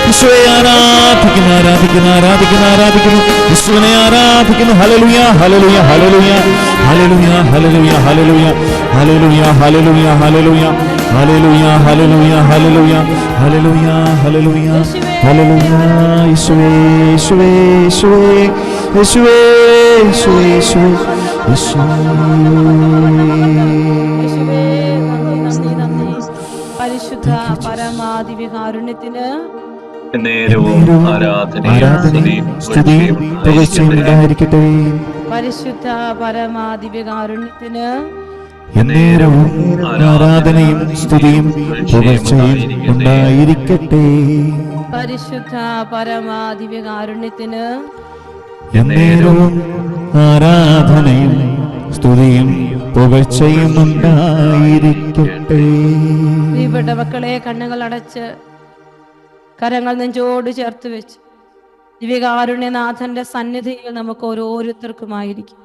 യേശുവേ ആരാധിക്കുന്നു, ആരാധിക്കുന്നു, ആരാധിക്കുന്നു, ആരാധിക്കുന്നു. യേശുവിനെ ആരാധിക്കുന്നു. ഹല്ലേലൂയ, ഹല്ലേലൂയ, ഹല്ലേലൂയ, ഹല്ലേലൂയ, ഹല്ലേലൂയ, ഹല്ലേലൂയ, ഹല്ലേലൂയ, ഹല്ലേലൂയ, ഹല്ലേലൂയ, ഹല്ലേലൂയ, ഹല്ലേലൂയ, ഹല്ലേലൂയ, ഹല്ലേലൂയ, ഹല്ലേലൂയ, ഹല്ലേലൂയ. യേശുവേ, യേശുവേ, യേശുവേ, യേശുവേ, യേശുവേ, യേശുവേ, യേശുവേ. പരിശുദ്ധ പരമാദിവ്യകാരുണ്യത്തിന് നേരവും ആരാധനയും സ്തുതിയും ഉണ്ടായിരിക്കട്ടെ. പരിശുദ്ധ പരമാദിവ്യകാരുണ്യത്തിന് എന്നേരവും ആരാധനയും സ്തുതിയും പുകഴ്ചയും ഉണ്ടായിരിക്കട്ടെ. പരിശുദ്ധ പരമാദിവ്യകാരുണ്യത്തിന് എന്നേരവും ആരാധനയും സ്തുതിയും പുകഴ്ചയും ഉണ്ടായിരിക്കട്ടെ. പ്രിയപ്പെട്ട മക്കളെ, കണ്ണുകൾ അടച്ച് കരങ്ങൾ നെഞ്ചോട് ചേർത്ത് വെച്ച് ദിവ്യകാരുണ്യനാഥന്റെ സന്നിധിയിൽ നമുക്ക് ഓരോരുത്തർക്കുമായിരിക്കും.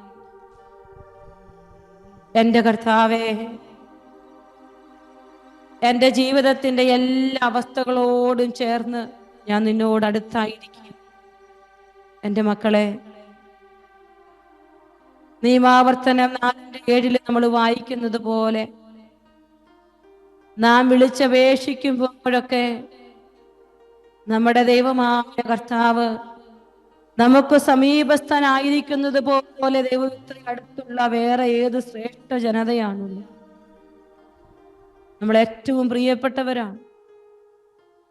എൻ്റെ കർത്താവേ, എൻ്റെ ജീവിതത്തിൻ്റെ എല്ലാ അവസ്ഥകളോടും ചേർന്ന് ഞാൻ നിന്നോട് അടുത്തായിരിക്കും. എൻ്റെ മക്കളെ, നിയമാവർത്തനം 4:7 നമ്മൾ വായിക്കുന്നത് പോലെ നാം വിളിച്ചപേക്ഷിക്കുമ്പോഴൊക്കെ നമ്മുടെ ദൈവമായ കർത്താവ് നമുക്ക് സമീപസ്ഥനായിരിക്കുന്നത് പോലെ ദൈവത്തിന് അടുത്തുള്ള വേറെ ഏത് ശ്രേഷ്ഠ ജനതയാണുള്ളത്? നമ്മൾ ഏറ്റവും പ്രിയപ്പെട്ടവരാണ്.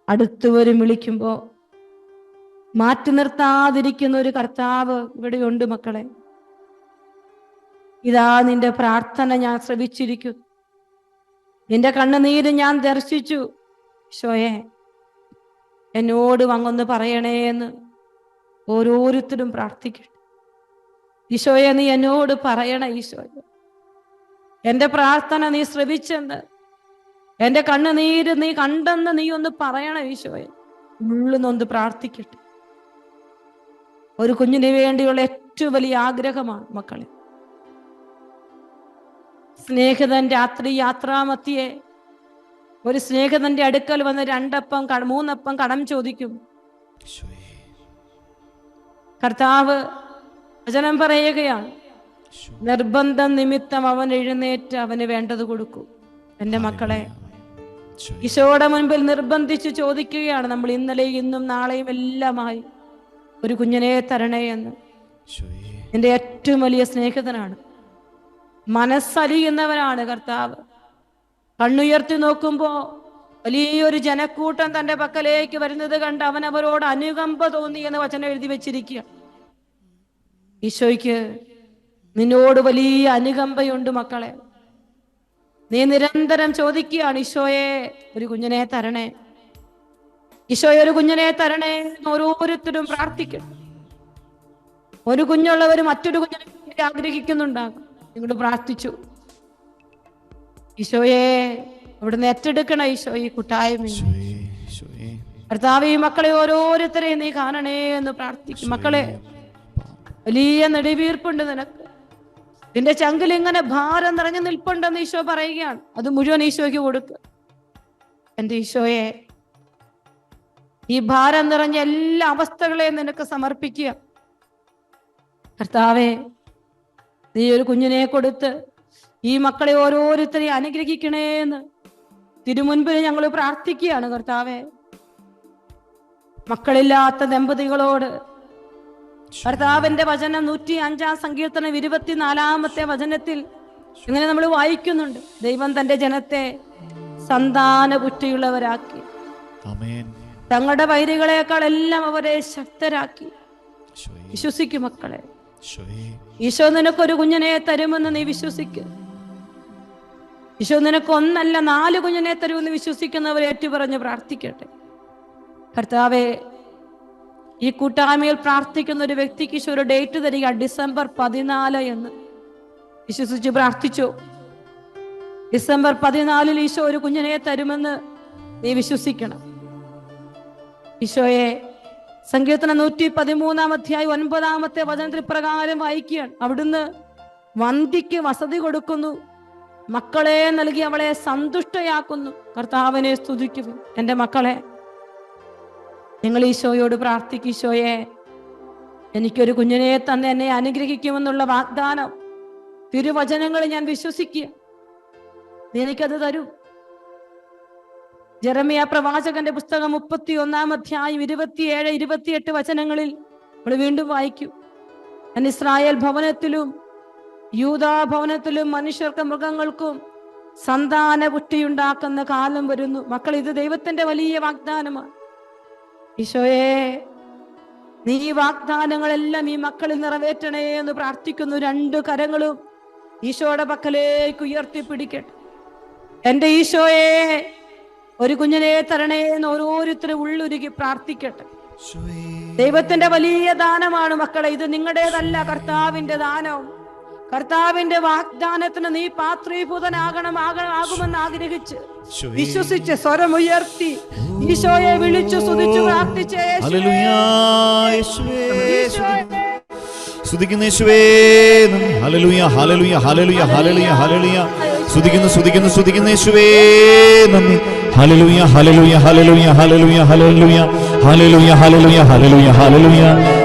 അടുത്തുവരും വിളിക്കുമ്പോൾ മാറ്റി നിർത്താതിരിക്കുന്ന ഒരു കർത്താവ് ഇവിടെയുണ്ട് മക്കളെ. ഇതാ നിന്റെ പ്രാർത്ഥന ഞാൻ ശ്രവിച്ചിരിക്കുന്നു, നിന്റെ കണ്ണുനീര് ഞാൻ ദർശിച്ചു. ഈശോയെ, എന്നോട് വന്നൊന്ന് പറയണേ എന്ന് ഓരോരുത്തരും പ്രാർത്ഥിക്കട്ടെ. ഈശോയെ, നീ എന്നോട് പറയണ ഈശോയെ, എൻ്റെ പ്രാർത്ഥന നീ ശ്രവിച്ചെന്ന്, എൻ്റെ കണ്ണുനീര് നീ കണ്ടെന്ന് നീ ഒന്ന് പറയണ ഈശോയെ. ഉള്ളുന്നൊന്ന് പ്രാർത്ഥിക്കട്ടെ. ഒരു കുഞ്ഞിന് വേണ്ടിയുള്ള ഏറ്റവും വലിയ ആഗ്രഹമാണ് മക്കളെ. സ്നേഹിതൻ രാത്രി യാത്രാമധ്യേ ഒരു സ്നേഹിതന്റെ അടുക്കൽ വന്ന് 2 അപ്പം 3 അപ്പം കടം ചോദിക്കും. കർത്താവ് വചനം പറയുകയാണ്, നിർബന്ധം നിമിത്തം അവൻ എഴുന്നേറ്റ് അവന് വേണ്ടത് കൊടുക്കും. എൻ്റെ മക്കളെ, ഈശോയുടെ മുൻപിൽ നിർബന്ധിച്ച് ചോദിക്കുകയാണ് നമ്മൾ. ഇന്നലെയും ഇന്നും നാളെയും എല്ലാമായി ഒരു കുഞ്ഞിനെ തരണേ എന്ന്. എൻ്റെ ഏറ്റവും വലിയ സ്നേഹിതനാണ്, മനസ്സലിയുന്നവനാണ് കർത്താവ്. കണ്ണുയർത്തി നോക്കുമ്പോൾ വലിയൊരു ജനക്കൂട്ടം തൻ്റെ പക്കലേക്ക് വരുന്നത് കണ്ട് അവൻ അവരോട് അനുകമ്പ തോന്നി എന്ന് വചനം എഴുതി വെച്ചിരിക്കുക. ഈശോയ്ക്ക് നിന്നോട് വലിയ അനുകമ്പയുണ്ട് മക്കളെ. നീ നിരന്തരം ചോദിക്കുകയാണ്, ഈശോയെ ഒരു കുഞ്ഞിനെ തരണേ, ഈശോയെ ഒരു കുഞ്ഞിനെ തരണേ എന്ന് ഓരോരുത്തരും പ്രാർത്ഥിക്കും. ഒരു കുഞ്ഞുള്ളവർ മറ്റൊരു കുഞ്ഞിനെ ആഗ്രഹിക്കുന്നുണ്ടാകും. നിങ്ങൾ പ്രാർത്ഥിച്ചു, ഈശോയെ അവിടുന്ന് ഏറ്റെടുക്കണ ഈശോ ഈ കൂട്ടായ്മ. കർത്താവേ ഈ മക്കളെ ഓരോരുത്തരെയും നീ കാണണേ എന്ന് പ്രാർത്ഥിക്കും. മക്കളെ വലിയ നെടുവീർപ്പുണ്ട് നിനക്ക്, നിന്റെ ചങ്കിൽ ഇങ്ങനെ ഭാരം നിറഞ്ഞു നിൽപ്പുണ്ടെന്ന് ഈശോ പറയുകയാണ്. അത് മുഴുവൻ ഈശോയ്ക്ക് കൊടുക്കുക. എൻ്റെ ഈശോയെ ഈ ഭാരം നിറഞ്ഞ എല്ലാ അവസ്ഥകളെയും നിനക്ക് സമർപ്പിക്കുക. കർത്താവേ നീ ഒരു കുഞ്ഞിനെ കൊടുത്ത് ഈ മക്കളെ ഓരോരുത്തരെയും അനുഗ്രഹിക്കണേ എന്ന് തിരുമുൻപിൽ ഞങ്ങൾ പ്രാർത്ഥിക്കുകയാണ്. കർത്താവേ മക്കളില്ലാത്ത ദമ്പതികളോട് കർത്താവിന്റെ വചനം 105 സങ്കീർത്തനം 24 വചനത്തിൽ ഇങ്ങനെ നമ്മൾ വായിക്കുന്നുണ്ട്, ദൈവം തന്റെ ജനത്തെ സന്താന പുഷ്ടിയുള്ളവരാക്കി, തങ്ങളുടെ വൈരികളെക്കാൾ എല്ലാം അവരെ ശക്തരാക്കി. വിശ്വസിക്കും മക്കളെ, ഈശോ നിനക്കൊരു കുഞ്ഞിനെ തരുമെന്ന് നീ വിശ്വസിക്കുക. ഈശോ നിനക്ക് 1 അല്ല 4 കുഞ്ഞിനെ തരുമെന്ന് വിശ്വസിക്കുന്നവരെ ഏറ്റുപറഞ്ഞ് പ്രാർത്ഥിക്കട്ടെ. കർത്താവേ ഈ കൂട്ടായ്മയിൽ പ്രാർത്ഥിക്കുന്ന ഒരു വ്യക്തിക്ക് ഈശോ ഒരു ഡേറ്റ് തരിക, ഡിസംബർ 14 എന്ന് വിശ്വസിച്ച് പ്രാർത്ഥിച്ചു. ഡിസംബർ 14 ഈശോ ഒരു കുഞ്ഞിനെ തരുമെന്ന് നീ വിശ്വസിക്കണം. ഈശോയെ സങ്കീർത്തനം 113 9 വചനത്തിൽ പ്രകാരം വായിക്കുകയാണ്, അവിടുന്ന് വന്ധ്യയ്ക്ക് വസതി കൊടുക്കുന്നു, മക്കളെ നൽകി അവളെ സന്തുഷ്ടയാക്കുന്നു. കർത്താവിനെ സ്തുതിക്കുന്നു. എൻ്റെ മക്കളെ, നിങ്ങൾ ഈശോയോട് പ്രാർത്ഥിക്കും, ഈശോയെ എനിക്കൊരു കുഞ്ഞിനെ തന്നെ എന്നെ അനുഗ്രഹിക്കുമെന്നുള്ള വാഗ്ദാനം തിരുവചനങ്ങൾ ഞാൻ വിശ്വസിക്കുക, നീ എനിക്കത് തരൂ. ജെറമ്യാ പ്രവാചകന്റെ പുസ്തകം 31 27 28 വചനങ്ങളിൽ നമ്മൾ വീണ്ടും വായിക്കും, ഞാൻ ഇസ്രായേൽ ഭവനത്തിലും യൂദാ ഭവനത്തിലും മനുഷ്യർക്കും മൃഗങ്ങൾക്കും സന്താന പുഷ്ടിയുണ്ടാക്കുന്ന കാലം വരുന്നു. മക്കൾ, ഇത് ദൈവത്തിന്റെ വലിയ വാഗ്ദാനമാണ്. ഈശോയെ നീ ഈ വാഗ്ദാനങ്ങളെല്ലാം ഈ മക്കളിൽ നിറവേറ്റണേ എന്ന് പ്രാർത്ഥിക്കുന്നു. 2 കരങ്ങളും ഈശോയുടെ പക്കലേക്ക് ഉയർത്തിപ്പിടിക്കട്ടെ. എൻ്റെ ഈശോയെ ഒരു കുഞ്ഞിനെ തരണേ എന്ന് ഓരോരുത്തരും ഉള്ളുരുകി പ്രാർത്ഥിക്കട്ടെ. ദൈവത്തിന്റെ വലിയ ദാനമാണ് മക്കളെ, ഇത് നിങ്ങളുടേതല്ല, കർത്താവിന്റെ ദാനം. കർത്താവിന്റെ വാഗ്ദാനത്തിന് നീ പാത്രീഭൂതനാകുമെന്ന് ആഗ്രഹിച്ച് വിശ്വസിച്ച് സ്വരമുയർത്തി ഈശോയെ വിളിച്ചു സ്തുതിച്ചു പ്രാർത്ഥിച്ചേ. സ്തുതിക്കുന്നു യേശുവേ, ഹല്ലേലൂയ ഹല്ലേലൂയ ഹല്ലേലൂയ ഹല്ലേലൂയ ഹല്ലേലൂയ. സ്തുതിക്കുന്നു യേശുവേ, നന്ദി. ഹല്ലേലൂയ ഹല്ലേലൂയ ഹല്ലേലൂയ ഹല്ലേലൂയ ഹല്ലേലൂയ ഹല്ലേലൂയ ഹല്ലേലൂയ ഹല്ലേലൂയ ഹല്ലേലൂയ.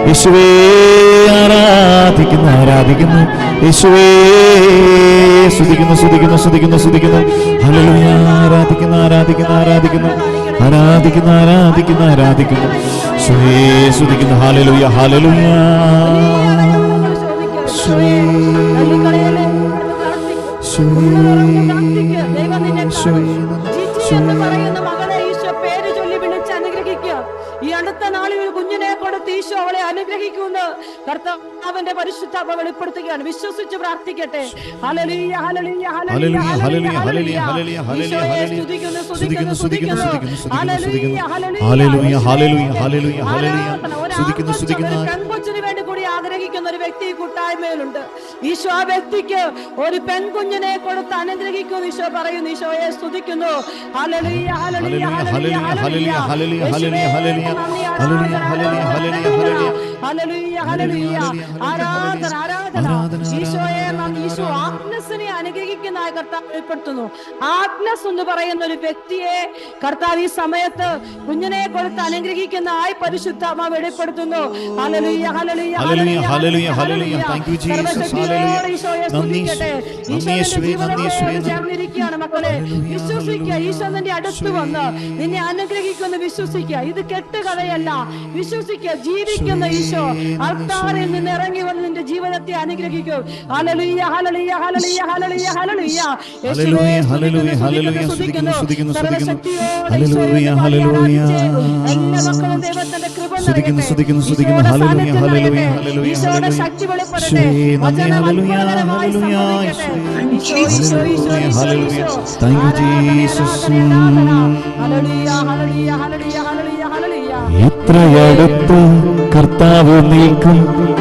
യേശുവേ ആരാധിക്കുന്നു യേശുവേ, സ്തുതിക്കുന്നു ഹല്ലേലൂയ. ആരാധിക്കുന്നു യേശുവേ, സ്തുതിക്കുന്നു ഹല്ലേലൂയ ഹല്ലേലൂയ. പറയുന്ന മകളെ ഈശോ പേര് ചൊല്ലി വിളിച്ച് അനുഗ്രഹിക്കുക. ഈ അടുത്ത നാളിൽ ഒരു കുഞ്ഞിനെ കൊടുത്ത് ഈശോ അവളെ അനുഗ്രഹിക്കുന്നു. കർത്താവിന്റെ പരിശുദ്ധാത്മ വെളിപ്പെടുത്തുകയാണ്. വിശ്വസിച്ച് പ്രാർത്ഥിക്കട്ടെ. ഹല്ലേലൂയ ഹല്ലേലൂയ ഹല്ലേലൂയ ഹല്ലേലൂയ ഹല്ലേലൂയ ഹല്ലേലൂയ ഹല്ലേലൂയ ഹല്ലേലൂയ ഹല്ലേലൂയ ഹല്ലേലൂയ. പെൺകൊച്ചിന് വേണ്ടി കൂടി ആഗ്രഹിക്കുന്ന ഒരു വ്യക്തി കൂട്ടായ്മയിലുണ്ട്. ഈശോ ആ വ്യക്തിക്ക് ഒരു പെൺകുഞ്ഞിനെ കൊടുത്ത് അനുഗ്രഹിക്കുന്നു. ഈശോ പറയുന്നു, ഈശോയെ സ്തുതിക്കുന്നു. ഹല്ലേലൂയ ഹല്ലേലൂയ ഹല്ലേലൂയ ഹല്ലേലൂയ ഹല്ലേലൂയ ഹല്ലേലൂയ ഹല്ലേലൂയ ഹല്ലേലൂയ ഹല്ലേലൂയ. ആരാധന ആരാധന. ഈശോയെ ഈശോ ആഗ്നസിനെ അനുഗ്രഹിക്കുന്ന കർത്താവ് വെളിപ്പെടുത്തുന്നു. ആഗ്നസ് എന്ന് പറയുന്ന ഒരു വ്യക്തിയെ കർത്താവ് ഈ സമയത്ത് കുഞ്ഞിനെ കൊടുത്ത് അനുഗ്രഹിക്കുന്ന പരിശുദ്ധാത്മ വെളിപ്പെടുത്തുന്നു. ഹല്ലേലൂയ ഹല്ലേലൂയ ഹല്ലേലൂയ ഹല്ലേലൂയ hallelujah. Thank you Jesus. Hallelujah. നന്ദി യേശുവേ, നന്ദി യേശുവേ. ചേർന്നിരിക്കുകയാണ് മക്കളെ. വിശ്വസിക്കുക, ഈശോ നിന്റെ അടുത്ത് വന്ന് നിന്നെ അനുഗ്രഹിക്കുന്നു. വിശ്വസിക്കുക, ഇത് കെട്ടുകഥയല്ല. വിശ്വസിക്കുക, ജീവിക്കുന്ന ഈശോ ഈശോ ആൾക്കാരിൽ നിന്ന് ഇറങ്ങി വന്ന് നിന്റെ ജീവിതത്തെ അനുഗ്രഹിക്കും. ഹല്ലേലൂയ ഹല്ലേലൂയ ഹല്ലേലൂയ ഹല്ലേലൂയ ഹല്ലേലൂയ. യേശുവേ സ്തുതിക്കുന്നു സർവശക്തിയോടെ ഈശോയെ ആരാധിച്ച് എല്ലാ മക്കളും ദൈവത്തിന്റെ കൃപ നിറയട്ടെ. ഈശോയുടെ സാന്നിധ്യം നിറയട്ടെ. ഈശോയുടെ ശക്തി വെളിപ്പെടട്ടെ. വചനം അത്ഭുതകരമായി സംഭവിക്കട്ടെ. ഈശോ ഈശോ ഈശോ ഈശോ ഈശോ. ഹല്ലേലൂയ ഹല്ലേലൂയ ഹല്ലേലൂയ ഹല്ലേലൂയ ഹല്ലേലൂയ. ഇത്രയടുത്ത് കർത്താവ് നിൽക്കും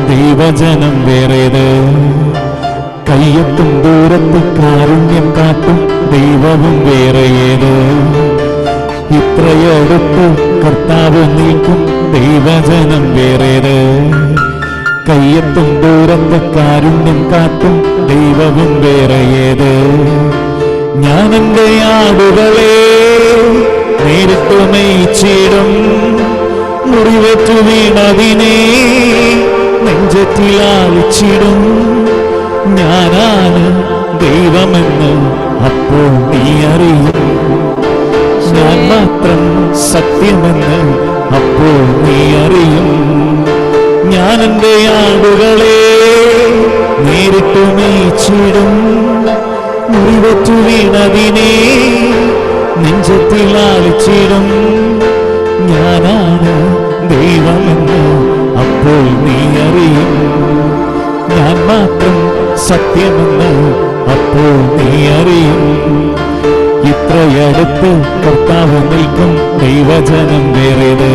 ദൈവജനം വേറേത്, കയ്യെത്തും ദൂരത്ത് കാരുണ്യം കാട്ടും ദൈവവും വേറെയേത്. ഇത്രയടുത്ത് കർത്താവ് നിൽക്കും ദൈവജനം വേറേത്, കയ്യെത്തും ദൂരത്ത് കാരുണ്യം കാട്ടും ദൈവവും വേറെയേത്. ഞാൻ എൻ്റെ ആടുകളെ നേരിട്ട് മേയിച്ചിടും, മുറിവേറ്റു വീണതിനെ നെഞ്ചത്തിലാളിച്ചിടും. ഞാനാണ് ദൈവമെന്ന് അപ്പോൾ നീ അറിയും, ഞാൻ മാത്രം സത്യമെന്ന് അപ്പോൾ നീ അറിയും. ഞാൻ എൻ്റെ ആടുകളെ നേരിട്ട് മേയിച്ചിടും, മുറിവേറ്റു വീണതിനെ നെഞ്ചത്തിലാളിച്ചിടും. ഞാനാണ് ദൈവമെന്ന് അപ്പോൾ നീ അറിയും, ഞാൻ മാത്രം സത്യമെന്ന് അപ്പോൾ നീ അറിയും. ഇത്രയടുത്ത് കർത്താവ് നിൽക്കും ദൈവജനം വേറേത്,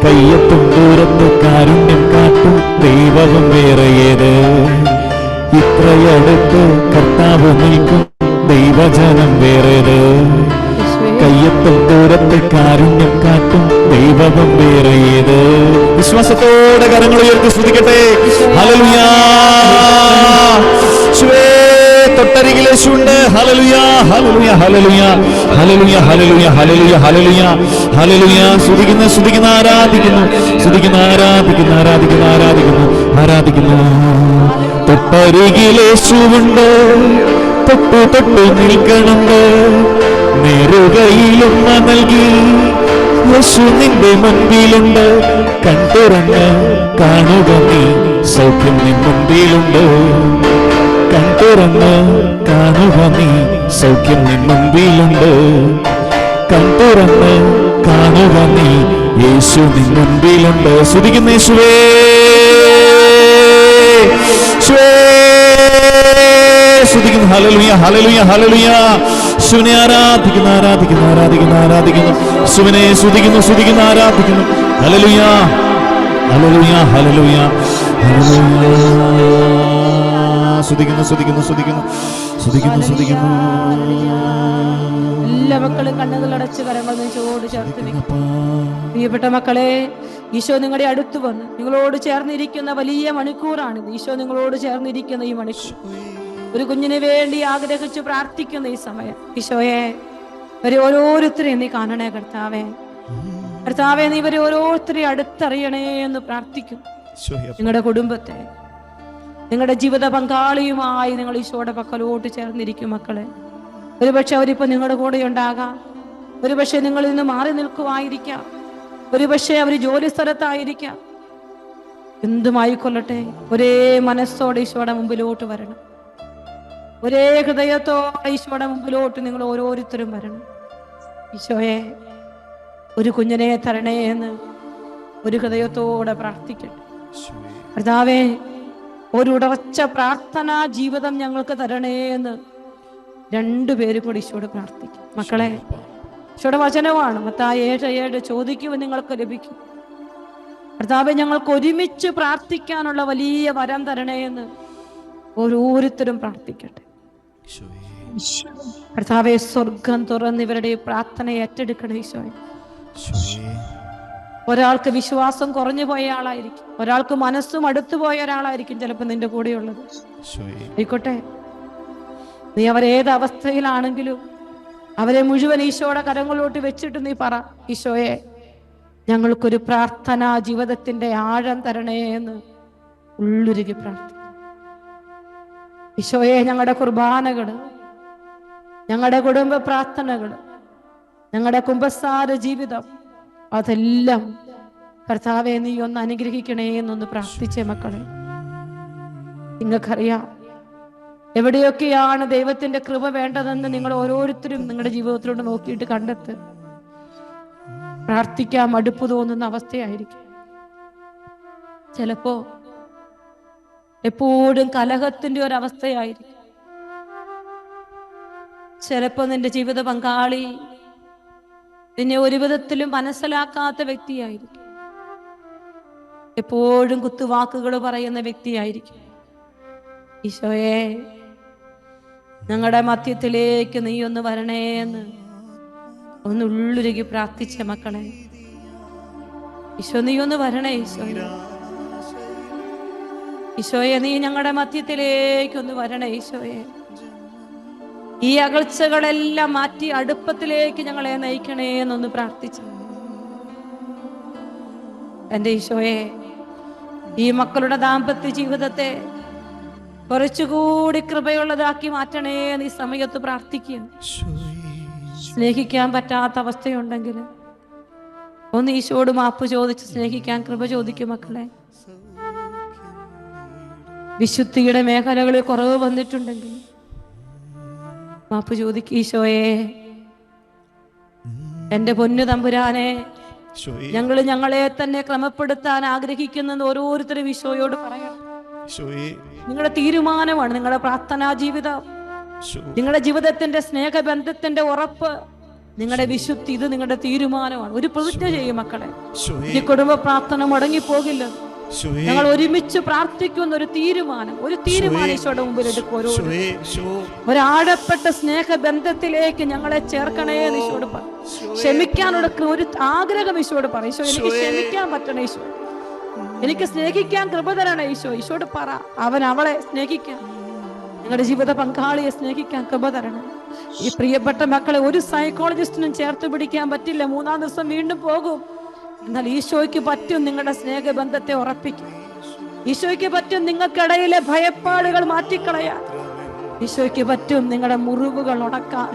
കയ്യെത്തും ദൂരത്ത് കാരുണ്യം കാട്ടും ദൈവവും വേറെയേത്. ഇത്രയടുത്ത് കർത്താവ് നിൽക്കും ദൈവജനം വേറേത്, കയ്യെത്തും ദൂരത്ത് കാരുണ്യം കാട്ടും ദൈവവും വേറെയേത്. വിശ്വാസത്തോടെ കരങ്ങൾ ഉയർത്തി സ്തുതിക്കട്ടെ. ഹല്ലേലൂയ. തൊട്ടരികിൽ യേശുണ്ട്. ഹല്ലേലൂയ ഹല്ലേലൂയ ഹല്ലേലൂയ ഹല്ലേലൂയ ഹല്ലേലൂയ ഹല്ലേലൂയ ഹല്ലേലൂയ ഹല്ലേലൂയ. സ്തുതിക്കുന്നു ആരാധിക്കുന്നു, സ്തുതിക്കുന്നു ആരാധിക്കുന്നു ആരാധിക്കുന്നു ആരാധിക്കുന്നു ആരാധിക്കുന്നു. തൊട്ടരികിൽ യേശുണ്ട്, തൊട്ടു തൊട്ടു നിൽക്കണുണ്ട്, നേരുകയിലുമ്മ നൽകി യേശു നിന്റെ മുൻപിലുണ്ട്. കൺതുറന്ന് കാണുക നീ, സൗഖ്യം നിൻ മുൻപിലുണ്ട്. കൺതുറന്ന് കാണുക നീ, സൗഖ്യം നിൻ മുൻപിലുണ്ട്. കൺതുറന്ന് കാണുക നീ, യേശു നിൻ മുൻപിലുണ്ട്. സ്തുതിക്കുന്ന യേശുവേ സ്തുതിക്കുന്നു. ഹല്ലേലൂയ ഹല്ലേലൂയ ഹല്ലേലൂയ. യേശുവിനെ ആരാധിക്കുന്നു ആരാധിക്കുന്നു ആരാധിക്കുന്നു ആരാധിക്കുന്നു. യേശുവിനെ സ്തുതിക്കുന്നു ആരാധിക്കുന്നു. ഹല്ലേലൂയ ഹല്ലേലൂയ ഹല്ലേലൂയ ഹല്ലേലൂയ. സ്തുതിക്കുന്നു. എല്ലാ മക്കളും കണ്ണുകളടച്ച് കരങ്ങൾ നെഞ്ചോട് ചേർത്ത് വെക്കും. പ്രിയപ്പെട്ട മക്കളെ, ഈശോ നിങ്ങളുടെ അടുത്ത് വന്ന് നിങ്ങളോട് ചേർന്നിരിക്കുന്ന വലിയ മണിക്കൂറാണിത്. ഈശോ നിങ്ങളോട് ചേർന്നിരിക്കുന്ന ഈ മണിക്കൂർ, ഒരു കുഞ്ഞിന് വേണ്ടി ആഗ്രഹിച്ച് പ്രാർത്ഥിക്കുന്ന ഈ സമയം, ഈശോയെ ഇവരെ ഓരോരുത്തരെയും നീ കാണണേ കർത്താവേ. കർത്താവേ, നീ ഇവരെ ഓരോരുത്തരെയും അടുത്തറിയണേ എന്ന് പ്രാർത്ഥിക്കും. നിങ്ങളുടെ കുടുംബത്തെ, നിങ്ങളുടെ ജീവിത പങ്കാളിയുമായി നിങ്ങൾ ഈശോയുടെ പക്കലോട്ട് ചേർന്നിരിക്കും മക്കളെ. ഒരുപക്ഷെ അവരിപ്പോ നിങ്ങളുടെ കൂടെ ഉണ്ടാകാം, ഒരുപക്ഷെ നിങ്ങളിൽ നിന്ന് മാറി നിൽക്കുമായിരിക്കാം, ഒരുപക്ഷെ അവർ ജോലി സ്ഥലത്തായിരിക്കാം. എന്തുമായിക്കൊള്ളട്ടെ, ഒരേ മനസ്സോടെ ഈശോയുടെ മുമ്പിലോട്ട് വരണം. ഒരേ ഹൃദയത്തോടെ ഈശോയുടെ മുമ്പിലോട്ട് നിങ്ങൾ ഓരോരുത്തരും വരണം. ഈശോയെ, ഒരു കുഞ്ഞിനെ തരണേ എന്ന് ഒരു ഹൃദയത്തോടെ പ്രാർത്ഥിക്കട്ടെ. കർത്താവേ, ഒരു ഉറച്ച പ്രാർത്ഥനാ ജീവിതം ഞങ്ങൾക്ക് തരണേ എന്ന് രണ്ടുപേരും കൂടി ഈശോട് പ്രാർത്ഥിക്കും. മക്കളെ, ഈശോയുടെ വചനമാണ് മത്തായി 7:7, ചോദിക്കുമ്പോൾ നിങ്ങൾക്ക് ലഭിക്കും. കർത്താവേ, ഞങ്ങൾക്ക് ഒരുമിച്ച് പ്രാർത്ഥിക്കാനുള്ള വലിയ വരം തരണേ എന്ന് ഓരോരുത്തരും പ്രാർത്ഥിക്കട്ടെ. കർത്താവേ, സ്വർഗം തുറന്ന് ഇവരുടെ പ്രാർത്ഥന ഏറ്റെടുക്കണേ ഈശോയെ. ഒരാൾക്ക് വിശ്വാസം കുറഞ്ഞു പോയ ആളായിരിക്കും, ഒരാൾക്ക് മനസ്സും അടുത്തു പോയ ഒരാളായിരിക്കും ചിലപ്പോൾ നിന്റെ കൂടെയുള്ളത്. ആയിക്കോട്ടെ, നീ അവരേത് അവസ്ഥയിലാണെങ്കിലും അവരെ മുഴുവൻ ഈശോയുടെ കരങ്ങളിലോട്ട് വെച്ചിട്ട് നീ പറ, ഈശോയെ, ഞങ്ങൾക്കൊരു പ്രാർത്ഥനാ ജീവിതത്തിന്റെ ആഴം തരണേ എന്ന് ഉള്ളുരുകി പ്രാർത്ഥിക്കും. ഈശോയെ, ഞങ്ങളുടെ കുർബാനകള്, ഞങ്ങളുടെ കുടുംബ പ്രാർത്ഥനകള്, ഞങ്ങളുടെ കുമ്പസാര ജീവിതം, അതെല്ലാം കർത്താവെ, നീ ഒന്ന് അനുഗ്രഹിക്കണേ എന്നൊന്ന് പ്രാർത്ഥിച്ചേ മക്കളെ. നിങ്ങൾക്കറിയാം എവിടെയൊക്കെയാണ് ദൈവത്തിന്റെ കൃപ വേണ്ടതെന്ന് നിങ്ങൾ ഓരോരുത്തരും നിങ്ങളുടെ ജീവിതത്തിലോട്ട് നോക്കിയിട്ട് കണ്ടെത്ത്. പ്രാർത്ഥിക്കാൻ മടുപ്പ് തോന്നുന്ന അവസ്ഥയായിരിക്കും. ചിലപ്പോ എപ്പോഴും കലഹത്തിന്റെ ഒരവസ്ഥയായിരിക്കും. ചിലപ്പോ നിന്റെ ജീവിത പങ്കാളി നിന്നെ ഒരു വിധത്തിലും മനസ്സിലാക്കാത്ത വ്യക്തിയായിരിക്കും. എപ്പോഴും കുത്തുവാക്കുകൾ പറയുന്ന വ്യക്തിയായിരിക്കും. ഈശോയെ, ഞങ്ങളുടെ മധ്യത്തിലേക്ക് നീ ഒന്ന് വരണേ എന്ന് ഒന്നുള്ളുരുകി പ്രാർത്ഥിച്ച മക്കളെ. ഈശോ, നീ ഒന്ന് വരണേ ഈശോയെ. ഈശോയെ, നീ ഞങ്ങളുടെ മധ്യത്തിലേക്ക് ഒന്ന് വരണേ ഈശോയെ. ഈ അകൽച്ചകളെല്ലാം മാറ്റി അടുപ്പത്തിലേക്ക് ഞങ്ങളെ നയിക്കണേ എന്നൊന്ന് പ്രാർത്ഥിച്ചു. എന്റെ ഈശോയെ, ഈ മക്കളുടെ ദാമ്പത്യ ജീവിതത്തെ കുറച്ചുകൂടി കൃപയുള്ളതാക്കി മാറ്റണേ എന്ന് ഈ സമയത്ത് പ്രാർത്ഥിക്കുക. സ്നേഹിക്കാൻ പറ്റാത്ത അവസ്ഥയുണ്ടെങ്കിൽ ഒന്ന് ഈശോയോട് മാപ്പ് ചോദിച്ച് സ്നേഹിക്കാൻ കൃപ ചോദിക്കും മക്കളെ. വിശുദ്ധിയുടെ മേഖലകളിൽ കുറവ് വന്നിട്ടുണ്ടെങ്കിൽ മാപ്പ് ചോദിക്കും. ഈശോയെ, എന്റെ പൊന്നു തമ്പുരാനെ, ഞങ്ങളെ തന്നെ ക്രമപ്പെടുത്താൻ ആഗ്രഹിക്കുന്നെന്ന് ഓരോരുത്തരും ഈശോയോട് പറയണം. നിങ്ങളുടെ തീരുമാനമാണ് നിങ്ങളുടെ പ്രാർത്ഥനാ ജീവിതം, നിങ്ങളുടെ ജീവിതത്തിന്റെ സ്നേഹബന്ധത്തിന്റെ ഉറപ്പ്, നിങ്ങളുടെ വിശുദ്ധി. ഇത് നിങ്ങളുടെ തീരുമാനമാണ്. ഒരു പ്രതിജ്ഞ ചെയ്യും മക്കളെ. ഈ കുടുംബ പ്രാർത്ഥന മുടങ്ങിപ്പോകില്ല. ഞങ്ങൾ ഒരുമിച്ച് പ്രാർത്ഥിക്കുന്ന ഒരു തീരുമാനം ഈശോയുടെ മുമ്പിൽ എടുക്കും. ഒരാഴപ്പെട്ട സ്നേഹബന്ധത്തിലേക്ക് ഞങ്ങളെ ചേർക്കണേ എന്ന് ഈശോട് പറ. ക്ഷമിക്കാനുള്ള ഒരു ആഗ്രഹം ഈശോട് പറ. ഈശോ, എനിക്ക് ക്ഷമിക്കാൻ പറ്റണേ ഈശോ, എനിക്ക് സ്നേഹിക്കാൻ കൃപ തരണേ ഈശോ. ഈശോട് പറ. അവളെ സ്നേഹിക്കാൻ, നിങ്ങളുടെ ജീവിത പങ്കാളിയെ സ്നേഹിക്കാൻ കൃപ തരണം. ഈ പ്രിയപ്പെട്ട മക്കളെ ഒരു സൈക്കോളജിസ്റ്റിനും ചേർത്ത് പിടിക്കാൻ പറ്റില്ല. 3-ാം ദിവസം വീണ്ടും പോകും. എന്നാൽ ഈശോയ്ക്ക് പറ്റും നിങ്ങളുടെ സ്നേഹബന്ധത്തെ ഉറപ്പിക്കും. ഈശോയ്ക്ക് പറ്റും നിങ്ങൾക്കിടയിലെ ഭയപ്പാടുകൾ മാറ്റിക്കളയാൻ. ഈശോയ്ക്ക് പറ്റും നിങ്ങളുടെ മുറിവുകൾ ഉണക്കാൻ.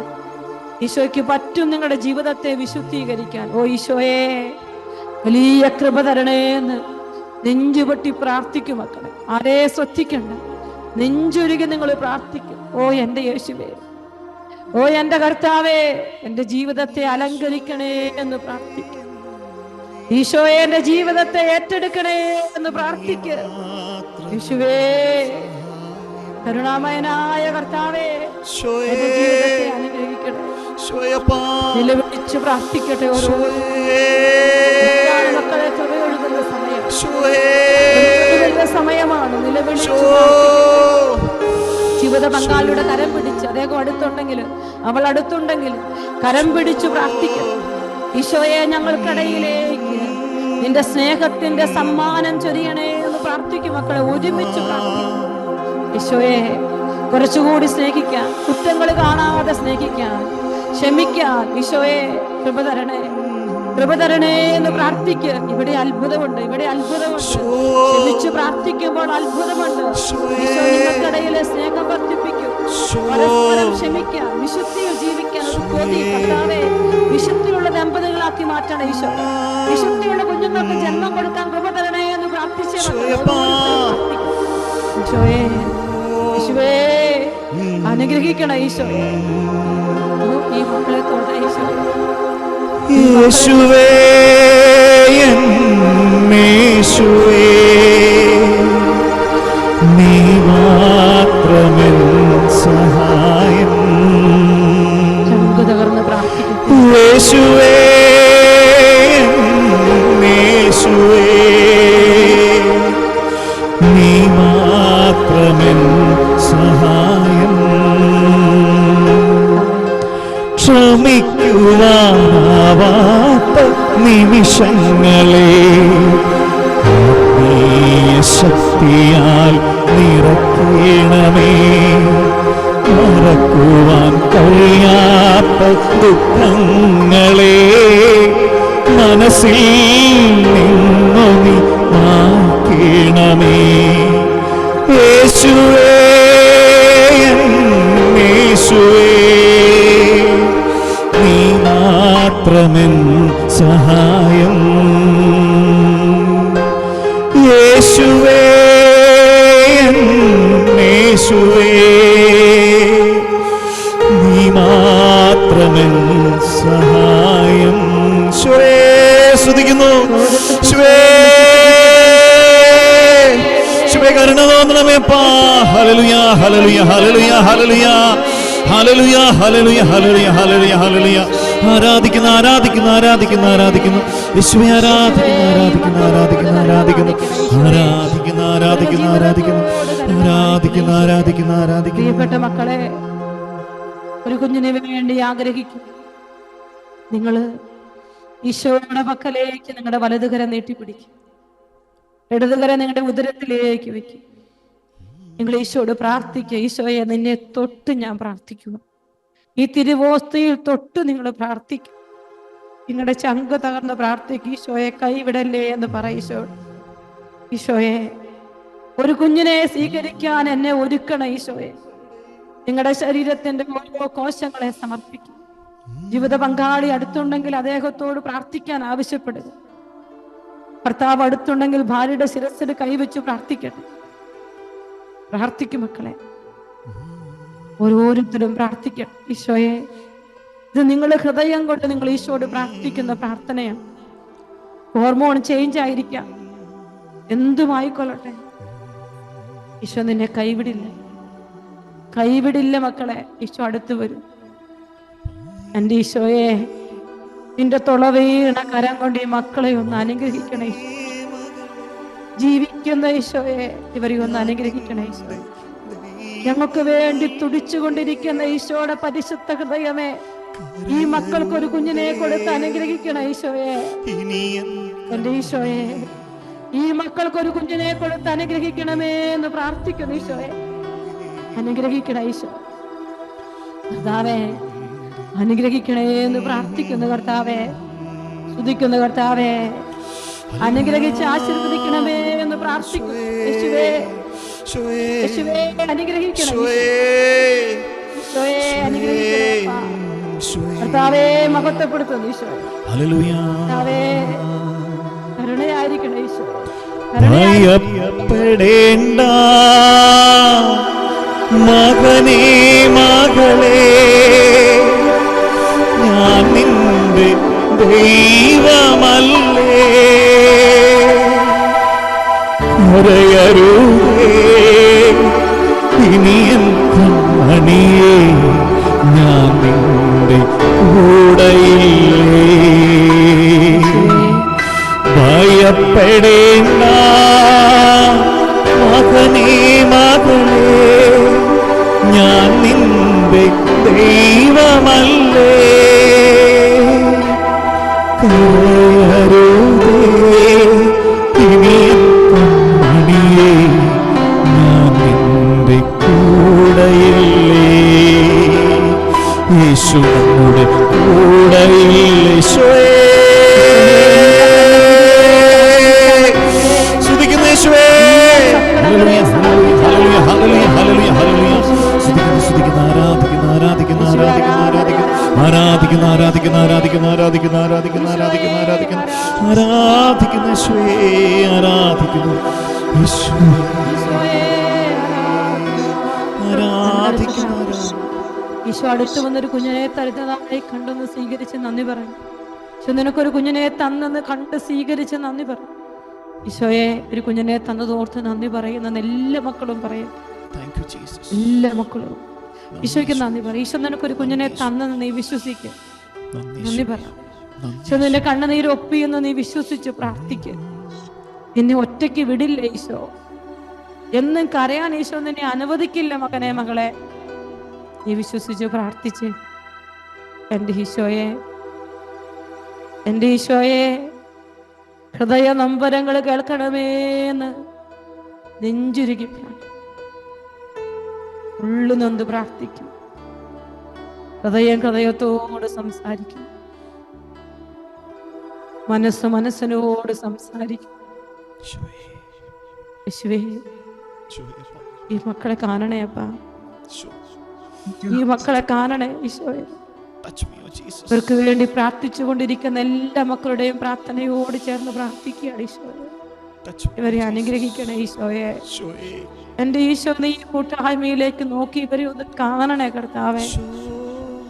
ഈശോയ്ക്ക് പറ്റും നിങ്ങളുടെ ജീവിതത്തെ വിശുദ്ധീകരിക്കാൻ. ഓ ഈശോയെ, വലിയ കൃപ തരണേന്ന് നെഞ്ചുപൊട്ടി പ്രാർത്ഥിക്കും മക്കളെ. ആരെ ശ്രദ്ധിക്കണ്ട, നെഞ്ചുരുകി നിങ്ങൾ പ്രാർത്ഥിക്കും. ഓ എന്റെ യേശുവേ, ഓ എന്റെ കർത്താവേ, എന്റെ ജീവിതത്തെ അലങ്കരിക്കണേ എന്ന് പ്രാർത്ഥിക്കും. ഈശോയെ, എന്റെ ജീവിതത്തെ ഏറ്റെടുക്കണേ എന്ന് പ്രാർത്ഥിക്കുക. യേശുവേ, കരുണാമയനായ കർത്താവേ, എന്റെ ജീവിതത്തെ അനുഗ്രഹിക്കണേ. നിലവിളിച്ച് പ്രാർത്ഥിക്കട്ടെ. ഓരോ മക്കളെ കൃപയൊഴുകുന്ന സമയമാണ്. നിലവിളിച്ച് ജീവിത പങ്കാളിയുടെ കരം പിടിച്ച്, അദ്ദേഹം അടുത്തുണ്ടെങ്കിൽ അവൾ അടുത്തുണ്ടെങ്കിൽ കരം പിടിച്ചു പ്രാർത്ഥിക്കണം. ഈശോയെ, ഞങ്ങൾക്കിടയിലേക്ക് നിന്റെ സ്നേഹത്തിന്റെ സമ്മാനം ചൊരിയണേ എന്ന് പ്രാർത്ഥിക്കും മക്കളെ. ഒരുമിച്ച് പ്രാർത്ഥിക്കും. ഈശോയെ, കുറച്ചുകൂടി സ്നേഹിക്കാൻ, കുറ്റങ്ങൾ കാണാതെ സ്നേഹിക്കാൻ, ക്ഷമിക്കാൻ ഈശോയെ കൃപ തരണേ, കൃപ തരണേ എന്ന് പ്രാർത്ഥിക്കുക. ഇവിടെ അത്ഭുതമുണ്ട്, ഇവിടെ അത്ഭുതമുണ്ട്. ക്ഷമിച്ച് പ്രാർത്ഥിക്കുമ്പോൾ അത്ഭുതമുണ്ട്. ഈശോ നിങ്ങൾക്കിടയിലെ സ്നേഹം വർദ്ധിപ്പിക്കും. പരസ്പരം ക്ഷമിക്കാൻ, വിശുദ്ധിയിൽ ജീവിക്കാൻ ഒരു കൊതി. കർത്താവേ, വിശുദ്ധിയുള്ള ദമ്പതികളാക്കി മാറ്റണം ഈശോ. വിശുദ്ധിയുള്ള കുഞ്ഞുങ്ങൾക്ക് ജന്മം കൊടുക്കാൻ കൃപ തരണേ എന്ന് പ്രാർത്ഥിച്ചേ. ഈശോയെ, ഈശോയെ അനുഗ്രഹിക്കണം ഈശോയെ. ഈ മക്കളെ തൊട ഈശോയെ. യേശുവേ, യേശുവേ, നീ മാത്രമെൻ സഹായം. തകർന്ന് പ്രാർത്ഥിക്കും. യേശുവേ, യേശുവേ, നീ മാത്രമെൻ സഹായം. ക്ഷമിക്കുവാനാവാത്ത നിമിഷങ്ങളെ ആത്മീയ ശക്തിയാൽ നിറയ്ക്കണമേ. മറക്കുവാൻ കഴിയാത്ത ദുഃഖങ്ങളെ മനസ്സിൽ നിന്നു നീ മാറ്റണമേ. യേശുവേ, യേശുവേ, നീ മാത്രമെൻ സഹായം. യേശുവേ നീ മാത്രമെൻ സഹായം. യേശുവേ സ്തുതിക്കുന്നു. യേശുവേ കരുണ തോന്നണമേ അപ്പാ. ഹല്ലേലൂയ ഹല്ലേലൂയ ഹല്ലേലൂയ ഹല്ലേലൂയ ഹല്ലേലൂയ ഹല്ലേലൂയ ഹല്ലേലൂയ ഹല്ലേലൂയ ഹല്ലേലൂയ. ആരാധിക്കുന്നു ആരാധിക്കുന്നു ആരാധിക്കുന്നു ആരാധിക്കുന്നു യേശുവേ ആരാധിക്കുന്നു ആരാധിക്കുന്നു ആരാധിക്കുന്നു ആരാധിക്കുന്നു ആരാധിക്കുന്നു ആരാധിക്കുന്നു ആരാധിക്കുന്നു ആരാധിക്കുന്നു ആരാധിക്കുന്നു ആരാധിക്കുന്നു. പ്രിയപ്പെട്ട മക്കളെ, ഒരു കുഞ്ഞിനെ വേണ്ടി ആഗ്രഹിക്കും. നിങ്ങള് ഈശോയുടെ പക്കലേക്ക് നിങ്ങളുടെ വലതുകരം നീട്ടിപ്പിടിക്കും, ഇടതുകരം നിങ്ങളുടെ ഉദരത്തിലേക്ക് വെക്കും. നിങ്ങൾ ഈശോയോട് പ്രാർത്ഥിക്കുക. ഈശോയെ, നിന്നെ തൊട്ട് ഞാൻ പ്രാർത്ഥിക്കുക. ഈ തിരുവോസ്തിയിൽ തൊട്ട് നിങ്ങൾ പ്രാർത്ഥിക്കും. നിങ്ങളുടെ ചങ്ക് തകർന്ന് പ്രാർത്ഥിക്കും. ഈശോയെ കൈവിടല്ലേ എന്ന് പറയും ഈശോയോട്. ഈശോയെ, ഒരു കുഞ്ഞിനെ സ്വീകരിക്കാൻ എന്നെ ഒരുക്കണം ഈശോയെ. നിങ്ങളുടെ ശരീരത്തിന്റെ ഓരോ കോശങ്ങളെ സമർപ്പിക്കും. ജീവിത പങ്കാളി അടുത്തുണ്ടെങ്കിൽ അദ്ദേഹത്തോട് പ്രാർത്ഥിക്കാൻ ആവശ്യപ്പെടുക. ഭർത്താവ് അടുത്തുണ്ടെങ്കിൽ ഭാര്യയുടെ ശിരസ്സിൽ കൈവച്ച് പ്രാർത്ഥിക്കട്ടെ. പ്രാർത്ഥിക്കും മക്കളെ, ഓരോരുത്തരും പ്രാർത്ഥിക്കണം. ഈശോയെ, ഇത് നിങ്ങളുടെ ഹൃദയം കൊണ്ട് നിങ്ങൾ ഈശോയോട് പ്രാർത്ഥിക്കുന്ന പ്രാർത്ഥനയാണ്. ഹോർമോൺ ചേഞ്ച് ആയിരിക്കാം, എന്തുമായിക്കൊള്ളട്ടെ, ഈശോ നിന്നെ കൈവിടില്ല, കൈവിടില്ല മക്കളെ. ഈശോ അടുത്ത് വരും. എൻ്റെ ഈശോയെ, നിന്റെ തുളവീണ കരം കൊണ്ട് ഈ മക്കളെ ഒന്ന് അനുഗ്രഹിക്കണേ. ജീവിക്കുന്ന ഈശോയെ, ഇവരെ ഒന്ന് അനുഗ്രഹിക്കണേ ഈശോയെ. ഞങ്ങൾക്ക് വേണ്ടി തുടിച്ചുകൊണ്ടിരിക്കുന്ന ഈശോയുടെ പരിശുദ്ധ ഹൃദയമേ, ഈ മക്കൾക്ക് ഒരു കുഞ്ഞിനെ കൊടുത്ത് അനുഗ്രഹിക്കണം ഈശോയെ. എൻ്റെ ഈശോയെ, ഈ മക്കൾക്ക് ഒരു കുഞ്ഞിനെ കൊടുത്ത് അനുഗ്രഹിക്കണമേ എന്ന് പ്രാർത്ഥിക്കുന്നു ഈശോയെ. അനുഗ്രഹിക്കണേ ഈശോ. കർത്താവേ, അനുഗ്രഹിക്കണേ എന്ന് പ്രാർത്ഥിക്കുന്നു കർത്താവേ. സ്തുതിക്കുന്ന കർത്താവേ, അനുഗ്രഹിച്ച് ആശീർവദിക്കണമേ എന്ന് പ്രാർത്ഥിക്കുന്നു യേശുവേ. യേശുവേ, അനുഗ്രഹിക്കണം ഈശോയെ, അനുഗ്രഹിക്കണം കർത്താവേ. മഹത്വപ്പെടുത്തുന്നു ഈശോയെ. കർത്താവേ, കരുണയായിരിക്കണം ഈശോ. ഭയപ്പെടേണ്ട മകനേ മകളേ, ഞാൻ നിന്റെ ദൈവമല്ലേ. കരയരുതേ ഇനിയും കണ്മണിയേ, ഞാൻ നിന്റെ കൂടെയില്ലേ. ഭയപ്പെടേണ്ട മകനേ മകളേ, ഞാൻ നിന്റെ ദൈവമല്ലേ. കരയരുതേ ഇനിയും കണ്മണിയേ, ഞാൻ നിന്റെ കൂടെയില്ലേ. യേശു നമ്മുടെ കൂടെയില്ലേ. സ്തുതിക്കുന്ന യേശുവേ. ഹല്ലേലൂയ ഹല്ലേലൂയ ഹല്ലേലൂയ ഹല്ലേലൂയ ഹല്ലേലൂയ. സ്തുതിക്കുന്ന ആരാധിക്കുന്ന ആരാധിക്കുന്ന ആരാധിക്കുന്ന ആരാധിക്കുന്ന ആരാധിക്കുന്ന ആരാധിക്കുന്ന ആരാധിക്കുന്ന ആരാധിക്കുന്ന ആരാധിക്കുന്ന ആരാധിക്കുന്ന ആരാധിക്കുന്ന യേശുവേ. ആരാധിക്കുന്നു യേശുവേ. ആരാധിക്കുന്നു. ഈശോ അടുത്ത് വന്നൊരു കുഞ്ഞിനെ തരുന്നതായി കണ്ടെന്ന് സ്വീകരിച്ച് നന്ദി പറയും. ഈശോ നിനക്കൊരു കുഞ്ഞിനെ തന്നെന്ന് കണ്ട് സ്വീകരിച്ച് നന്ദി പറയും. ഈശോയെ, ഒരു കുഞ്ഞിനെ തന്നതോർത്ത് നന്ദി പറയുന്ന എല്ലാ മക്കളും പറയും. എല്ലാ മക്കളും ഈശോയ്ക്ക് നന്ദി പറയും. ഈശോ നിനക്കൊരു കുഞ്ഞിനെ തന്നെന്ന് നീ വിശ്വസിക്കുക, നന്ദി പറ. ഈശോ നിന്റെ കണ്ണുനീര് ഒപ്പിയെന്ന് നീ വിശ്വസിച്ച് പ്രാർത്ഥിക്കുക. നിന്നെ ഒറ്റയ്ക്ക് വിടില്ല ഈശോ. എന്നും കരയാൻ ഈശോ നിന്നെ അനുവദിക്കില്ല മകനെ മകളെ. നീ വിശ്വസിച്ച് പ്രാർത്ഥിച്ച്, എൻ്റെ ഈശോയെ, എൻ്റെ ഈശോയെ, ഹൃദയ നമ്പരങ്ങൾ കേൾക്കണമേന്ന് നെഞ്ചുരുകി ഉള്ളു നൊന്ത് പ്രാർത്ഥിക്കും. ഹൃദയത്തോട് സംസാരിക്കും. മനസ്സിനോട് സംസാരിക്കും. യേശുവേ, ഈ മക്കളെ കാണണേ അപ്പാ, ഈ മക്കളെ കാണണേ ഈശോയെ. ഇവർക്ക് വേണ്ടി പ്രാർത്ഥിച്ചു കൊണ്ടിരിക്കുന്ന എല്ലാ മക്കളുടെയും പ്രാർത്ഥനയോട് ചേർന്ന് പ്രാർത്ഥിക്കുകയാണ് ഈശോയെ. ഇവരെ അനുഗ്രഹിക്കണേ ഈശോയെ. എന്റെ ഈശോ, നീ കൂട്ടായ്മയിലേക്ക് നോക്കി ഇവരെ ഒന്ന് കാണണേ കർത്താവേ.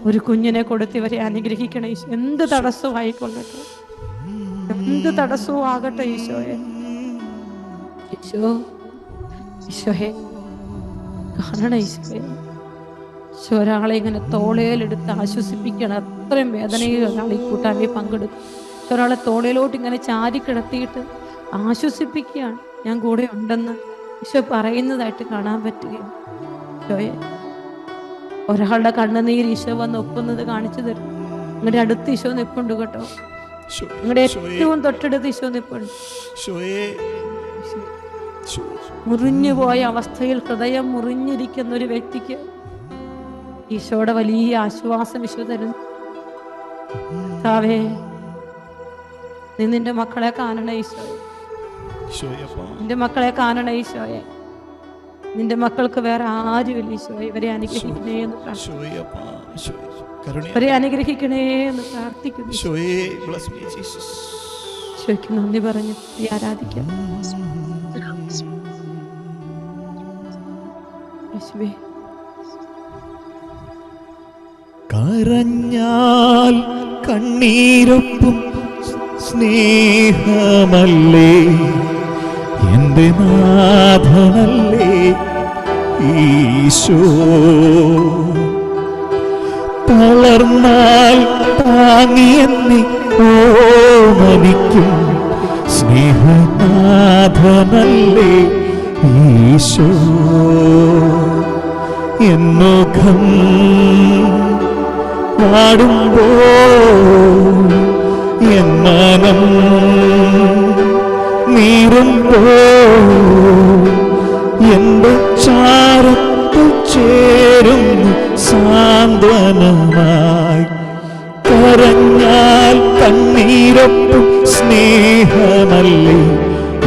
ഒരു കുഞ്ഞിനെ കൊടുത്ത് ഇവരെ അനുഗ്രഹിക്കണേ ഈശോ. എന്ത് തടസ്സവും ആയിക്കൊള്ളട്ടെ, എന്ത് തടസ്സവും ആകട്ടെ ഈശോയെ. ഈശോയെ കാണണേ ഈശോയെ. ഈശോ ഒരാളെ ഇങ്ങനെ തോളയിലെടുത്ത് ആശ്വസിപ്പിക്കണം. അത്രയും വേദനയിൽ ഒരാൾ ഈ കൂട്ടായ്മയിൽ പങ്കെടുക്കും. ഒരാളെ തോളയിലോട്ട് ഇങ്ങനെ ചാരി കിടത്തിയിട്ട് ആശ്വസിപ്പിക്കുകയാണ്. ഞാൻ കൂടെ ഉണ്ടെന്ന് ഈശോ പറയുന്നതായിട്ട് കാണാൻ പറ്റുകയാണ്. ഈശോയെ, ഒരാളുടെ കണ്ണുനീര് ഈശോ വന്ന് ഒപ്പുന്നത് കാണിച്ചു തരും. നിങ്ങളുടെ അടുത്ത് ഈശോ നിൽപ്പുണ്ട് കേട്ടോ. നിങ്ങളുടെ ഏറ്റവും തൊട്ടടുത്ത് ഈശോ നിൽപ്പുണ്ട്. മുറിഞ്ഞുപോയ അവസ്ഥയിൽ ഹൃദയം മുറിഞ്ഞിരിക്കുന്ന ഒരു വ്യക്തിക്ക് ഈശോയുടെ വലിയ ആശ്വാസം ഈശോ തരുന്നു. കർത്താവേ, നീ നിന്റെ മക്കളെ കാണണേ ഈശോയെ. നിന്റെ മക്കളെ കാണണേ ഈശോയെ. നിന്റെ മക്കൾക്ക് വേറെ ആരുമില്ല ഈശോയെ. ഇവരെ അനുഗ്രഹിക്കണേ എന്ന് ഇവരെ അനുഗ്രഹിക്കണേ എന്ന് പ്രാർത്ഥിക്കുന്നു. ഈശോയ്ക്ക് നന്ദി പറഞ്ഞ് ആരാധിക്കാം. യേശുവേ, കരഞ്ഞാൽ കണ്ണീരൊപ്പും സ്നേഹമല്ലേ എന്റെ നാഥനല്ലേ ഈശോ. തളർന്നാൽ താങ്ങിയെന്നെ ഓമനിക്കും സ്നേഹനാഥനല്ലേ ഈശോ. എന്നുഖം പാടുമ്പോൾ എൻ മനം നീറുമ്പോൾ എന്റെ ചാരത്ത് ചേരുന്നു സാന്ത്വനമായി. കരഞ്ഞാൽ കണ്ണീരൊപ്പും സ്നേഹമല്ലേ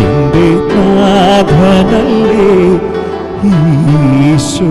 എന്റെ നാഥനല്ലേ ഈശോ.